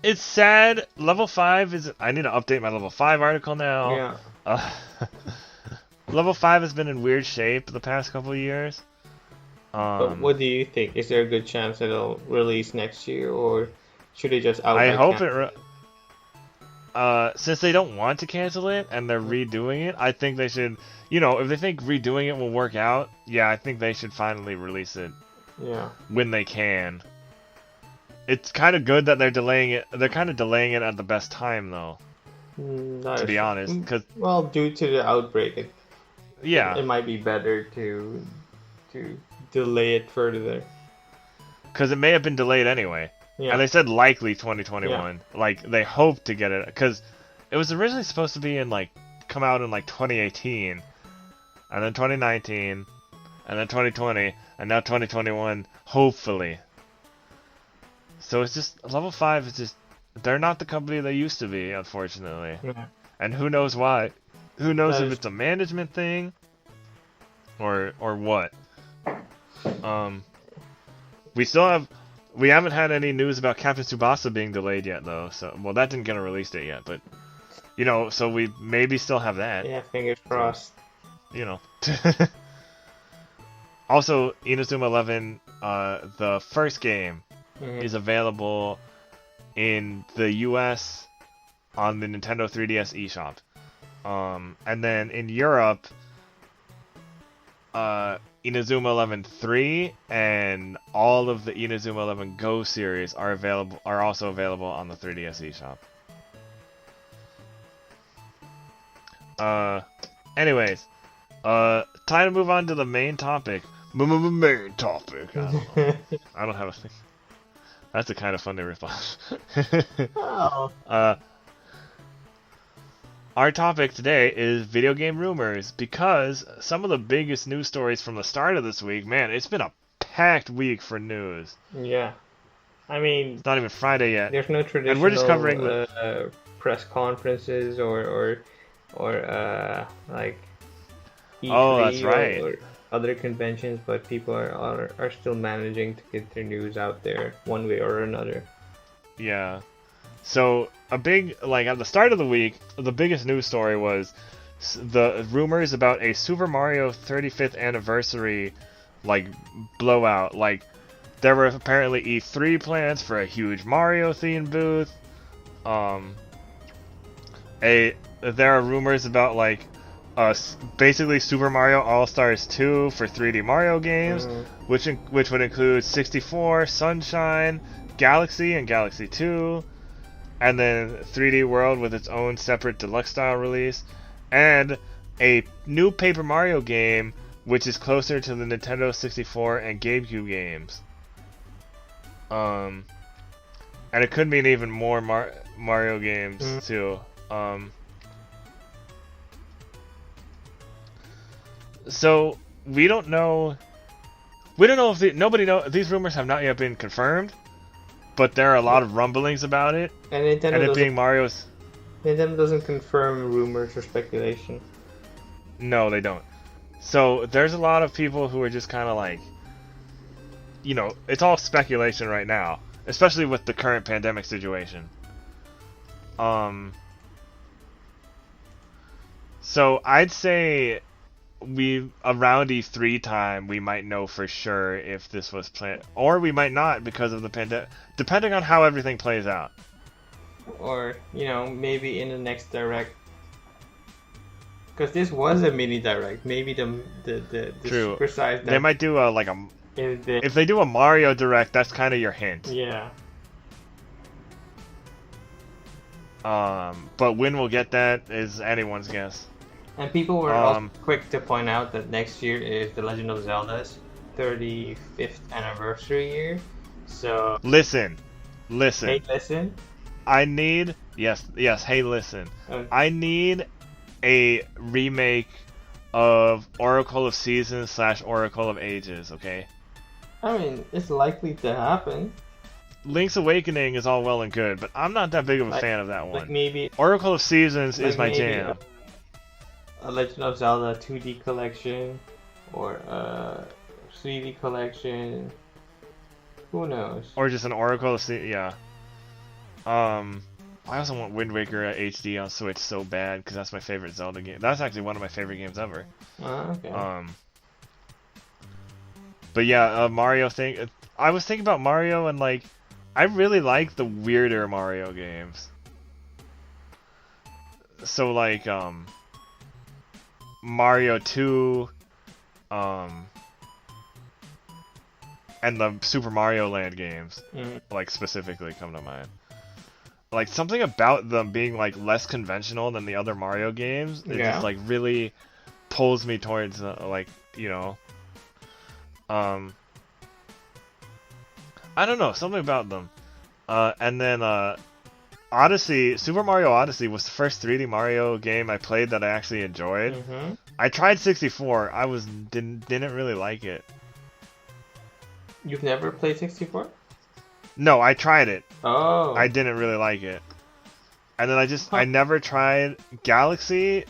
It's sad. Level 5 is... I need to update my level 5 article now. Yeah. Level 5 has been in weird shape the past couple of years. But what do you think? Is there a good chance it'll release next year, or should they just outright I hope since they don't want to cancel it and they're redoing it, I think they should... You know, if they think redoing it will work out, yeah, I think they should finally release it. Yeah. When they can. It's kind of good that they're delaying it. They're kind of delaying it at the best time, though. To be honest, because due to the outbreak, it might be better to delay it further. Because it may have been delayed anyway, and they said likely 2021. Yeah. Like they hope to get it, because it was originally supposed to be come out in 2018, and then 2019, and then 2020, and now 2021. Hopefully. So it's just, Level 5 is just, they're not the company they used to be, unfortunately. Yeah. And who knows why? Who knows if it's a management thing? Or what? We haven't had any news about Captain Tsubasa being delayed yet, though. So, well, that didn't get a release date yet, but, you know, so we maybe still have that. Yeah, fingers crossed. So, you know. Also, Inazuma 11, the first game, is available in the US on the Nintendo 3DS eShop. And then in Europe, Inazuma 11 3 and all of the Inazuma 11 Go series are also available on the 3DS eShop. Anyways, time to move on to the main topic. Main topic. I don't have a thing. That's a kind of funny response. Our topic today is video game rumors, because some of the biggest news stories from the start of this week, man, it's been a packed week for news. Yeah. I mean... It's not even Friday yet. There's no traditional and we're just covering press conferences or like E3 that's right. or other conventions, but people are still managing to get their news out there one way or another. Yeah. So a big, at the start of the week, the biggest news story was the rumors about a Super Mario 35th anniversary blowout. There were apparently E3 plans for a huge Mario themed booth. There are rumors about basically Super Mario All-Stars 2 for 3D Mario games, which would include 64, Sunshine, Galaxy, and Galaxy 2, and then 3D World with its own separate deluxe style release, and a new Paper Mario game which is closer to the Nintendo 64 and GameCube games. And it could mean even more Mario games too. So we don't know if nobody knows. These rumors have not yet been confirmed, but there are a lot of rumblings about it. And Nintendo it being Mario's. Nintendo doesn't confirm rumors or speculation. No, they don't. So there's a lot of people who are just kind of it's all speculation right now, especially with the current pandemic situation. So I'd say around E3 time we might know for sure if this was planned, or we might not because of the pandemic, depending on how everything plays out. Or maybe in the next direct, because this was a mini direct. Maybe the True. supersized. They might do if they do a Mario direct, that's kind of your hint. Yeah. But when we'll get that is anyone's guess. And people were also quick to point out that next year is The Legend of Zelda's 35th anniversary year. So listen. Hey, listen. I need yes. Hey, listen. Okay. I need a remake of Oracle of Seasons / Oracle of Ages, okay? I mean, it's likely to happen. Link's Awakening is all well and good, but I'm not that big of a fan of that one. Like maybe Oracle of Seasons is my maybe jam. A Legend of Zelda 2D collection or a 3D collection. Who knows? Or just an Oracle of Seasons, yeah. I also want Wind Waker HD on Switch so bad because that's my favorite Zelda game. That's actually one of my favorite games ever. Okay. But yeah, Mario thing. I was thinking about Mario and like, I really like the weirder Mario games. So like, Mario 2, and the Super Mario Land games, like specifically come to mind. Like something about them being like less conventional than the other Mario games, it just like really pulls me towards like, you know, I don't know, something about them. And then Odyssey, Super Mario Odyssey was the first 3D Mario game I played that I actually enjoyed. I tried 64. I didn't really like it. You've never played 64? No, I tried it. Oh. I didn't really like it. And then I never tried Galaxy.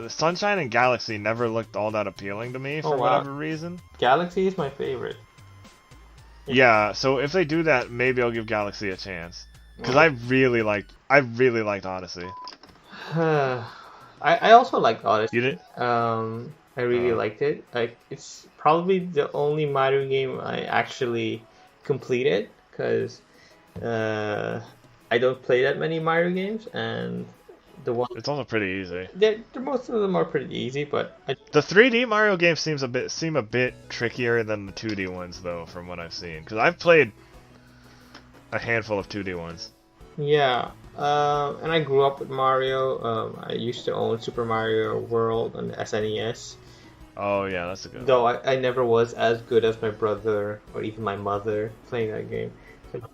Sunshine and Galaxy never looked all that appealing to me for whatever reason. Galaxy is my favorite. Yeah, so if they do that, maybe I'll give Galaxy a chance. Because I really liked Odyssey. I also liked Odyssey. You did? I really liked it. Like, it's probably the only Mario game I actually completed, because I don't play that many Mario games, and the one it's also pretty easy. Most of them are pretty easy, but the 3D Mario games seem a bit trickier than the 2D ones, though, from what I've seen. Because I've played a handful of 2D ones. Yeah, and I grew up with Mario. I used to own Super Mario World on the SNES. Oh yeah, that's a good one. Though I never was as good as my brother or even my mother playing that game.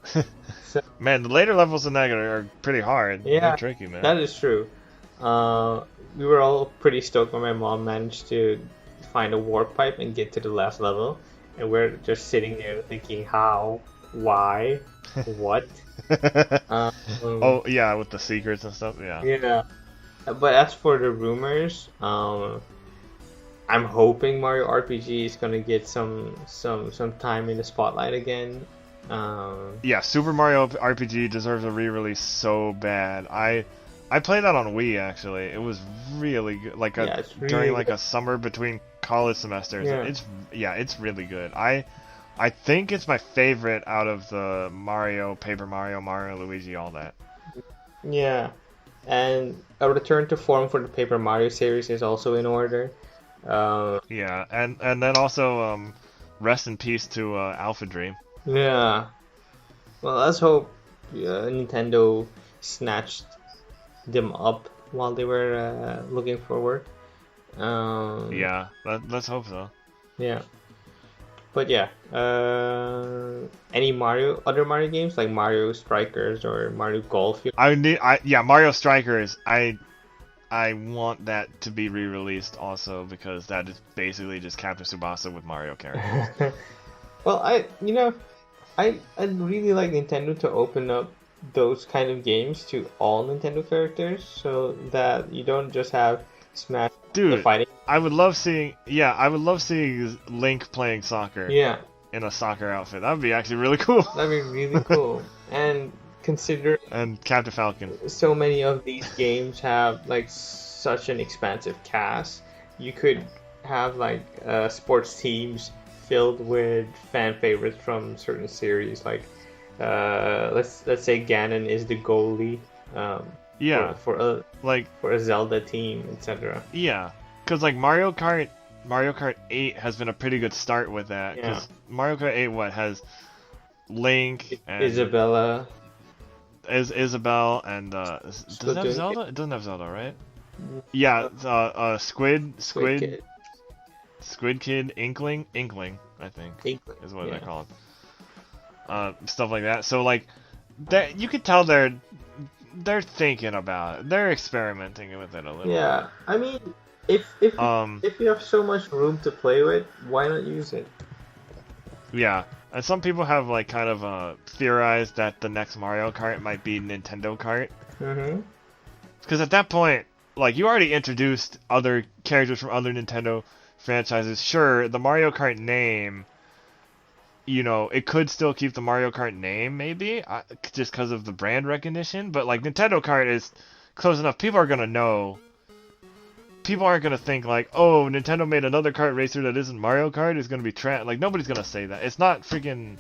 So, man, the later levels in that are pretty hard. Yeah, they're tricky, man. That is true. We were all pretty stoked when my mom managed to find a warp pipe and get to the last level, and we're just sitting there thinking, how, why, what? Oh yeah, with the secrets and stuff. Yeah. Yeah. But as for the rumors, I'm hoping Mario RPG is gonna get some time in the spotlight again. Yeah, Super Mario RPG deserves a re-release so bad. I played that on Wii actually. It was really good. Like during like a summer between college semesters. Yeah. It's really good. I think it's my favorite out of the Mario, Paper Mario, Mario, Luigi, all that. Yeah, and a return to form for the Paper Mario series is also in order. Yeah, and then also rest in peace to Alpha Dream. Yeah. Well, let's hope Nintendo snatched them up while they were looking forward. Yeah, let's hope so. Yeah. But yeah, any other Mario games like Mario Strikers or Mario Golf? Mario Strikers. I want that to be re-released also, because that is basically just Captain Tsubasa with Mario characters. Well, I'd really like Nintendo to open up those kind of games to all Nintendo characters, so that you don't just have Smash fighting. I would love seeing Link playing soccer. Yeah. In a soccer outfit. That would be actually really cool. That'd be really cool. And and Captain Falcon. So many of these games have like such an expansive cast. You could have like sports teams filled with fan favorites from certain series. Like let's say Ganon is the goalie. For a Zelda team, etc. Yeah, because like Mario Kart 8 has been a pretty good start with that. Because Mario Kart 8 has Link and Isabella. Isabelle and does it have Zelda? It doesn't have Zelda, right? Yeah, Squid Kid, Inkling, I think is what they call it. Stuff like that. So like that, you could tell they're they're thinking about it. They're experimenting with it a little. Yeah, I mean, if you have so much room to play with, why not use it? Yeah, and some people have like kind of theorized that the next Mario Kart might be Nintendo Kart. Mm-hmm. Because at that point, like, you already introduced other characters from other Nintendo franchises. Sure, the Mario Kart name, it could still keep the Mario Kart name, maybe, just because of the brand recognition. But, like, Nintendo Kart is close enough. People are going to know. People aren't going to think, like, oh, Nintendo made another kart racer that isn't Mario Kart. It's going to be like, nobody's going to say that. It's not freaking...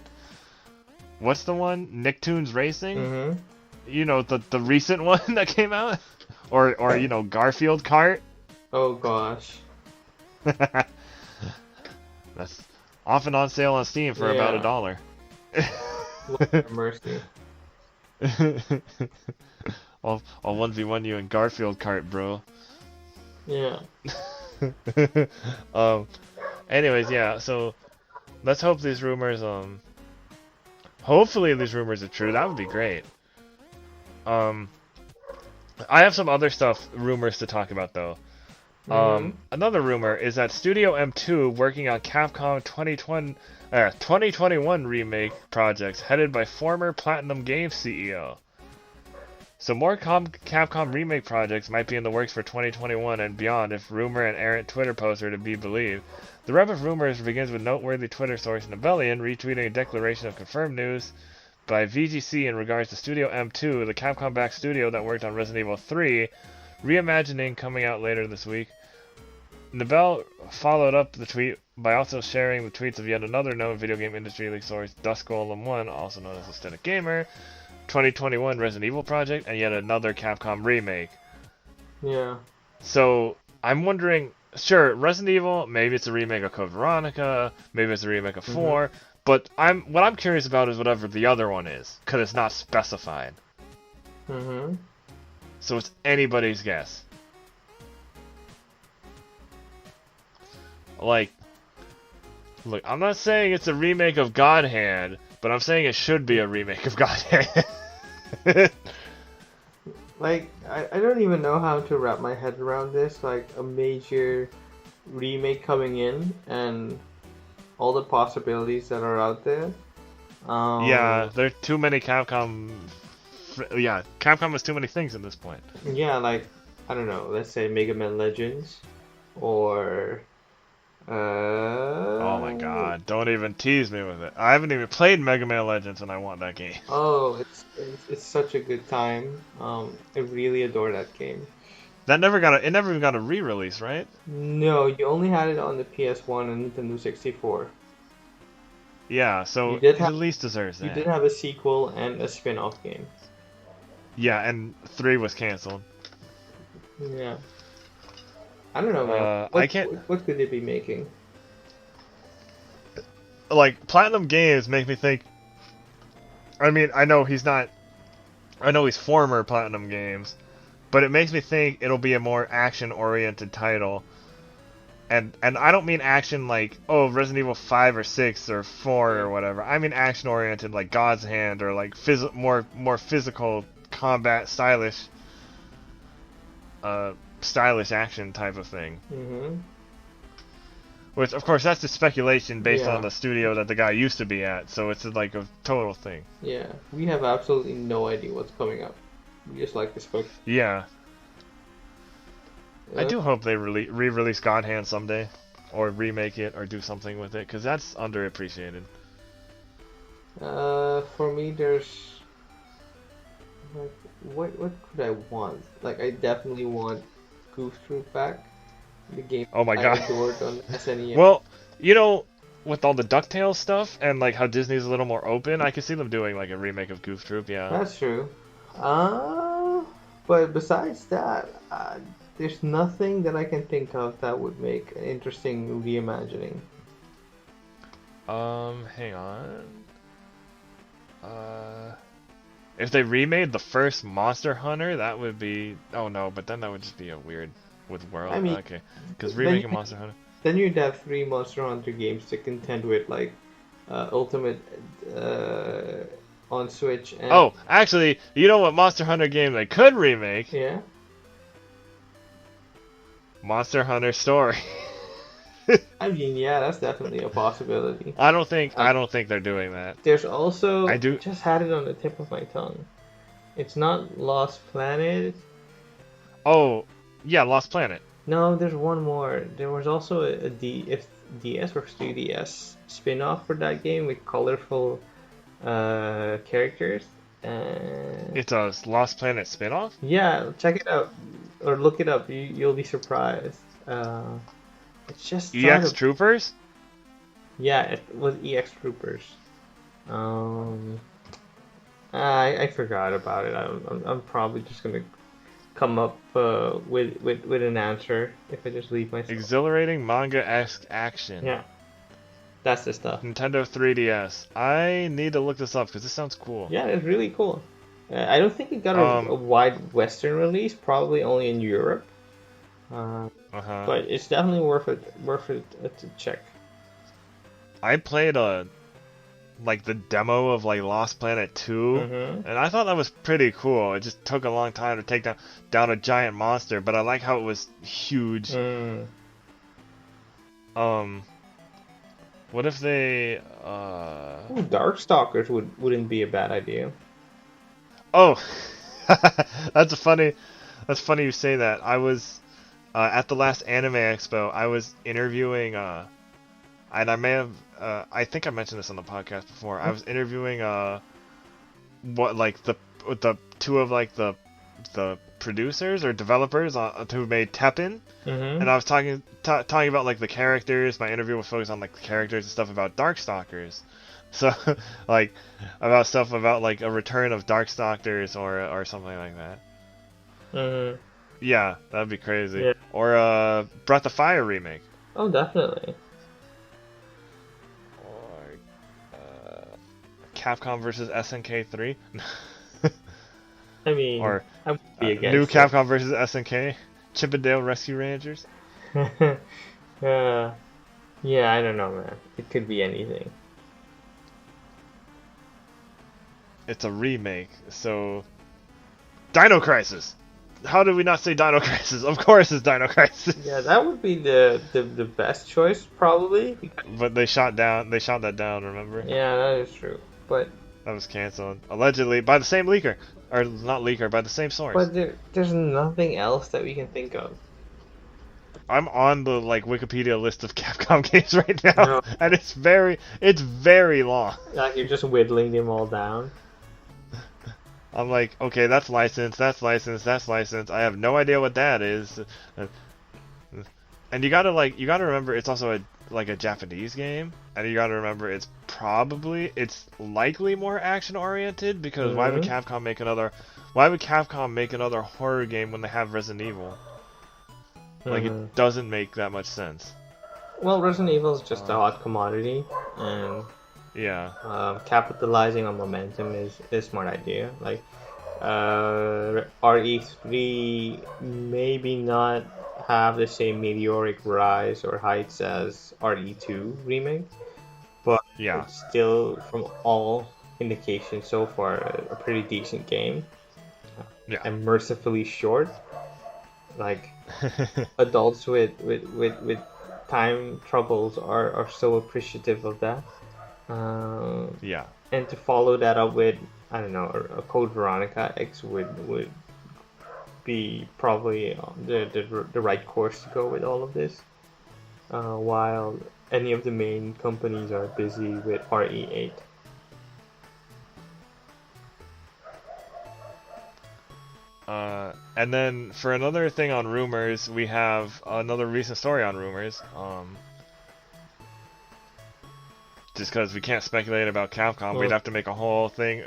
What's the one? Nicktoons Racing? Mm-hmm. The recent one that came out? Or Garfield Kart? Oh, gosh. That's often on sale on Steam for about $1. Lord have mercy. I'll 1v1 you in Garfield Kart, bro. Yeah. Anyways, yeah, so let's hope these rumors, hopefully these rumors are true. That would be great. I have some other rumors to talk about, though. Another rumor is that Studio M2 working on Capcom 2021 remake projects headed by former Platinum Games CEO. So more Capcom remake projects might be in the works for 2021 and beyond if rumor and errant Twitter posts are to be believed. The web of rumors begins with noteworthy Twitter source Nibelian retweeting a declaration of confirmed news by VGC in regards to Studio M2, the Capcom-backed studio that worked on Resident Evil 3, reimagining coming out later this week. Nibel followed up the tweet by also sharing the tweets of yet another known video game industry leak source, Dusk Golem 1, also known as Aesthetic Gamer, 2021 Resident Evil project, and yet another Capcom remake. Yeah. So, I'm wondering, sure, Resident Evil, maybe it's a remake of Code Veronica, maybe it's a remake of 4, but what I'm curious about is whatever the other one is, because it's not specified. So it's anybody's guess. Like, look, I'm not saying it's a remake of God Hand, but I'm saying it should be a remake of God Hand. Like, I don't even know how to wrap my head around this, like, a major remake coming in, and all the possibilities that are out there. Yeah, there are too many Capcom... Yeah, Capcom has too many things at this point. Yeah, like, I don't know, let's say Mega Man Legends, or... Oh my god, don't even tease me with it. I haven't even played Mega Man Legends and I want that game. Oh, it's such a good time. I really adore that game. It never even got a re-release, right? No, you only had it on the PS1 and Nintendo 64. Yeah, so it at least deserves that. You did have a sequel and a spin-off game. Yeah, and 3 was cancelled. Yeah. I don't know, man. What could they be making? Like, Platinum Games make me think... I mean, I know he's former Platinum Games, but it makes me think it'll be a more action-oriented title. And I don't mean action like, oh, Resident Evil 5 or 6 or 4 or whatever. I mean action-oriented like God's Hand or like more physical combat, stylish action type of thing. Which, of course, that's just speculation based on the studio that the guy used to be at, so it's like a total thing. Yeah, we have absolutely no idea what's coming up. We just like to speculate. Yeah. I do hope they re-release God Hand someday, or remake it, or do something with it, because that's underappreciated. For me, there's... Like, what could I want? Like, I definitely want Goof Troop back. The game I adored on SNES. Well, with all the DuckTales stuff, and like how Disney's a little more open, I could see them doing like a remake of Goof Troop, yeah. That's true. But besides that, there's nothing that I can think of that would make an interesting reimagining. Hang on. If they remade the first Monster Hunter, that would be... Oh no, but then that would just be a weird with World. I mean, okay, because remaking Monster Hunter... Then you'd have 3 Monster Hunter games to contend with, like Ultimate on Switch. And Oh, actually, you know what Monster Hunter game they could remake? yeah. Monster Hunter Story. I mean, yeah, that's definitely a possibility. I don't think they're doing that. There's also I do. just had it on the tip of my tongue. It's not Lost Planet. Oh, yeah, Lost Planet. No, there's one more. There was also a DS or 3DS spin-off for that game with colorful characters. It's a Lost Planet spinoff? Yeah, check it out or look it up. You'll be surprised. It's just EX Troopers? Yeah, it was EX Troopers. I forgot about it. I'm probably just gonna come up with an answer if I just leave myself. Exhilarating manga-esque action. Yeah, that's the stuff. Nintendo 3DS. I need to look this up because this sounds cool. Yeah, it's really cool. I don't think it got a wide Western release. Probably only in Europe. But it's definitely worth it to check. I played like the demo of like Lost Planet 2, and I thought that was pretty cool. It just took a long time to take down a giant monster, but I like how it was huge. What if they Darkstalkers wouldn't be a bad idea. Oh, that's funny you say that. I was at the last Anime Expo. I was interviewing and I may have I think I mentioned this on the podcast before. I was interviewing what like the two of like the producers or developers who made Teppen, and I was talking about like the characters. My interview was focused on like the characters and stuff about Darkstalkers. So, like, about stuff about, like, a return of Darkstalkers or something like that. Yeah, that'd be crazy. Yeah. Or a Breath of Fire remake. Oh, definitely. Or Capcom versus SNK 3. I mean, or I would be against new it. Capcom versus SNK. Chippendale Rescue Rangers. Yeah, I don't know, man. It could be anything. It's a remake, so Dino Crisis. How did we not say Dino Crisis? Of course, it's Dino Crisis. Yeah, that would be the best choice probably. But they shot that down. Remember? Yeah, that is true. But that was canceled allegedly by the same leaker, or not leaker, by the same source. But there's nothing else that we can think of. I'm on the like Wikipedia list of Capcom games right now, No. and it's very long. Like you're just whittling them all down. I'm like, okay, that's licensed, that's licensed, that's licensed. I have no idea what that is. And you gotta remember it's also a Japanese game, and you gotta remember it's likely more action oriented because why would Capcom make another horror game when they have Resident Evil? Like it doesn't make that much sense. Well, Resident Evil is just a hot commodity, and yeah, capitalizing on momentum is a smart idea. Like RE3 maybe not have the same meteoric rise or heights as RE2 remake, but it's still, from all indications so far, a pretty decent game. Yeah, and mercifully short. Like adults with time troubles are so appreciative of that. Yeah. And to follow that up with, I don't know, a Code Veronica X would be probably the right course to go with all of this. While any of the main companies are busy with RE8. And then for another thing on rumors, we have another recent story on rumors. Just because we can't speculate about Capcom, we'd have to make a whole thing.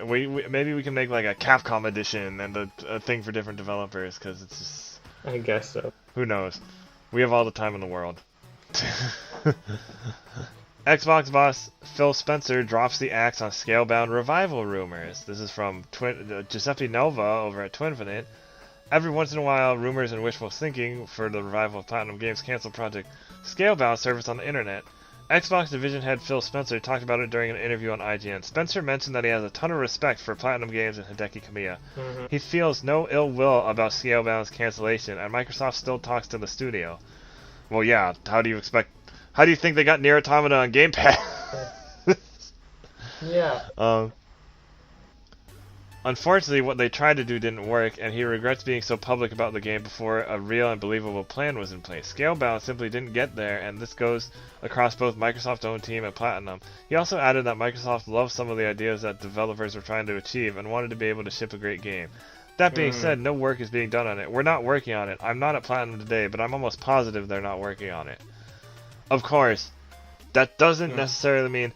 Maybe we can make like a Capcom edition and a thing for different developers, because it's just... I guess so. Who knows? We have all the time in the world. Xbox boss Phil Spencer drops the axe on Scalebound revival rumors. This is from Giuseppe Nova over at Twinfinite. Every once in a while, rumors and wishful thinking for the revival of Platinum Games' canceled project Scalebound service on the internet. Xbox division head Phil Spencer talked about it during an interview on IGN. Spencer mentioned that he has a ton of respect for Platinum Games and Hideki Kamiya. He feels no ill will about Scalebound's cancellation, and Microsoft still talks to the studio. Well, yeah. How do you think they got Nier Automata on Game Pass? Yeah. Unfortunately, what they tried to do didn't work, and he regrets being so public about the game before a real and believable plan was in place. Scalebound simply didn't get there, and this goes across both Microsoft's own team and Platinum. He also added that Microsoft loved some of the ideas that developers were trying to achieve and wanted to be able to ship a great game. That being said, no work is being done on it. We're not working on it. I'm not at Platinum today, but I'm almost positive they're not working on it. Of course, that doesn't necessarily mean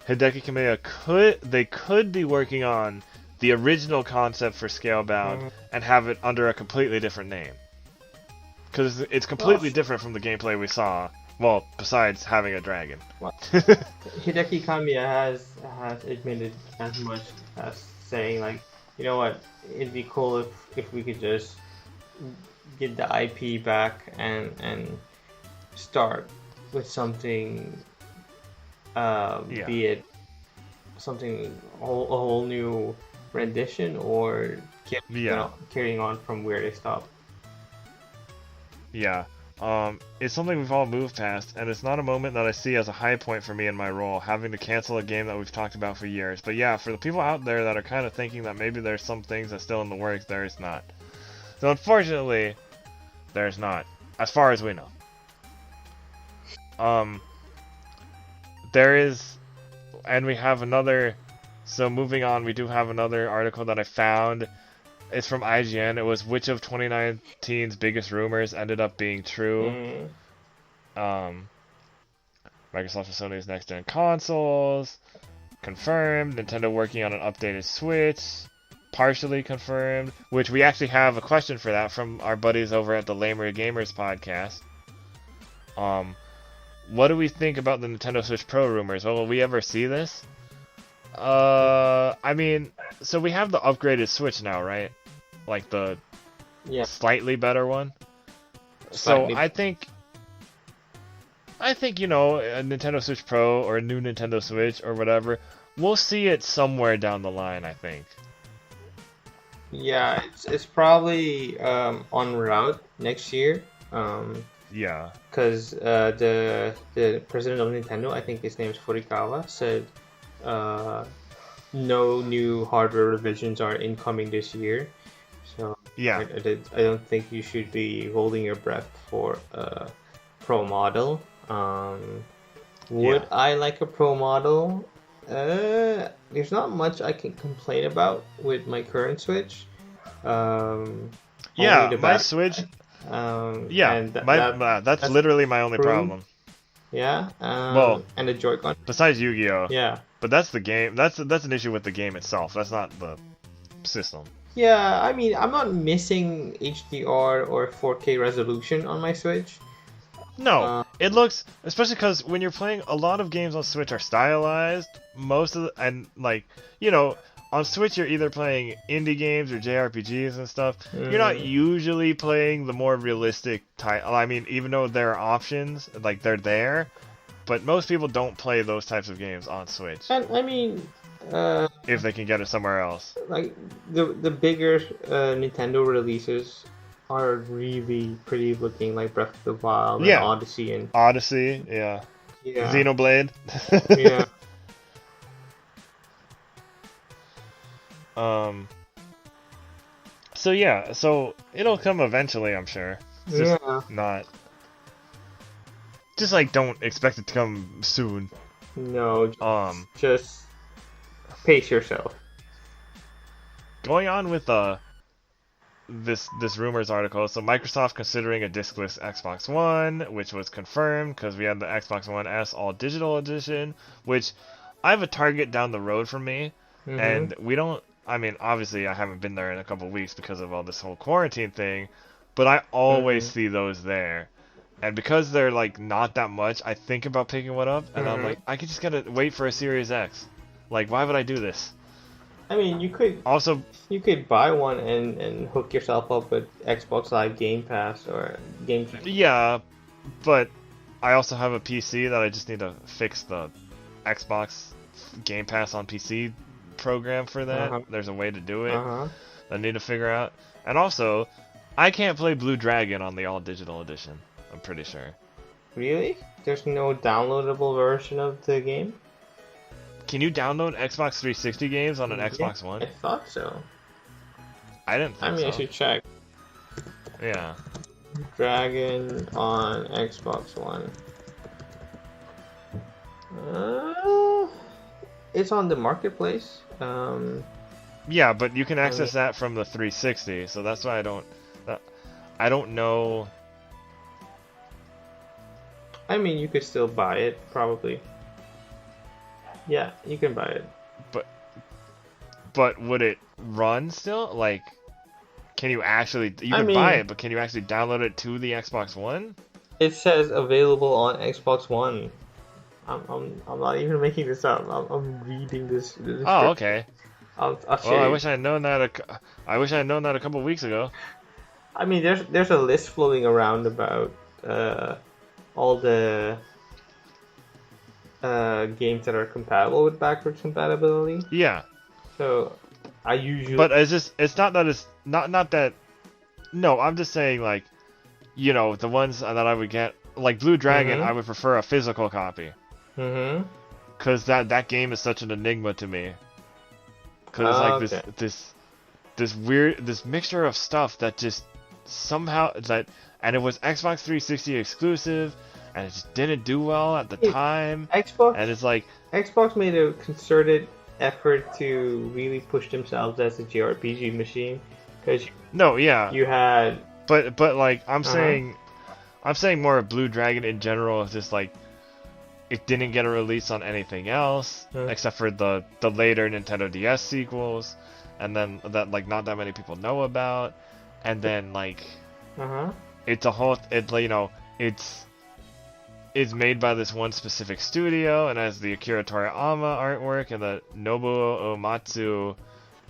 Hideki Kamiya could be working on the original concept for Scalebound and have it under a completely different name. Because it's completely different from the gameplay we saw. Well, besides having a dragon. Well, Hideki Kamiya has admitted as much as saying, like, you know what, it'd be cool if we could just get the IP back and start with something, be it something a whole new rendition or carrying on from where they stopped. Yeah. It's something we've all moved past, and it's not a moment that I see as a high point for me in my role, having to cancel a game that we've talked about for years. But yeah, for the people out there that are kind of thinking that maybe there's some things that's still in the works, there is not. So unfortunately, there's not, as far as we know. There is, and we have another. So moving on, we do have another article that I found. It's from IGN. It was which of 2019's biggest rumors ended up being true. Microsoft and Sony's next-gen consoles. Confirmed. Nintendo working on an updated Switch. Partially confirmed. Which we actually have a question for that from our buddies over at the Lamer Gamers podcast. What do we think about the Nintendo Switch Pro rumors? Well, will we ever see this? I mean, so we have the upgraded Switch now, right? Like the slightly better one. So I think, you know, a Nintendo Switch Pro or a new Nintendo Switch or whatever, we'll see it somewhere down the line, I think. Yeah, it's probably en route next year. Yeah. Because the president of Nintendo, I think his name is Furukawa, said no new hardware revisions are incoming this year. So yeah, I don't think you should be holding your breath for a Pro model. Would I like a Pro model? There's not much I can complain about with my current Switch. My Switch. That's literally my only problem. Yeah. And the Joy-Con. Besides Yu-Gi-Oh. Yeah. But that's the game. That's an issue with the game itself. That's not the system. Yeah, I mean, I'm not missing HDR or 4K resolution on my Switch. No, it looks, especially because when you're playing, a lot of games on Switch are stylized. And like, you know, on Switch you're either playing indie games or JRPGs and stuff. You're not usually playing the more realistic type. I mean, even though there are options, like they're there, but most people don't play those types of games on Switch. And I mean, if they can get it somewhere else. Like the bigger Nintendo releases are really pretty looking, like Breath of the Wild and Odyssey and Xenoblade. Yeah. So it'll come eventually, I'm sure. It's just not. Just like don't expect it to come soon. No. Just pace yourself. Going on with this rumors article, so Microsoft considering a discless Xbox One, which was confirmed because we had the Xbox One S All Digital Edition, which I have a Target down the road from me, and we don't. I mean, obviously, I haven't been there in a couple of weeks because of all this whole quarantine thing, but I always see those there. And because they're, like, not that much, I think about picking one up, and I'm like, I could just gotta wait for a Series X. Like, why would I do this? I mean, you could buy one and hook yourself up with Xbox Live Game Pass or Game. Yeah, but I also have a PC that I just need to fix the Xbox Game Pass on PC program for that. There's a way to do it. I need to figure out. And also, I can't play Blue Dragon on the all digital edition. I'm pretty sure. Really? There's no downloadable version of the game? Can you download Xbox 360 games on an Xbox One? I thought so. I didn't think so. I should check. Yeah. Dragon on Xbox One. It's on the marketplace. Yeah, but you can access that from the 360, so that's why I don't know. I mean, you could still buy it, probably. Yeah, you can buy it. But would it run still? Like, can you actually... You can buy it, but can you actually download it to the Xbox One? It says available on Xbox One. I'm not even making this up. I'm reading this. Oh, okay. I'll show well, you. I wish I had known that. I wish I had known that a couple weeks ago. I mean, there's a list floating around about all the games that are compatible with backwards compatibility. Yeah. So I usually. But it's not that it's not that. No, I'm just saying, like, you know, the ones that I would get, like Blue Dragon, I would prefer a physical copy. Because that game is such an enigma to me. Because it's like this weird mixture of stuff that just somehow and it was Xbox 360 exclusive, and it just didn't do well at the time. Xbox, and it's like Xbox made a concerted effort to really push themselves as a JRPG machine. Because you had, but like I'm saying more of Blue Dragon in general is just like it didn't get a release on anything else except for the later Nintendo DS sequels, and then that like not that many people know about, and then like it's a whole it's made by this one specific studio and has the Akira Toriyama artwork and the Nobuo Uematsu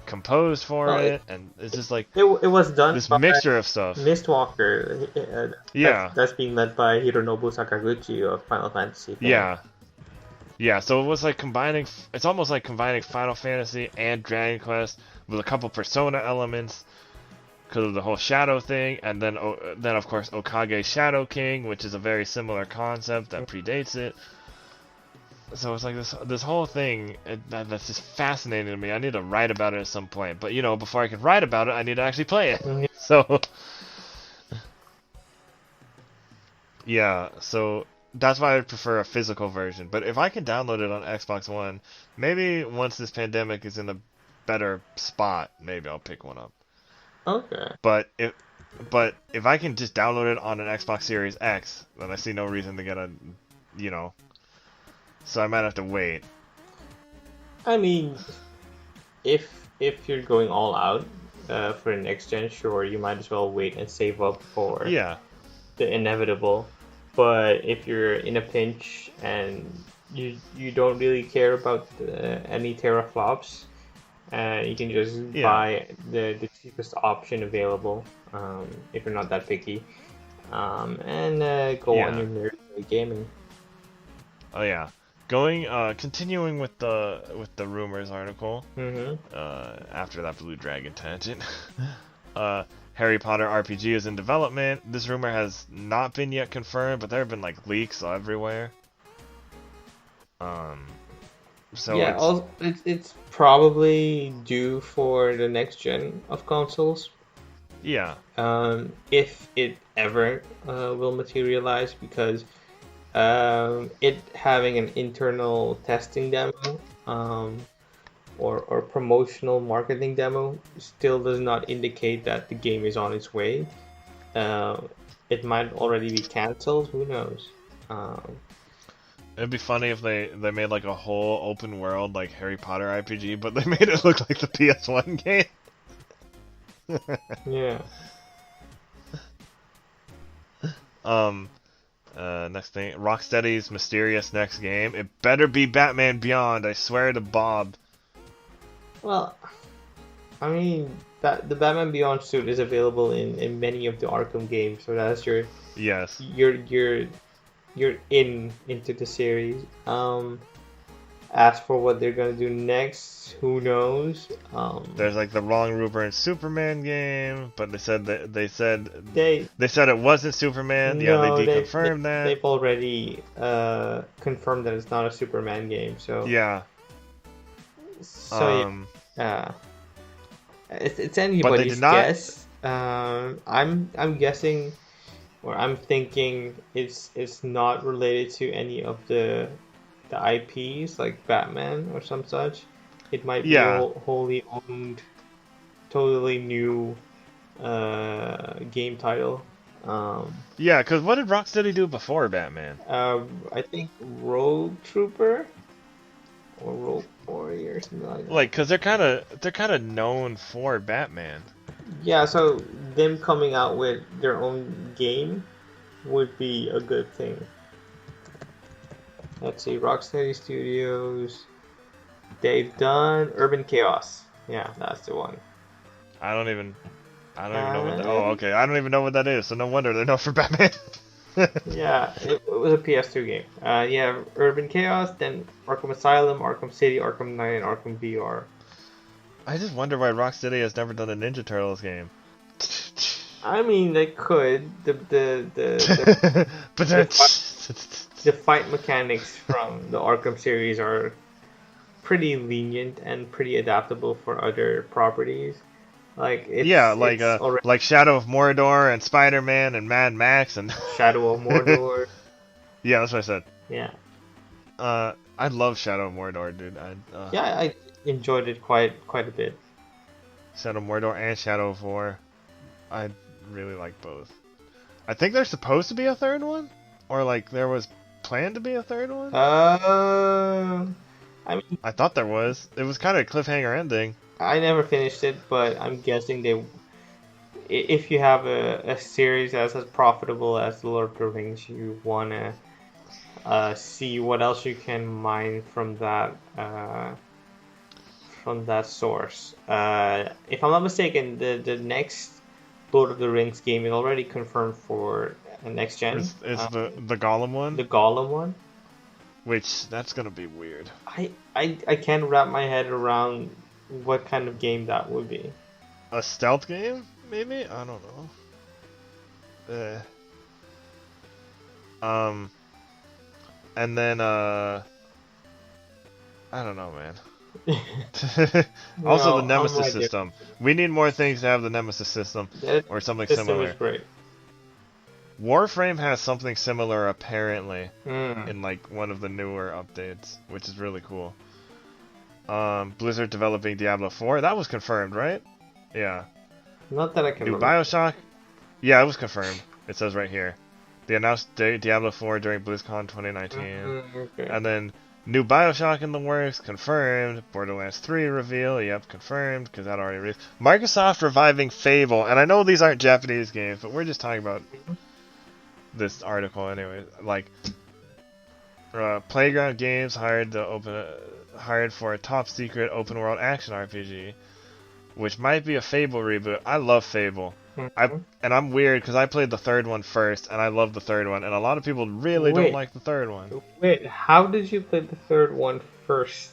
composed for it, and it's just like it was done this mixture of stuff. Mistwalker, that's being led by Hironobu Sakaguchi of Final Fantasy. Yeah. So it was like combining. It's almost like combining Final Fantasy and Dragon Quest with a couple Persona elements because of the whole Shadow thing, and then of course Okage Shadow King, which is a very similar concept that predates it. So it's like this whole thing that's just fascinating to me. I need to write about it at some point, but you know, before I can write about it, I need to actually play it. So yeah, so that's why I prefer a physical version. But if I can download it on Xbox One, maybe once this pandemic is in a better spot, maybe I'll pick one up. Okay. But if I can just download it on an Xbox Series X, then I see no reason to get a, you know. So I might have to wait. I mean, if you're going all out for the next gen, sure, you might as well wait and save up for the inevitable. But if you're in a pinch and you don't really care about any teraflops, you can just buy the cheapest option available if you're not that picky, and go on your nerd gaming. Oh yeah. Continuing with the rumors article, after that Blue Dragon tangent, Harry Potter RPG is in development. This rumor has not been yet confirmed, but there have been like leaks everywhere. So it's probably due for the next gen of consoles. Yeah. If it ever will materialize, because it having an internal testing demo or promotional marketing demo still does not indicate that the game is on its way. It might already be cancelled, who knows. It'd be funny if they made like a whole open world like Harry Potter RPG, but they made it look like the PS1 game. Yeah. Next thing, Rocksteady's mysterious next game. It better be Batman Beyond, I swear to Bob. Well, I mean, the Batman Beyond suit is available in many of the Arkham games, so that's your you're into the series. As for what they're gonna do next, who knows? There's like the Wrong Rupert Superman game, but they said they said They it wasn't Superman. Yeah, no, they deconfirmed that. they've already confirmed that it's not a Superman game. So Yeah. It's anybody's not... guess. I'm guessing, or I'm thinking it's not related to any of the IPs like Batman or some such. It might be a wholly owned, totally new game title. Yeah, because what did Rocksteady do before Batman? I think Rogue Trooper or Rogue Warrior or something like that. Like, because they're kind of known for Batman. Yeah, so them coming out with their own game would be a good thing. Let's see, Rocksteady Studios. They've done Urban Chaos. Yeah, that's the one. I don't even know what that... Oh, okay. I don't even know what that is, so no wonder they're known for Batman. Yeah, it was a PS2 game. Yeah, Urban Chaos, then Arkham Asylum, Arkham City, Arkham Knight, and Arkham VR. I just wonder why Rocksteady has never done a Ninja Turtles game. I mean, they could. The fight mechanics from the Arkham series are pretty lenient and pretty adaptable for other properties. Like like Shadow of Mordor and Spider-Man and Mad Max and Shadow of Mordor. Yeah, that's what I said. Yeah. I love Shadow of Mordor, dude. Yeah, I enjoyed it quite a bit. Shadow of Mordor and Shadow of War. I really like both. I think there's supposed to be a third one, or like there was planned to be a third one. I mean, I thought there was. It was kind of a cliffhanger ending. I never finished it, but I'm guessing if you have a series that's as profitable as The Lord of the Rings, you wanna see what else you can mine from that source. If I'm not mistaken, the next Lord of the Rings game is already confirmed for next gen. It's the Gollum one. The Gollum one. Which that's gonna be weird. I can't wrap my head around what kind of game that would be. A stealth game, maybe? I don't know. And then I don't know, man. Also, the Nemesis system. We need more things to have the Nemesis system or something similar. Is great. Warframe has something similar apparently in like one of the newer updates, which is really cool. Blizzard developing Diablo 4. That was confirmed, right? Yeah. Not that I can remember. Bioshock. Yeah, it was confirmed. It says right here. They announced Diablo 4 during BlizzCon 2019. Okay. And then new Bioshock in the works, confirmed. Borderlands 3 reveal, yep, confirmed, because that already released. Microsoft reviving Fable, and I know these aren't Japanese games, but we're just talking about this article anyway. Like, Playground Games hired for a top secret open world action RPG, which might be a Fable reboot. I love Fable. And I'm weird because I played the third one first, and I love the third one, and a lot of people really don't like the third one. Wait, how did you play the third one first?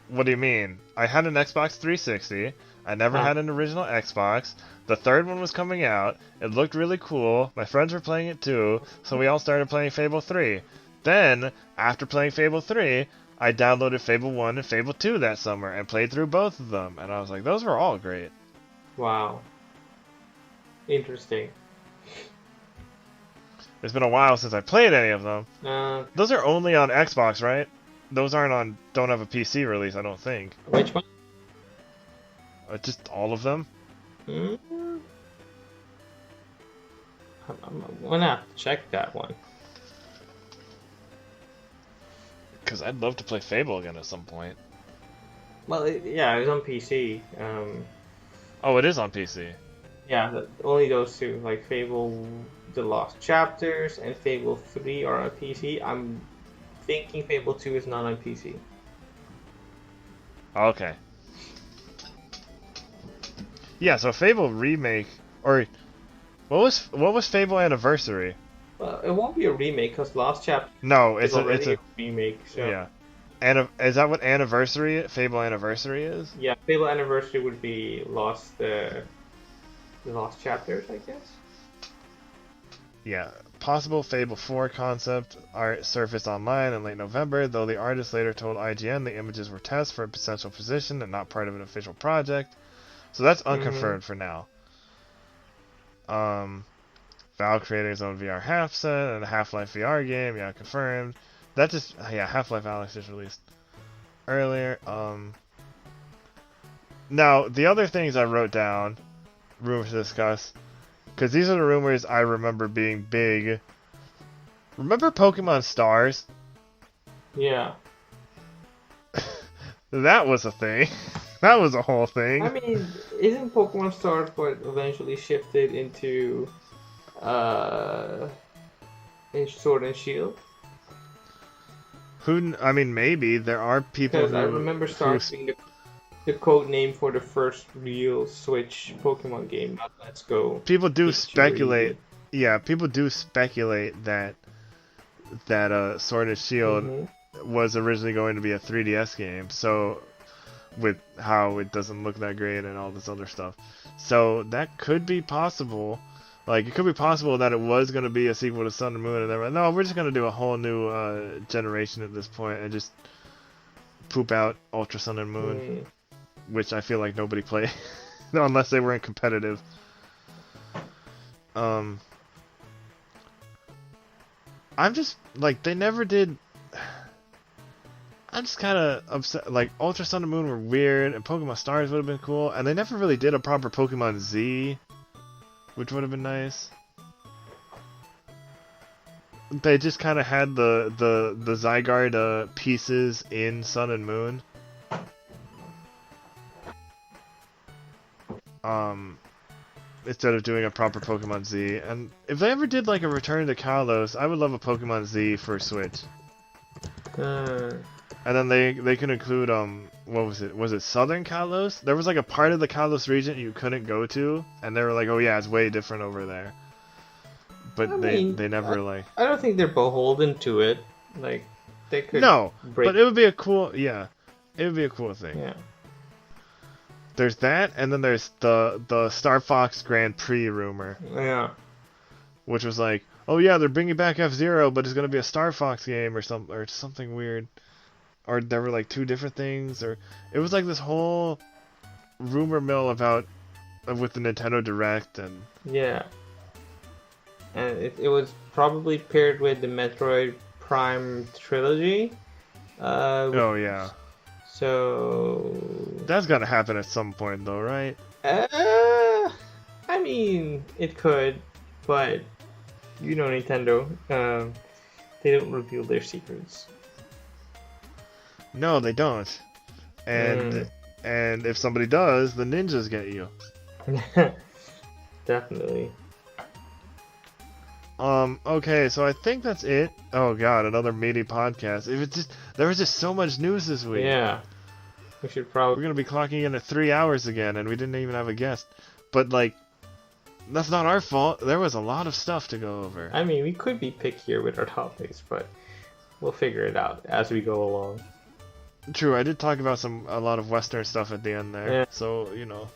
What do you mean? I had an Xbox 360. I never had an original Xbox. The third one was coming out. It looked really cool. My friends were playing it too, so we all started playing Fable 3. Then, after playing Fable 3, I downloaded Fable 1 and Fable 2 that summer and played through both of them. And I was like, those were all great. Wow. Interesting. It's been a while since I played any of them. Those are only on Xbox, right? Those don't have a PC release, I don't think. Which one? Just all of them. I'm gonna have to check that one. Because I'd love to play Fable again at some point. Well, it was on PC. Oh, it is on PC. Yeah, only those two, like Fable The Lost Chapters and Fable 3 are on PC. I'm thinking Fable 2 is not on PC. Okay. Yeah, so Fable remake, or What was Fable Anniversary? Well, it won't be a remake because Last Chapter No, is it's already a a remake. So yeah. Is that what Fable Anniversary is? yeah, Fable Anniversary would be the Lost Chapters, I guess. Yeah. Possible Fable 4 concept art surfaced online in late November, though the artist later told IGN the images were tests for a potential position and not part of an official project. So that's unconfirmed for now. Valve creators own VR Half Set and a Half-Life VR game, yeah, confirmed. That just Half-Life Alyx just released earlier. Now the other things I wrote down, rumors to discuss, because these are the rumors I remember being big. Remember Pokemon Stars? Yeah. That was a thing. That was a whole thing. I mean, isn't Pokemon Stars what eventually shifted into in Sword and Shield? I mean, maybe there are people Because I remember Stars being the code name for the first real Switch Pokemon game, not Let's Go. People do speculate. Yeah, people do speculate that Sword and Shield was originally going to be a 3DS game. So with how it doesn't look that great and all this other stuff, so that could be possible. Like, it could be possible that it was going to be a sequel to Sun and Moon, and then no, we're just going to do a whole new generation at this point and just poop out Ultra Sun and Moon, which I feel like nobody played unless they weren't competitive. I'm just like, they never did. I'm just kind of upset. Like, Ultra Sun and Moon were weird, and Pokemon Stars would have been cool, and they never really did a proper Pokemon Z, which would have been nice. They just kind of had the Zygarde pieces in Sun and Moon. Instead of doing a proper Pokemon Z. And if they ever did like a Return to Kalos, I would love a Pokemon Z for Switch. And then they could include what was it? Was it Southern Kalos? There was like a part of the Kalos region you couldn't go to, and they were like, "Oh yeah, it's way different over there." But they never like. I don't think they're beholden to it. Like, they could. No, but it would be a cool. Yeah, it would be a cool thing. Yeah. There's that, and then there's the Star Fox Grand Prix rumor. Yeah. Which was like, oh yeah, they're bringing back F-Zero, but it's gonna be a Star Fox game or something weird. Or there were like two different things, or it was like this whole rumor mill with the Nintendo Direct and yeah, and it was probably paired with the Metroid Prime trilogy. Oh yeah. So that's gotta happen at some point, though, right? I mean, it could, but you know, Nintendo, they don't reveal their secrets. No, they don't. And if somebody does, the ninjas get you. Definitely. Okay, so I think that's it. Oh god, another meaty podcast. There was just so much news this week. Yeah. We're gonna be clocking in at 3 hours again, and we didn't even have a guest. But like, that's not our fault. There was a lot of stuff to go over. I mean, we could be pickier with our topics, but we'll figure it out as we go along. True, I did talk about a lot of Western stuff at the end there. Yeah. So, you know.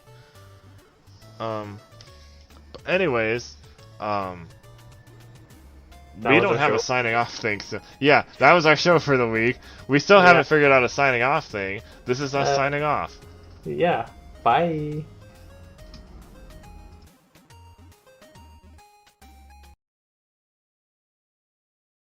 But anyways, we don't have a signing off thing, so yeah, that was our show for the week. We still haven't figured out a signing off thing. This is us signing off. Yeah, bye.